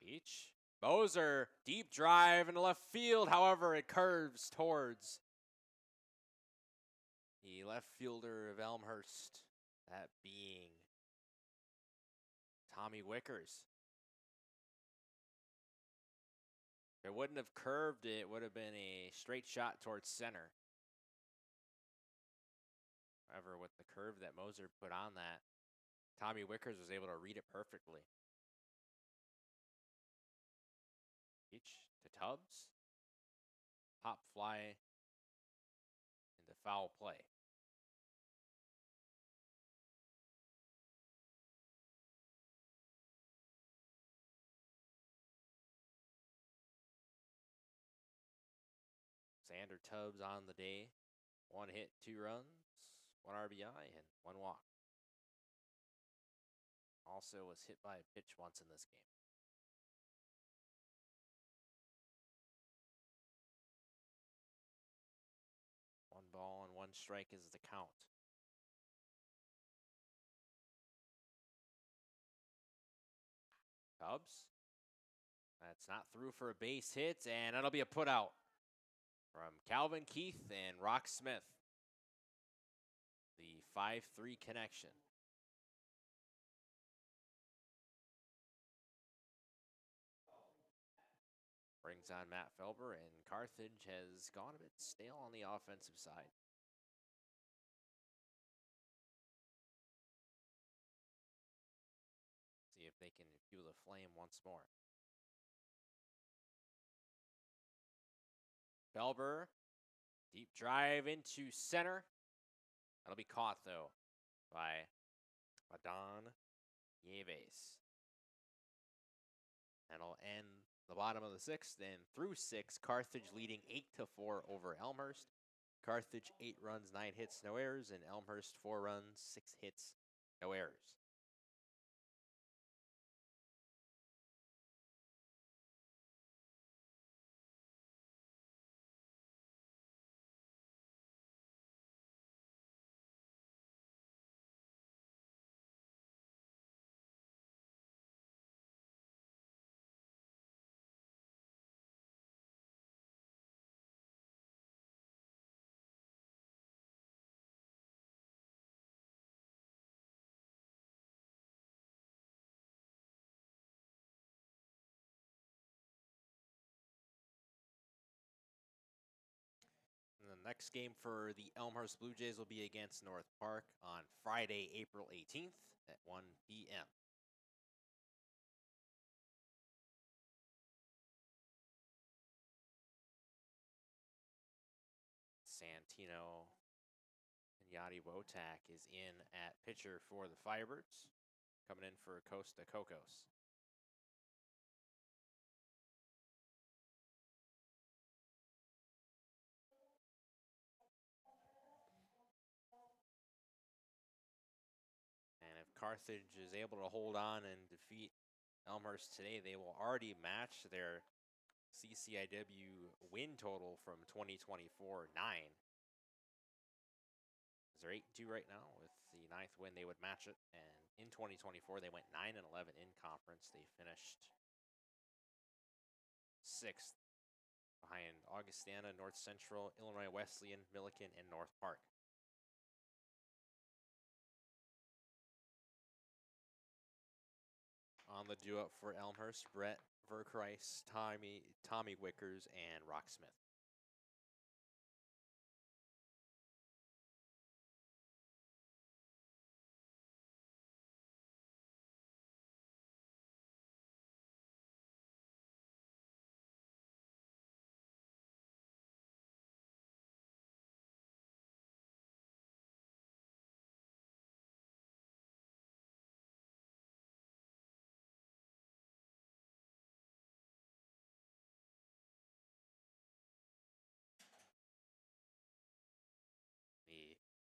Beach. Moser, deep drive into left field. However, it curves towards the left fielder of Elmhurst, that being Tommy Wickers. If it wouldn't have curved, it would have been a straight shot towards center. However, with the curve that Moser put on that, Tommy Wickers was able to read it perfectly. Beach to Tubbs. Pop fly into foul play. Xander Tubbs on the day. 1 hit, 2 runs, 1 RBI, and 1 walk. Also was hit by a pitch once in this game. One ball and 1 strike is the count. Tubbs. That's not through for a base hit, and that'll be a put out from Calvin Keith and Rock Smith. The 5-3 connection. Brings on Matt Felber, and Carthage has gone a bit stale on the offensive side. See if they can fuel the flame once more. Felber, deep drive into center. That'll be caught, though, by Adon Yeves. That'll end the bottom of the 6th, and through 6, Carthage leading 8-4 over Elmhurst. Carthage 8 runs, 9 hits, no errors, and Elmhurst 4 runs, 6 hits, no errors. And the next game for the Elmhurst Blue Jays will be against North Park on Friday, April 18th at 1 p.m. Santino and Yadi Wotak is in at pitcher for the Firebirds, coming in for Costa Cocos. And if Carthage is able to hold on and defeat Elmhurst today, they will already match their CCIW win total from 2024, 9. They're 8-2 right now. With the 9th win, they would match it. And in 2024, they went 9-11 in conference. They finished 6th behind Augustana, North Central, Illinois Wesleyan, Milliken, and North Park. On the due-up for Elmhurst, Brett Verkreis, Tommy Wickers, and Rock Smith.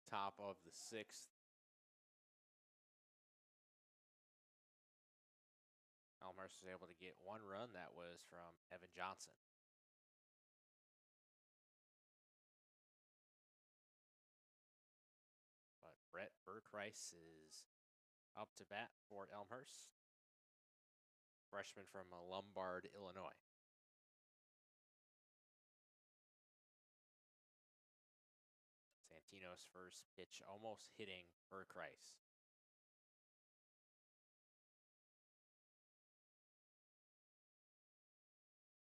top of the 6th. Elmhurst was able to get one run. That was from Evan Johnson. But Brett Burkrice is up to bat for Elmhurst. Freshman from Lombard, Illinois. Santino's first pitch almost hitting Burkrice.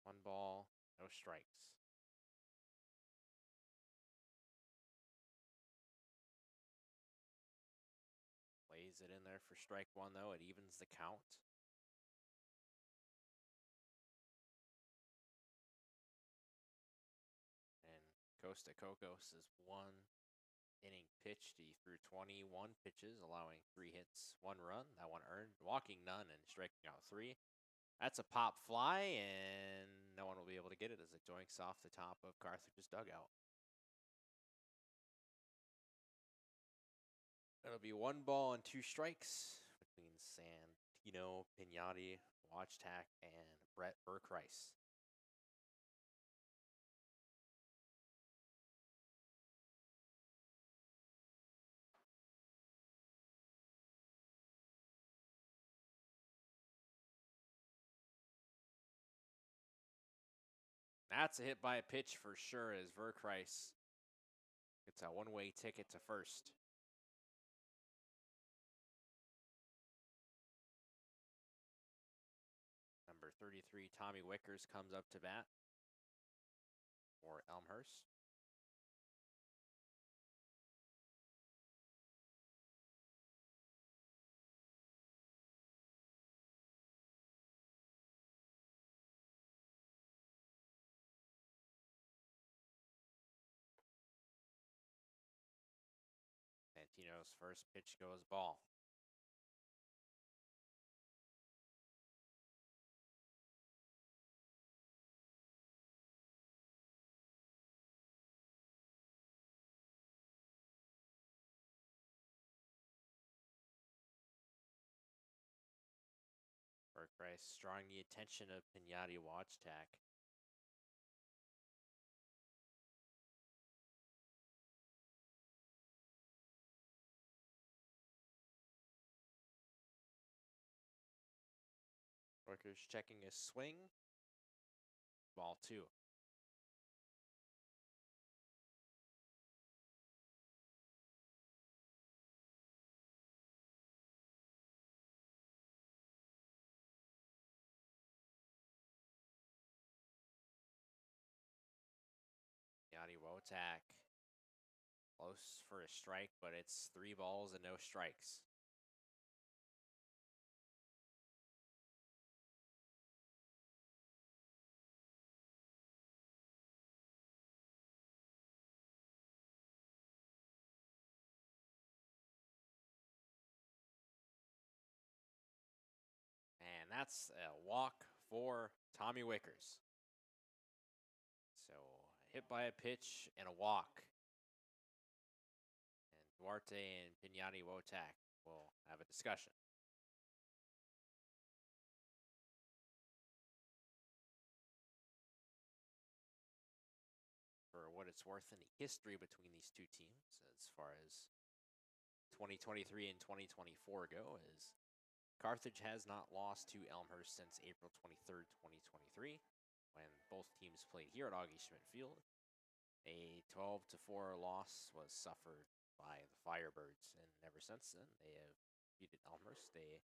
One ball, no strikes. Lays it in there for strike one, though. It evens the count. And Costa Cocos is 1 inning pitched. He threw 21 pitches, allowing 3 hits, 1 run. That one earned, walking none, and striking out 3. That's a pop fly, and no one will be able to get it as it doinks off the top of Carthage's dugout. It'll be 1 ball and 2 strikes between Santino, Pignati, Watchtack, and Brett Burkrice. That's a hit by a pitch for sure, as Burkrice gets a one-way ticket to first. Number 33, Tommy Wickers, comes up to bat for Elmhurst. Santino's first pitch goes ball. Burkrice drawing the attention of Pignati Watchtack. Wickers checking his swing. Ball 2. Pignati Watchtack close for a strike, but it's 3 balls and no strikes. And that's a walk for Tommy Wickers. So hit by a pitch and a walk. And Duarte and Pignati Watchtack will have a discussion. For what it's worth in the history between these two teams, as far as 2023 and 2024 go, is Carthage has not lost to Elmhurst since April 23rd, 2023, when both teams played here at Augie Schmidt Field. A 12-4 loss was suffered by the Firebirds, and ever since then, they have defeated Elmhurst. They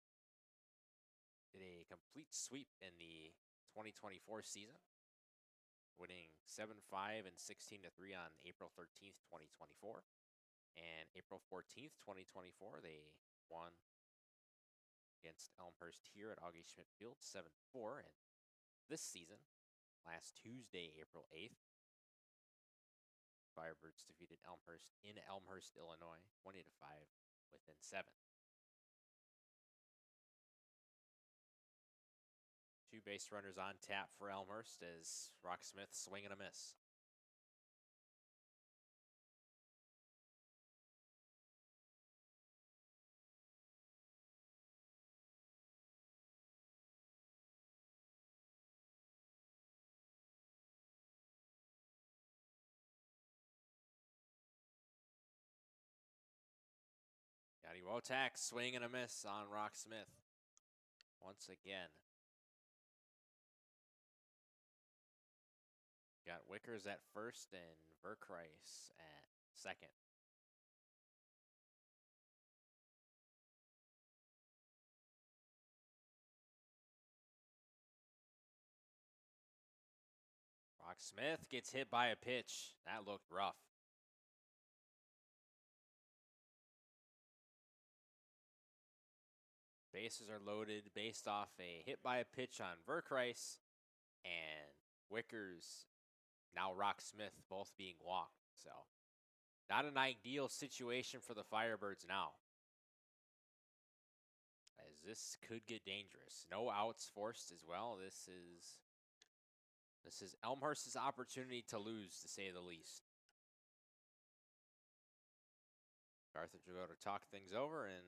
did a complete sweep in the 2024 season, winning 7-5 and 16-3 on April 13th, 2024. And April 14th, 2024, they won against Elmhurst here at Augie Schmidt Field, 7-4. And this season, last Tuesday, April 8th, Firebirds defeated Elmhurst in Elmhurst, Illinois, 20-5 within 7. 2 base runners on tap for Elmhurst as Rock Smith swing and a miss. Wotak swing and a miss on Rock Smith once again. Got Wickers at first and Verkreis at second. Rock Smith gets hit by a pitch. That looked rough. Bases are loaded based off a hit by a pitch on Verkreis and Wickers, now Rock Smith, both being walked. So not an ideal situation for the Firebirds now, as this could get dangerous. No outs forced as well. This is Elmhurst's opportunity to lose, to say the least. Carthage will go to talk things over, and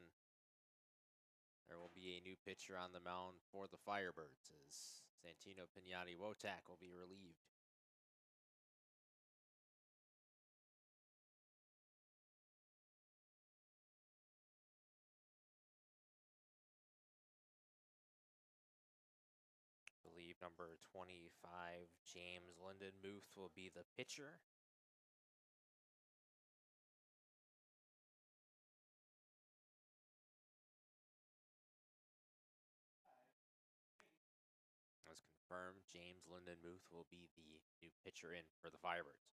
there will be a new pitcher on the mound for the Firebirds as Santino Pignati Wotak will be relieved. I believe number 25, James Lindenmuth, will be the pitcher. As confirmed, James Lindenmuth will be the new pitcher in for the Firebirds.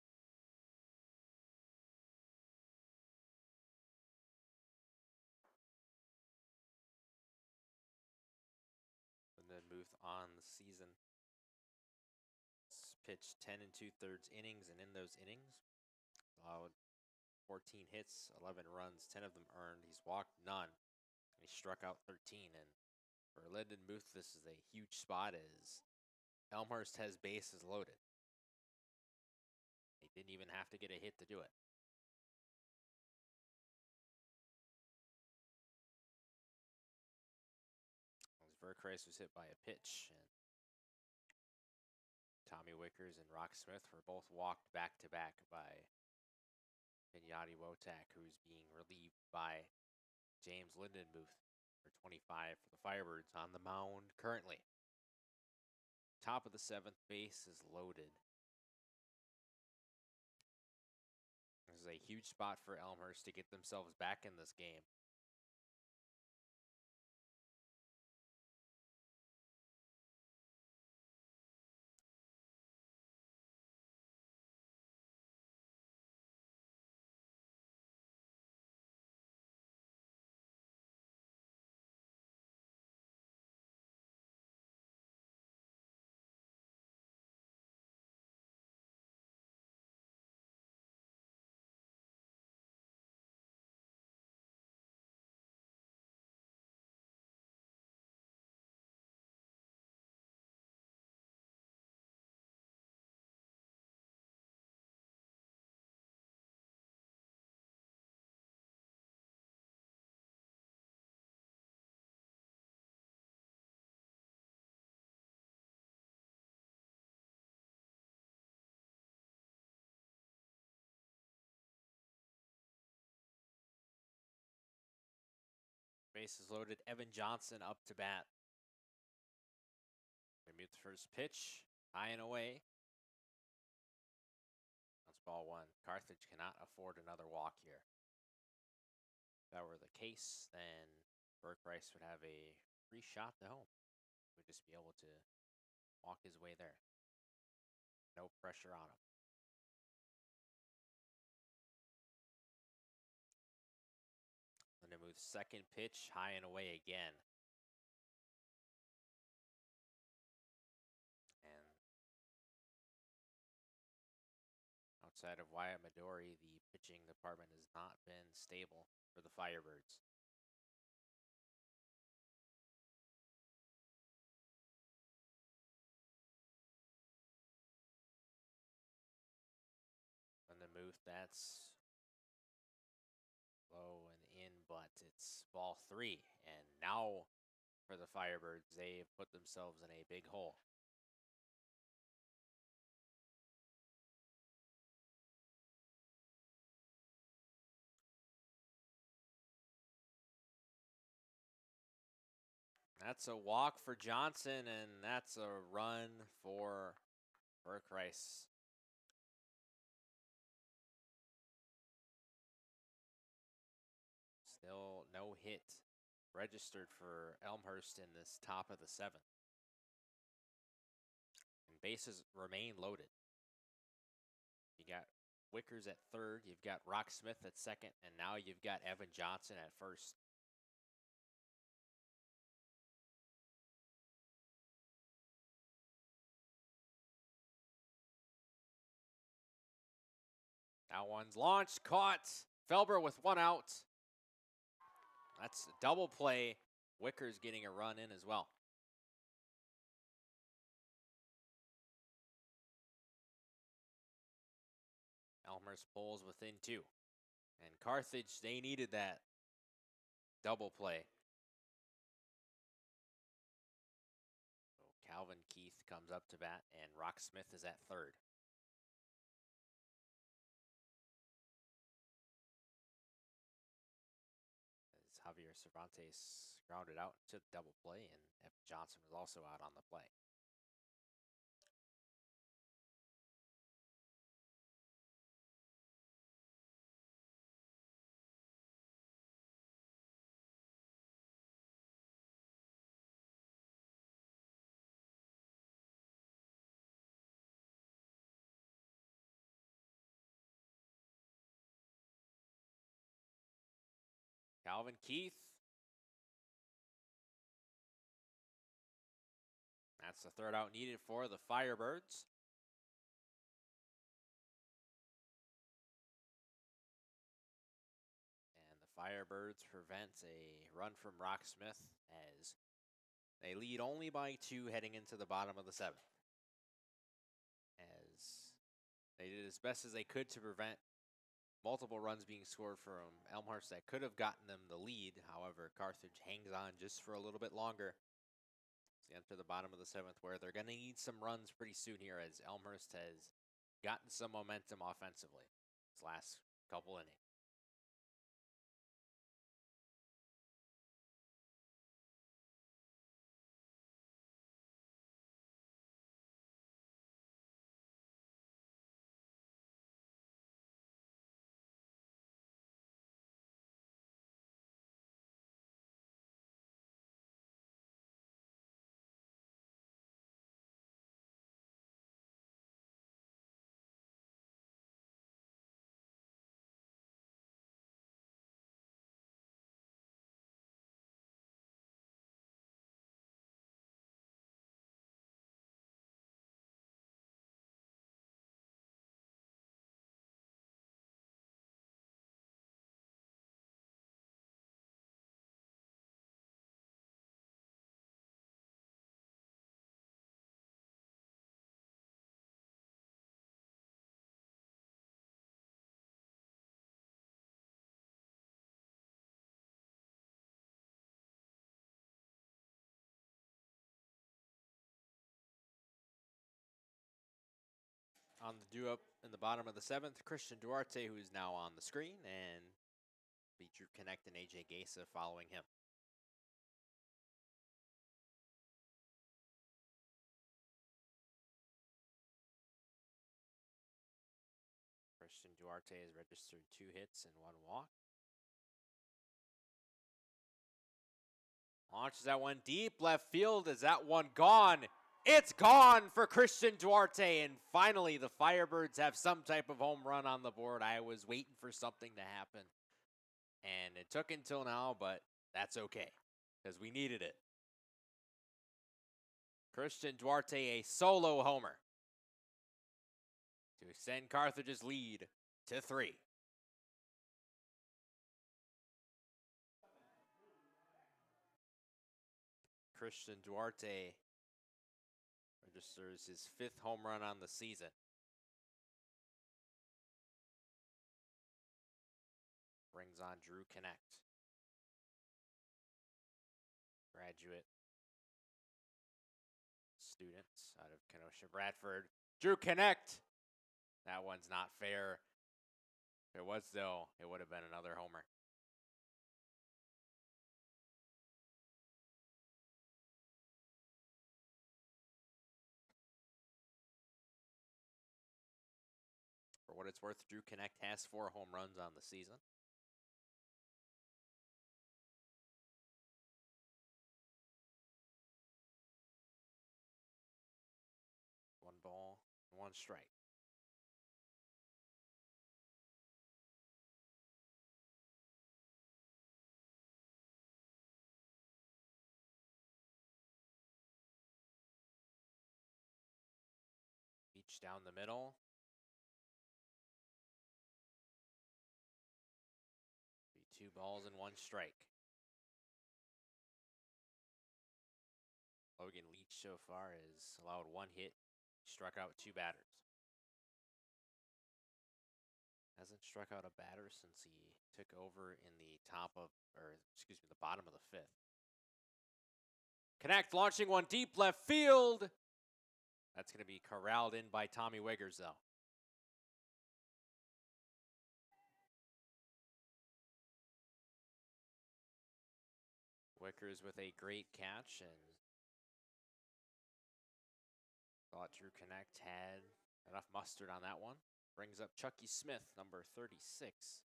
Lindenmuth on the season pitched 10 2/3 innings, and in those innings, allowed 14 hits, 11 runs, 10 of them earned. He's walked none, and he struck out 13. And for Lindenmuth, this is a huge spot as Elmhurst has bases loaded. They didn't even have to get a hit to do it. As Verkreis was hit by a pitch, and Tommy Wickers and Rock Smith were both walked back-to-back by Pignati Wotak, who's being relieved by James Lindenmuth, for 25 for the Firebirds on the mound currently. Top of the 7th, base is loaded. This is a huge spot for Elmhurst to get themselves back in this game. Bases loaded. Evan Johnson up to bat. Maybe the first pitch, high and away. That's ball one. Carthage cannot afford another walk here. If that were the case, then Verkreis would have a free shot to home. He would just be able to walk his way there. No pressure on him. Lindenmuth's second pitch, high and away again. And outside of Wyatt Midori, the pitching department has not been stable for the Firebirds. Lindenmuth, that's low and in, but it's ball three. And now for the Firebirds, they've put themselves in a big hole. That's a walk for Johnson, and that's a run for Burkreis. Still no hit registered for Elmhurst in this top of the 7th. And bases remain loaded. You got Wickers at 3rd, you've got Rock Smith at 2nd, and now you've got Evan Johnson at 1st. That one's launched, caught. Felber with 1 out. That's a double play. Wickers getting a run in as well. Elmhurst pulls within 2. And Carthage, they needed that double play. So Calvin Keith comes up to bat, and Rock Smith is at 3rd. As Javier Cervantes grounded out to the double play, and Evan Johnson was also out on the play. Calvin Keith. That's the 3rd out needed for the Firebirds. And the Firebirds prevent a run from Rock Smith as they lead only by 2 heading into the bottom of the 7th. As they did as best as they could to prevent multiple runs being scored from Elmhurst that could have gotten them the lead. However, Carthage hangs on just for a little bit longer. They enter the bottom of the 7th, where they're going to need some runs pretty soon here, as Elmhurst has gotten some momentum offensively this last couple innings. On the due up in the bottom of the 7th, Christian Duarte, who is now on the screen, and be Drew Connect and AJ Gesa following him. Christian Duarte has registered 2 hits and 1 walk. Launches that one deep left field. Is that one gone? It's gone for Christian Duarte, and finally the Firebirds have some type of home run on the board. I was waiting for something to happen, and it took until now, but that's okay, because we needed it. Christian Duarte, a solo homer to extend Carthage's lead to 3. Christian Duarte registers his 5th home run on the season. Brings on Drew Connect, graduate students out of Kenosha Bradford. Drew Connect. That one's not fair. If it was, though, it would have been another homer. For what it's worth, Drew Connect has 4 home runs on the season. One ball, 1 strike. Each down the middle. 2 balls and 1 strike. Logan Leach so far has allowed 1 hit, struck out 2 batters. Hasn't struck out a batter since he took over in the the bottom of the 5th. Connect launching one deep left field. That's going to be corralled in by Tommy Wiggers, though. Wickers with a great catch, and thought Drew Connect had enough mustard on that one. Brings up Chucky Smith, number 36.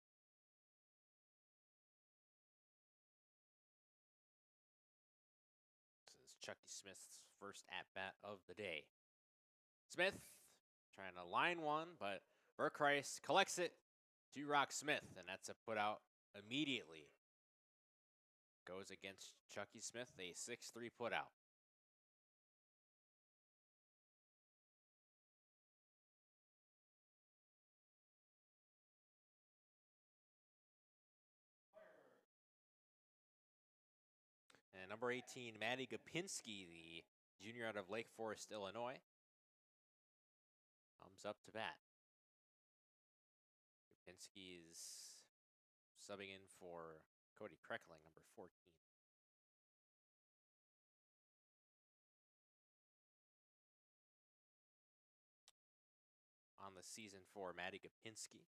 This is Chucky Smith's first at-bat of the day. Smith trying to line one, but Burkreis collects it to Rock Smith, and that's a put out immediately. Goes against Chucky Smith, a 6-3 put out. And number 18, Matty Gopinski, the junior out of Lake Forest, Illinois, comes up to bat. Gopinski is subbing in for Cody Kreckling, number 14. On the season for Matty Gopinski.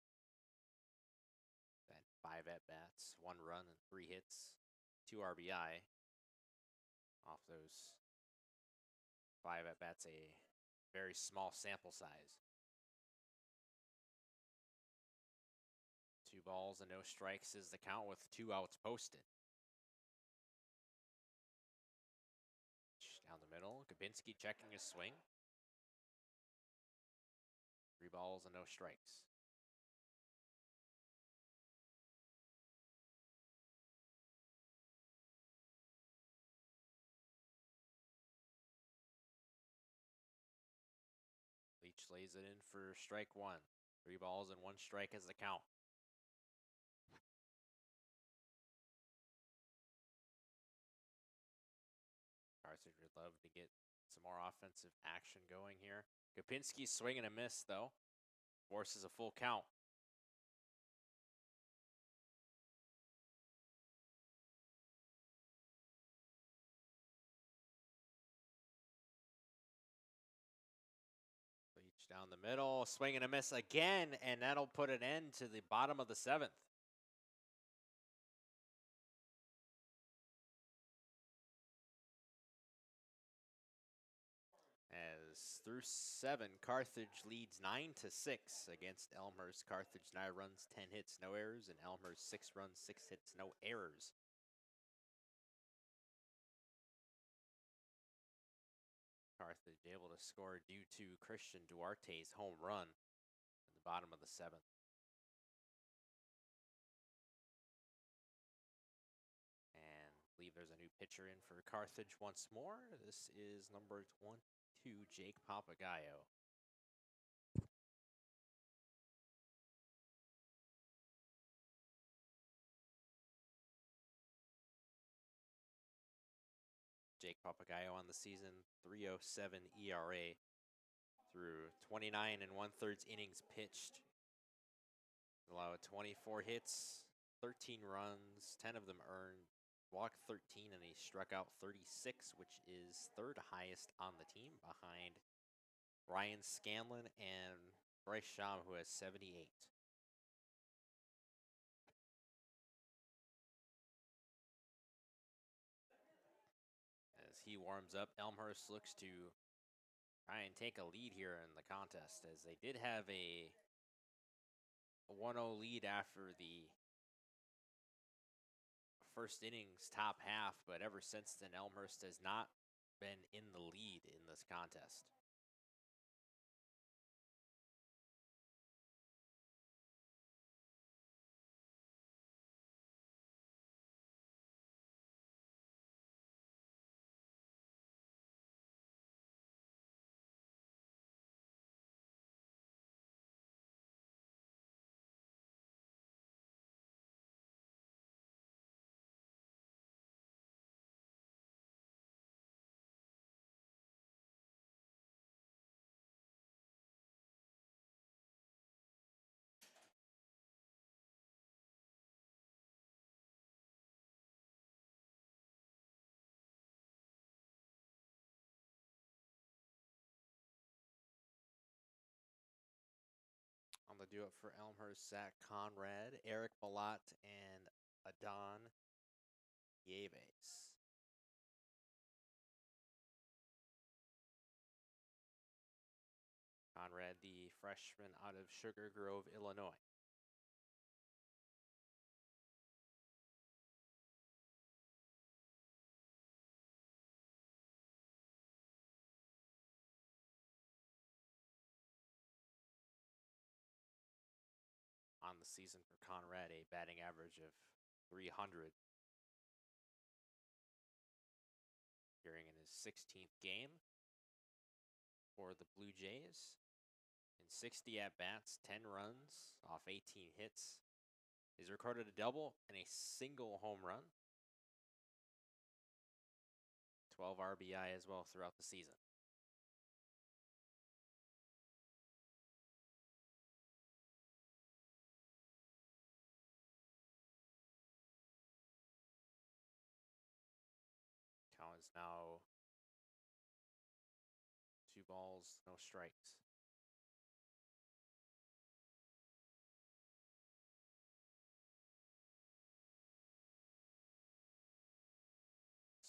Had 5 at-bats, 1 run and 3 hits, 2 RBI. Off those 5 at-bats, a very small sample size. 2 balls and no strikes is the count with 2 outs posted. Down the middle, Gopinski checking his swing. 3 balls and no strikes. Leach lays it in for strike 1. 3 balls and 1 strike as the count. Carthage would love to get some more offensive action going here. Gopinski swing and a miss, though. Forces a full count. Leach down the middle, swing and a miss again, and that'll put an end to the bottom of the 7th. As through 7, Carthage leads 9-6 against Elmhurst. Carthage 9 runs, 10 hits, no errors, and Elmhurst 6 runs, 6 hits, no errors. Carthage able to score due to Christian Duarte's home run in the bottom of the 7th. And I believe there's a new pitcher in for Carthage once more. This is number 22, Jake Papagayo. Jake Papagayo on the season, 3.07 ERA through 29 1/3 innings pitched. Allowed 24 hits, 13 runs, 10 of them earned, walked 13, and he struck out 36, which is 3rd highest on the team behind Ryan Scanlon and Bryce Sham, who has 78. As he warms up, Elmhurst looks to try and take a lead here in the contest, as they did have a a 1-0 lead after the first innings, top half, but ever since then, Elmhurst has not been in the lead in this contest. On the do it for Elmhurst, Zach Conrad, Eric Malott, and Adon Yeves. Conrad, the freshman out of Sugar Grove, Illinois. On the season for Conrad, a batting average of 300. Appearing in his 16th game for the Blue Jays. In 60 at-bats, 10 runs off 18 hits. He's recorded a double and a single home run. 12 RBI as well throughout the season. Count is now 2 balls, no strikes.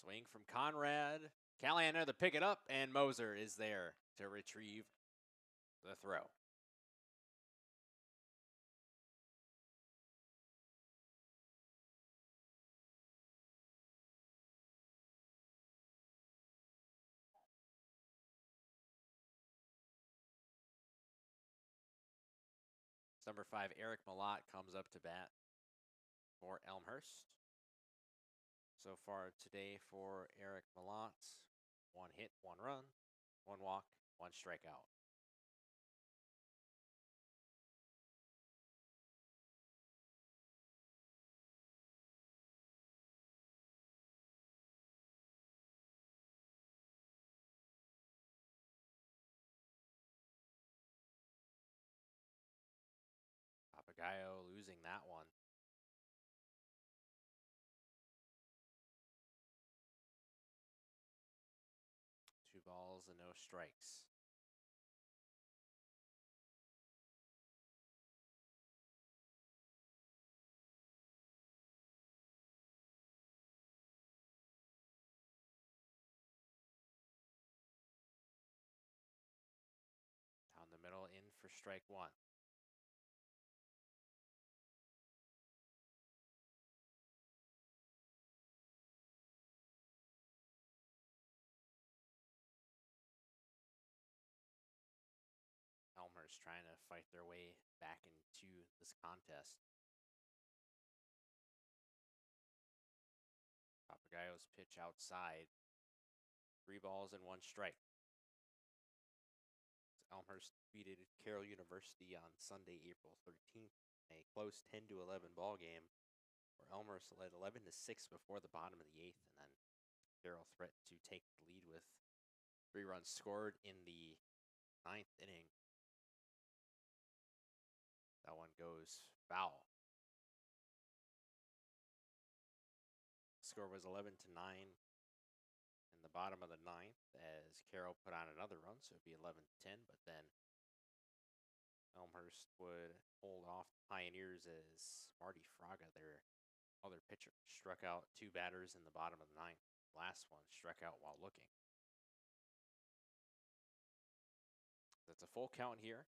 Swing from Conrad. Callahan there to pick it up, and Moser is there to retrieve the throw. Number 5, Eric Malott comes up to bat for Elmhurst. So far today for Eric Malott, 1 hit, 1 run, 1 walk, 1 strikeout. Papagayo losing that one. Two balls and no strikes. Down the middle, in for strike 1. Elmhurst trying to fight their way back into this contest. Papagayo's pitch outside. 3 balls and 1 strike. Elmhurst defeated Carroll University on Sunday, April 13th, in a close 10-11 ball game where Elmhurst led 11-6 before the bottom of the 8th, and then Carroll threatened to take the lead with 3 runs scored in the 9th inning. That one goes foul. Score was 11-9 in the bottom of the 9th as Carroll put on another run, so it'd be 11-10, but then Elmhurst would hold off the Pioneers as Marty Fraga, their other pitcher, struck out 2 batters in the bottom of the 9th. Last one struck out while looking. That's a full count here.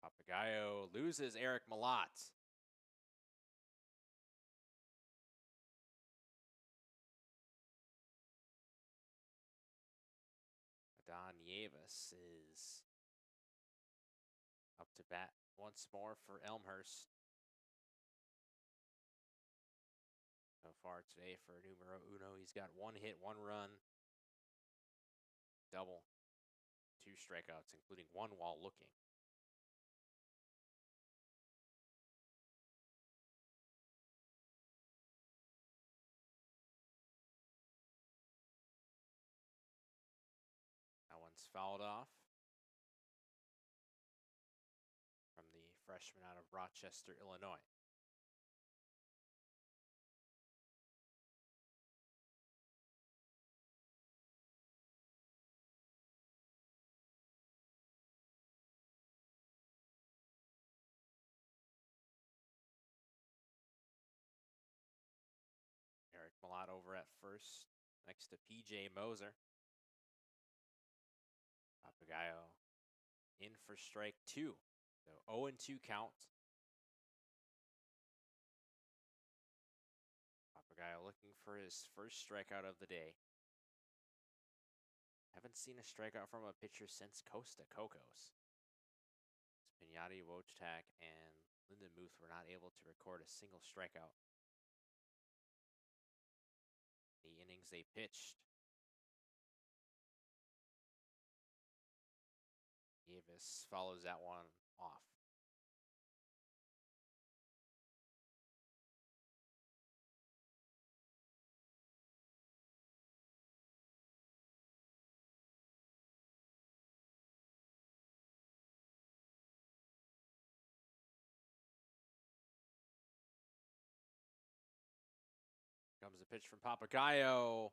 Papagayo Papagayo loses Eric Malat. Don Nieves is up to bat once more for Elmhurst. So far today for numero uno, he's got 1 hit, 1 run, double, 2 strikeouts, including 1 while looking. That one's fouled off from the freshman out of Rochester, Illinois. Eric Malat over at first, next to PJ Moser. Papagayo in for strike 2. So 0-2 count. Papagayo looking for his first strikeout of the day. Haven't seen a strikeout from a pitcher since Costa Cocos. Pignati, Wojtak, and Lindenmuth were not able to record a single strikeout. The innings they pitched. Davis follows that one off. Comes the pitch from Papagayo.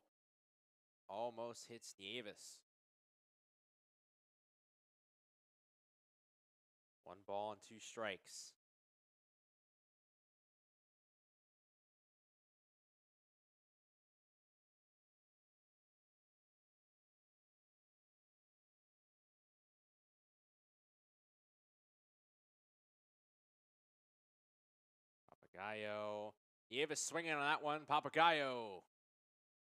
Almost hits Nieves. 1 ball and 2 strikes. Papagayo. Nieves swinging on that one. Papagayo.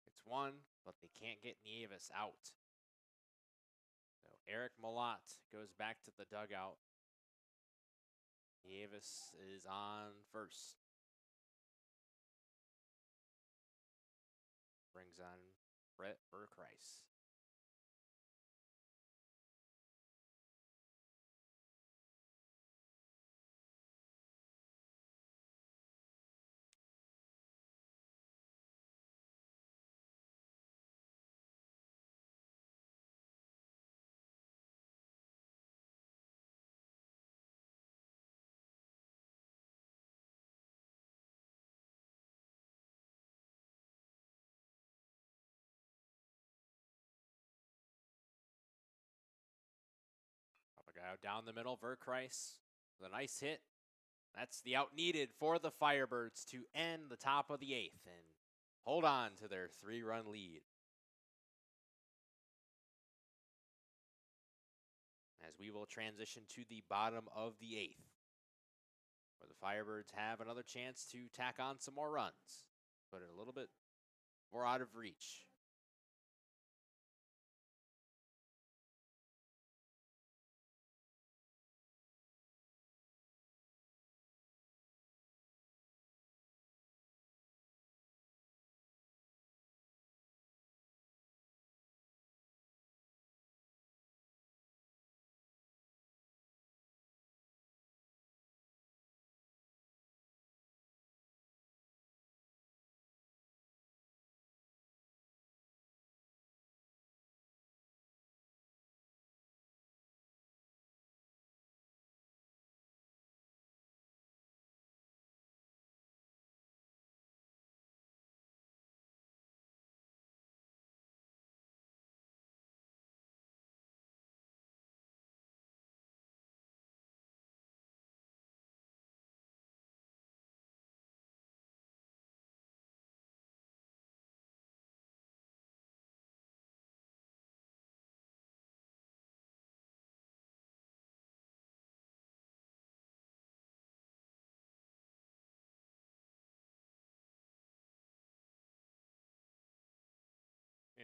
It's 1, but they can't get Nieves out. So Eric Malat goes back to the dugout. Nieves is on first. Brings on Brett Burkreis. Papagayo down the middle. Burkreis with a nice hit. That's the out needed for the Firebirds to end the top of the 8th and hold on to their 3-run lead. As we will transition to the bottom of the 8th, where the Firebirds have another chance to tack on some more runs, put it a little bit more out of reach.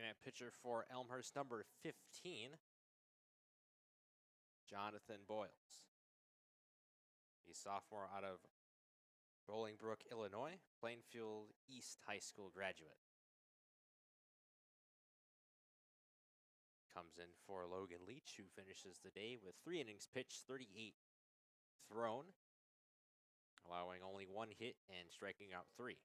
at pitcher for Elmhurst, number 15, Jonathan Boyles. He's sophomore out of Bolingbrook, Illinois, Plainfield East High School graduate. Comes in for Logan Leach, who finishes the day with 3 innings pitched, 38 thrown, allowing only 1 hit and striking out 3.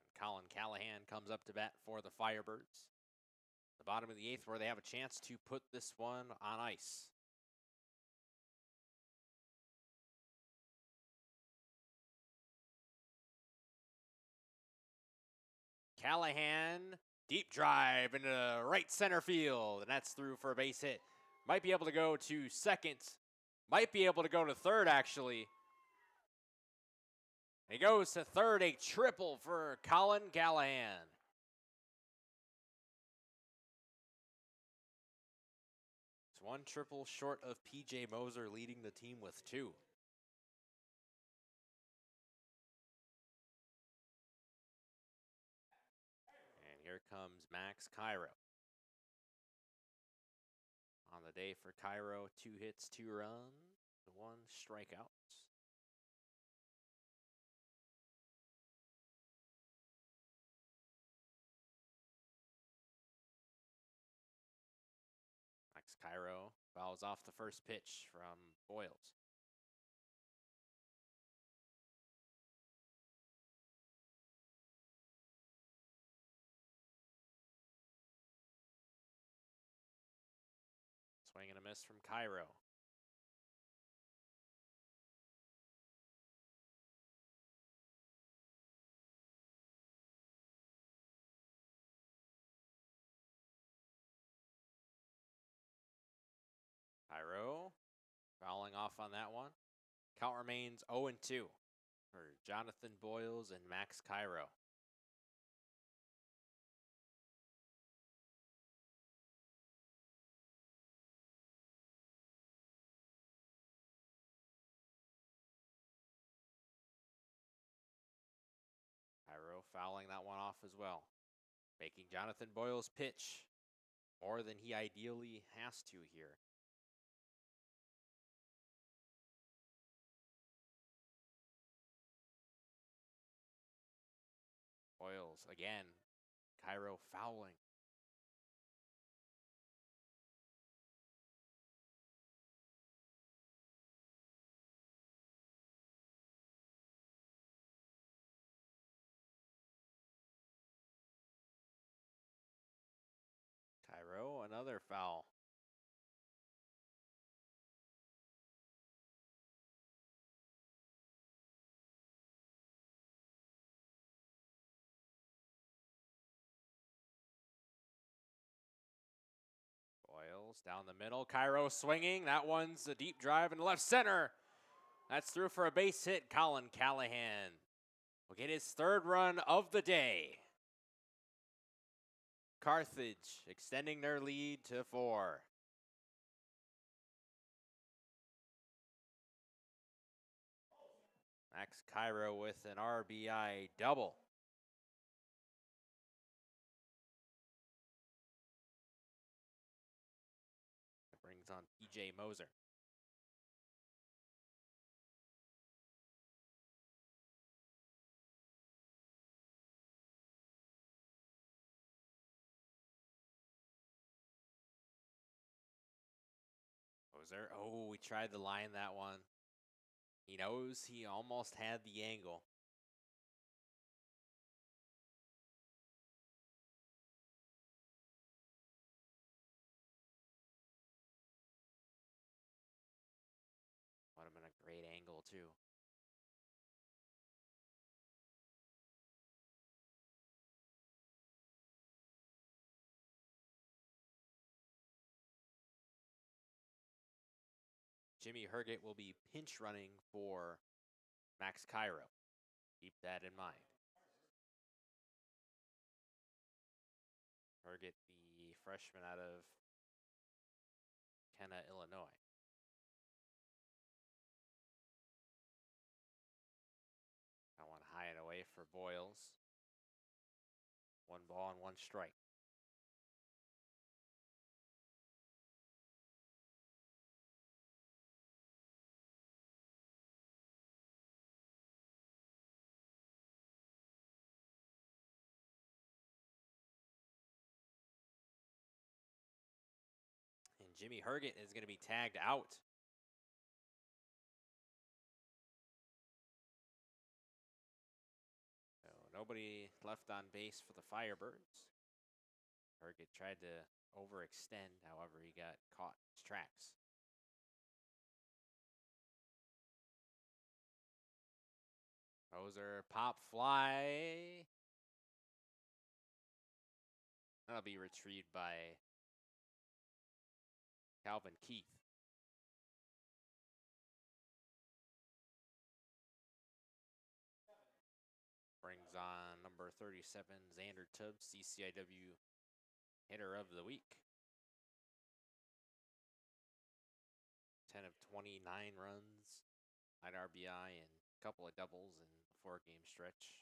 And Colin Callahan comes up to bat for the Firebirds. The bottom of the 8th, where they have a chance to put this one on ice. Callahan, deep drive into right center field, and that's through for a base hit. Might be able to go to second, might be able to go to third, actually. He goes to third, a triple for Colin Callahan. It's 1 triple short of P.J. Moser leading the team with 2. Here comes Max Cairo. On the day for Cairo, 2 hits, 2 runs, 1 strikeout. Max Cairo fouls off the first pitch from Boyles. Swing and a miss from Cairo. Cairo fouling off on that one. Count remains 0-2 for Jonathan Boyles and Max Cairo. Cairo fouling that one off as well, making Jonathan Boyles pitch more than he ideally has to here. Boyles again, Cairo fouling. Cairo, another foul. Boyles down the middle. Cairo swinging. That one's a deep drive in the left center. That's through for a base hit. Colin Callahan will get his 3rd run of the day. Carthage extending their lead to 4. Max Cairo with an RBI double. That brings on P.J. Moser. Moser, oh, we tried to line that one. He knows he almost had the angle. Would have been a great angle, too. Jimmy Herget will be pinch running for Max Cairo. Keep that in mind. Herget, the freshman out of Kenna, Illinois. Boyles. 1 ball and 1 strike. And Jimmy Herget is going to be tagged out. So nobody left on base for the Firebirds. Herget tried to overextend, however, he got caught in his tracks. Poser, pop fly. That'll be retrieved by Calvin Keith. Brings on number 37, Xander Tubbs, CCIW hitter of the week. 10 of 29 runs, 9 RBI, and a couple of doubles in the 4-game stretch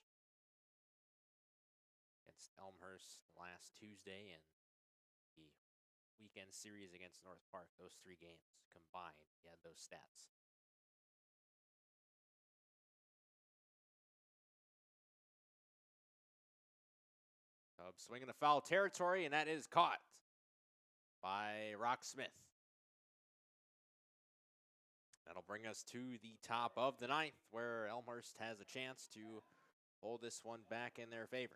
against Elmhurst last Tuesday and the weekend series against North Park. Those 3 games combined, he had those stats. Tubbs swinging to foul territory, and that is caught by Rock Smith. That'll bring us to the top of the 9th, where Elmhurst has a chance to hold this one back in their favor.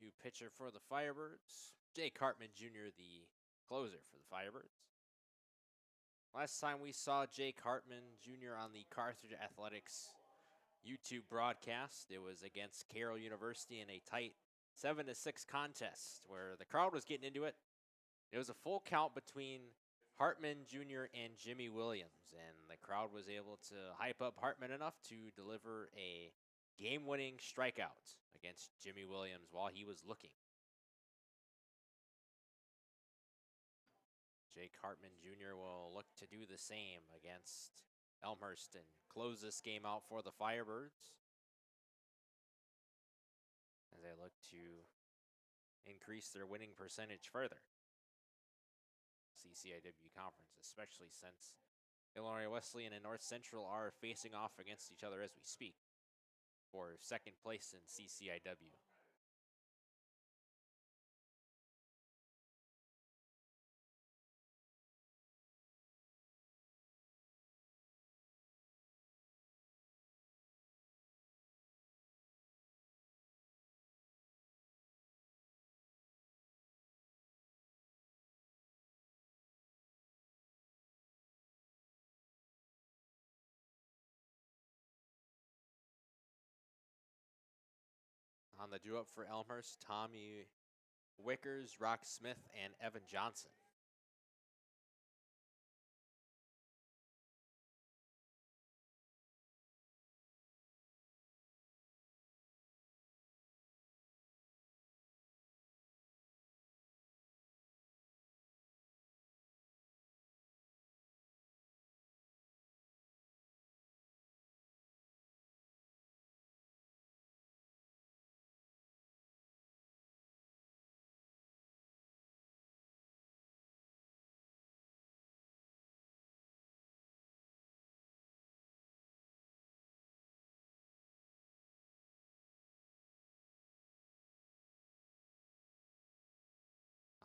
New pitcher for the Firebirds, Jake Hartman Jr., the closer for the Firebirds. Last time we saw Jake Hartman Jr. on the Carthage Athletics YouTube broadcast, it was against Carroll University in a tight 7-6 contest where the crowd was getting into it. It was a full count between Hartman Jr. and Jimmy Williams, and the crowd was able to hype up Hartman enough to deliver a game-winning strikeout against Jimmy Williams while he was looking. Jake Hartman Jr. will look to do the same against Elmhurst and close this game out for the Firebirds as they look to increase their winning percentage further. CCIW conference, especially since Illinois Wesleyan and North Central are facing off against each other as we speak for second place in CCIW. On the due up for Elmhurst, Tommy Wickers, Rock Smith, and Evan Johnson.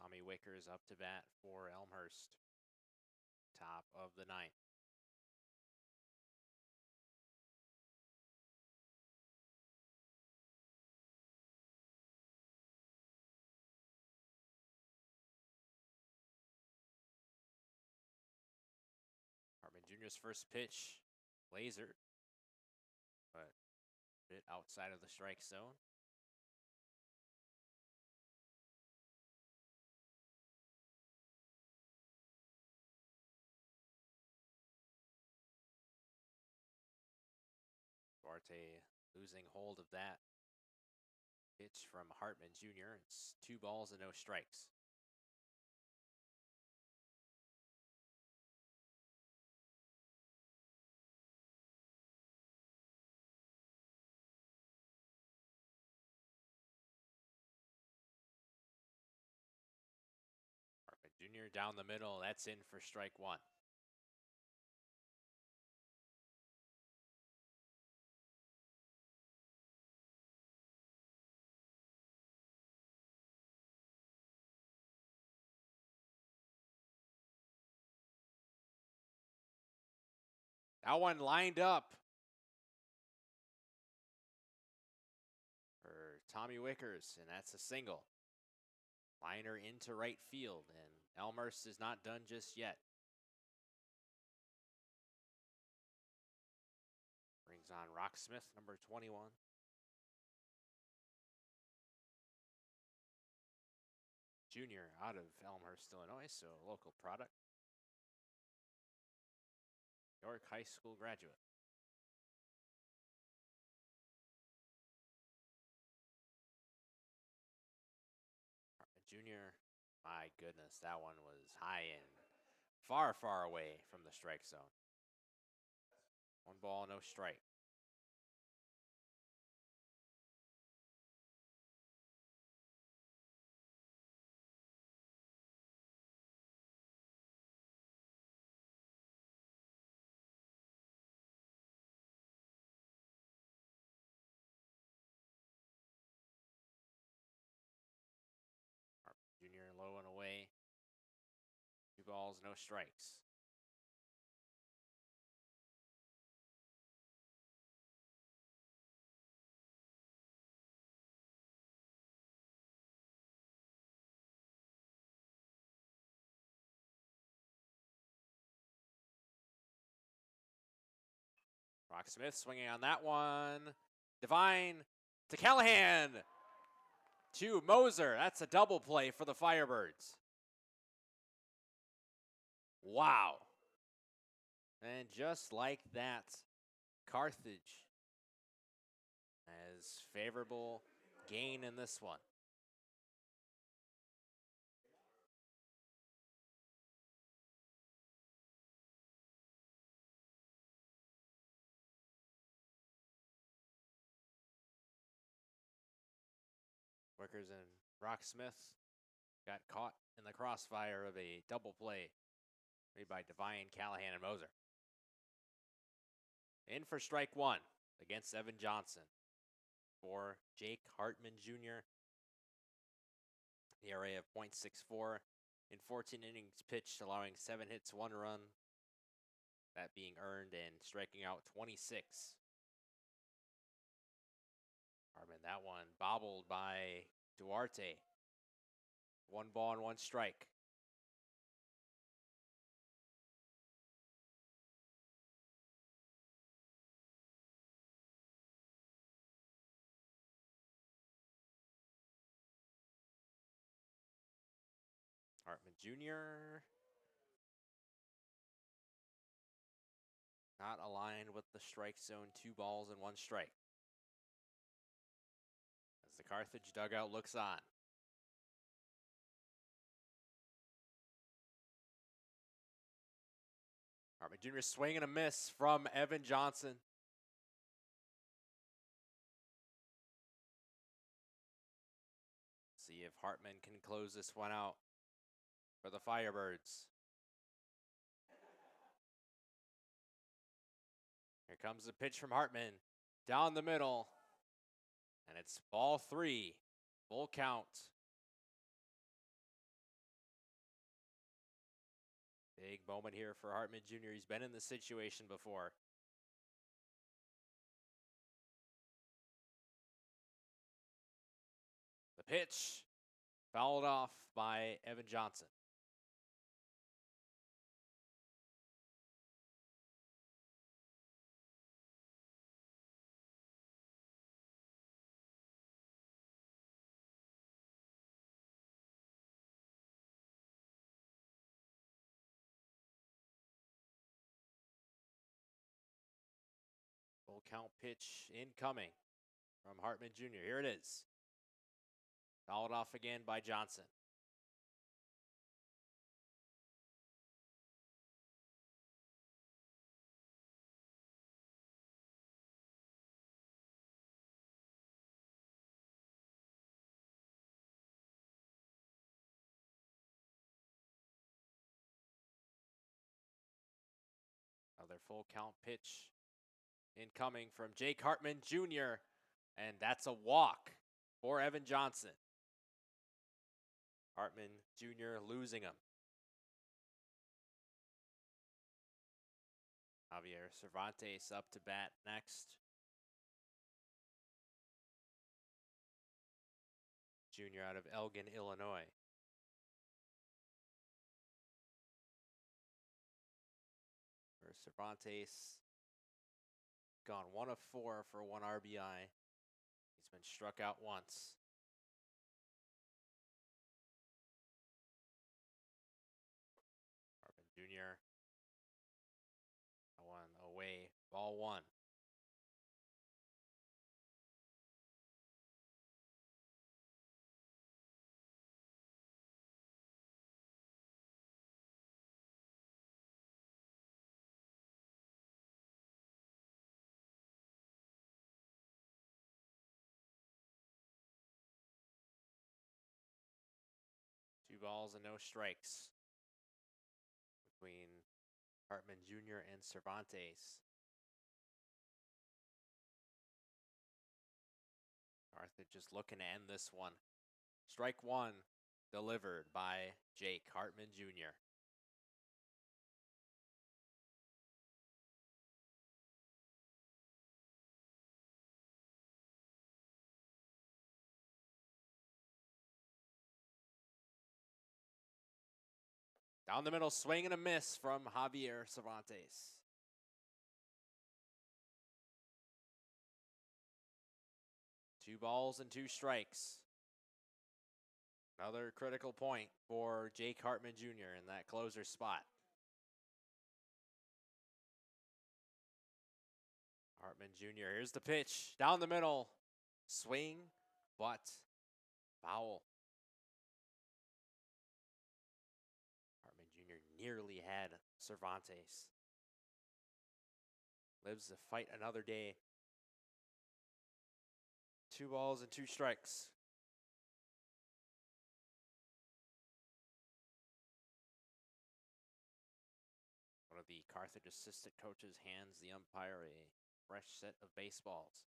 Tommy Wickers up to bat for Elmhurst. Top of the 9th. Hartman Jr.'s first pitch, laser, but a bit outside of the strike zone. Duarte losing hold of that pitch from Hartman Jr. It's 2 balls and no strikes. Hartman Jr. down the middle. That's in for strike 1. That one lined up for Tommy Wickers, and that's a single. Liner into right field, and Elmhurst is not done just yet. Brings on Rocksmith, number 21. Junior out of Elmhurst, Illinois, so a local product. York High School graduate. Junior, my goodness, that one was high and far, far away from the strike zone. 1 ball, no strike. Junior low and away. 2 balls, no strikes. Rocksmith swinging on that one. Divine to Callahan. To Moser. That's a double play for the Firebirds. Wow. And just like that, Carthage has favorable gain in this one. Wickers and Rocksmith got caught in the crossfire of a double play made by Divine, Callahan, and Moser. In for strike 1 against Evan Johnson for Jake Hartman Jr. The ERA of .64 in 14 innings pitched, allowing 7 hits, 1 run. That being earned and striking out 26. Hartman, that one bobbled by Duarte. 1 ball and 1 strike. Hartman Jr. not aligned with the strike zone. 2 balls and 1 strike. As the Carthage dugout looks on. Hartman Jr. swing and a miss from Evan Johnson. See if Hartman can close this one out for the Firebirds. Here comes the pitch from Hartman. Down the middle. And it's ball 3. Full count. Big moment here for Hartman Jr. He's been in this situation before. The pitch fouled off by Evan Johnson. Full count pitch incoming from Hartman Jr. Here it is. Fouled off again by Johnson. Another full count pitch incoming from Jake Hartman Jr. And that's a walk for Evan Johnson. Hartman Jr. losing him. Javier Cervantes up to bat next. Junior out of Elgin, Illinois. For Cervantes, gone 1 of 4 for 1 RBI. He's been struck out once. Hartman Jr. One away, ball 1. Two balls and no strikes between Hartman Jr. and Cervantes. Carthage just looking to end this one. Strike 1 delivered by Jake Hartman Jr. Down the middle, swing and a miss from Javier Cervantes. Two balls and 2 strikes. Another critical point for Jake Hartman Jr. in that closer spot. Hartman Jr. Here's the pitch. Down the middle. Swing, but foul. Hartman Jr. nearly had Cervantes. Lives to fight another day. 2 balls and 2 strikes. One of the Carthage assistant coaches hands the umpire a fresh set of baseballs.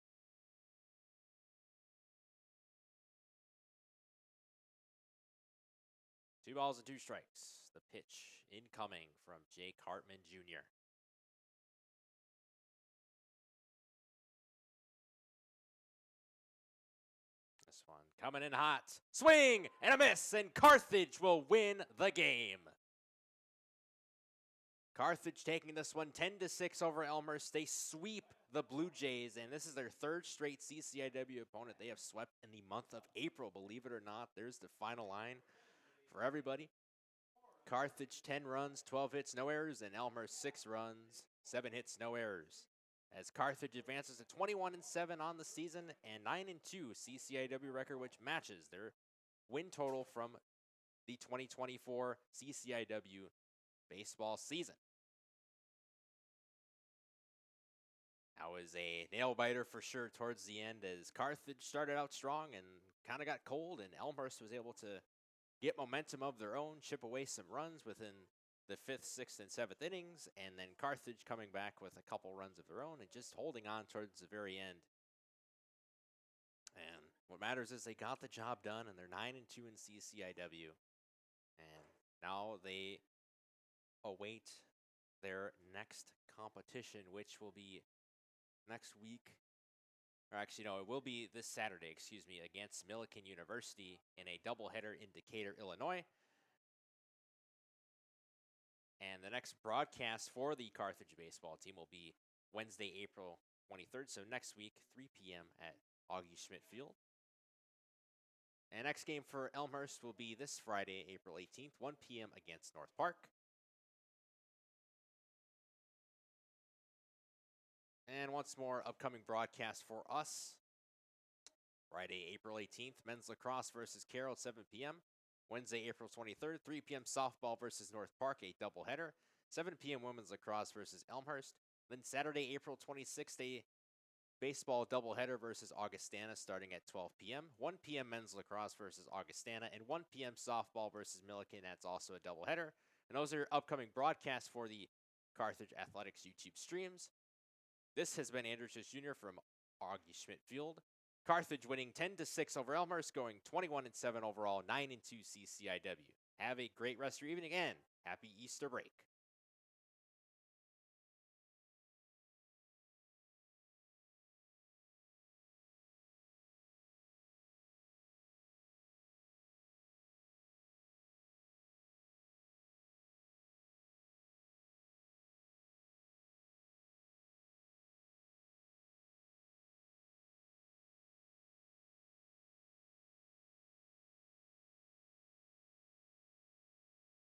Two balls and 2 strikes. The pitch incoming from Jake Hartman Jr. This one coming in hot. Swing and a miss, and Carthage will win the game. Carthage taking this one 10-6 over Elmhurst. They sweep the Blue Jays, and this is their 3rd straight CCIW opponent they have swept in the month of April, believe it or not. There's the final line for everybody. Carthage 10 runs, 12 hits, no errors, and Elmhurst 6 runs, 7 hits, no errors. As Carthage advances to 21-7 on the season and 9-2 CCIW record, which matches their win total from the 2024 CCIW baseball season. That was a nail biter for sure towards the end, as Carthage started out strong and kind of got cold, and Elmhurst was able to get momentum of their own, chip away some runs within the 5th, 6th, and 7th innings, and then Carthage coming back with a couple runs of their own and just holding on towards the very end. And what matters is they got the job done, and they're 9-2 in CCIW. And now they await their next competition, which will be next week. Or actually, no, it will be this Saturday, against Millikan University in a doubleheader in Decatur, Illinois. And the next broadcast for the Carthage baseball team will be Wednesday, April 23rd. So next week, 3 p.m. at Augie Schmidt Field. And next game for Elmhurst will be this Friday, April 18th, 1 p.m. against North Park. And once more, upcoming broadcast for us. Friday, April 18th, men's lacrosse versus Carroll at 7 p.m. Wednesday, April 23rd, 3 p.m. softball versus North Park, a doubleheader. 7 p.m. women's lacrosse versus Elmhurst. Then Saturday, April 26th, a baseball doubleheader versus Augustana starting at 12 p.m. 1 p.m. men's lacrosse versus Augustana, and 1 p.m. softball versus Milliken. That's also a doubleheader. And those are upcoming broadcasts for the Carthage Athletics YouTube streams. This has been Andrew Czysz Jr. from Augie Schmidt Field. Carthage winning 10-6 over Elmhurst, going 21-7 overall, 9-2 CCIW. Have a great rest of your evening and happy Easter break.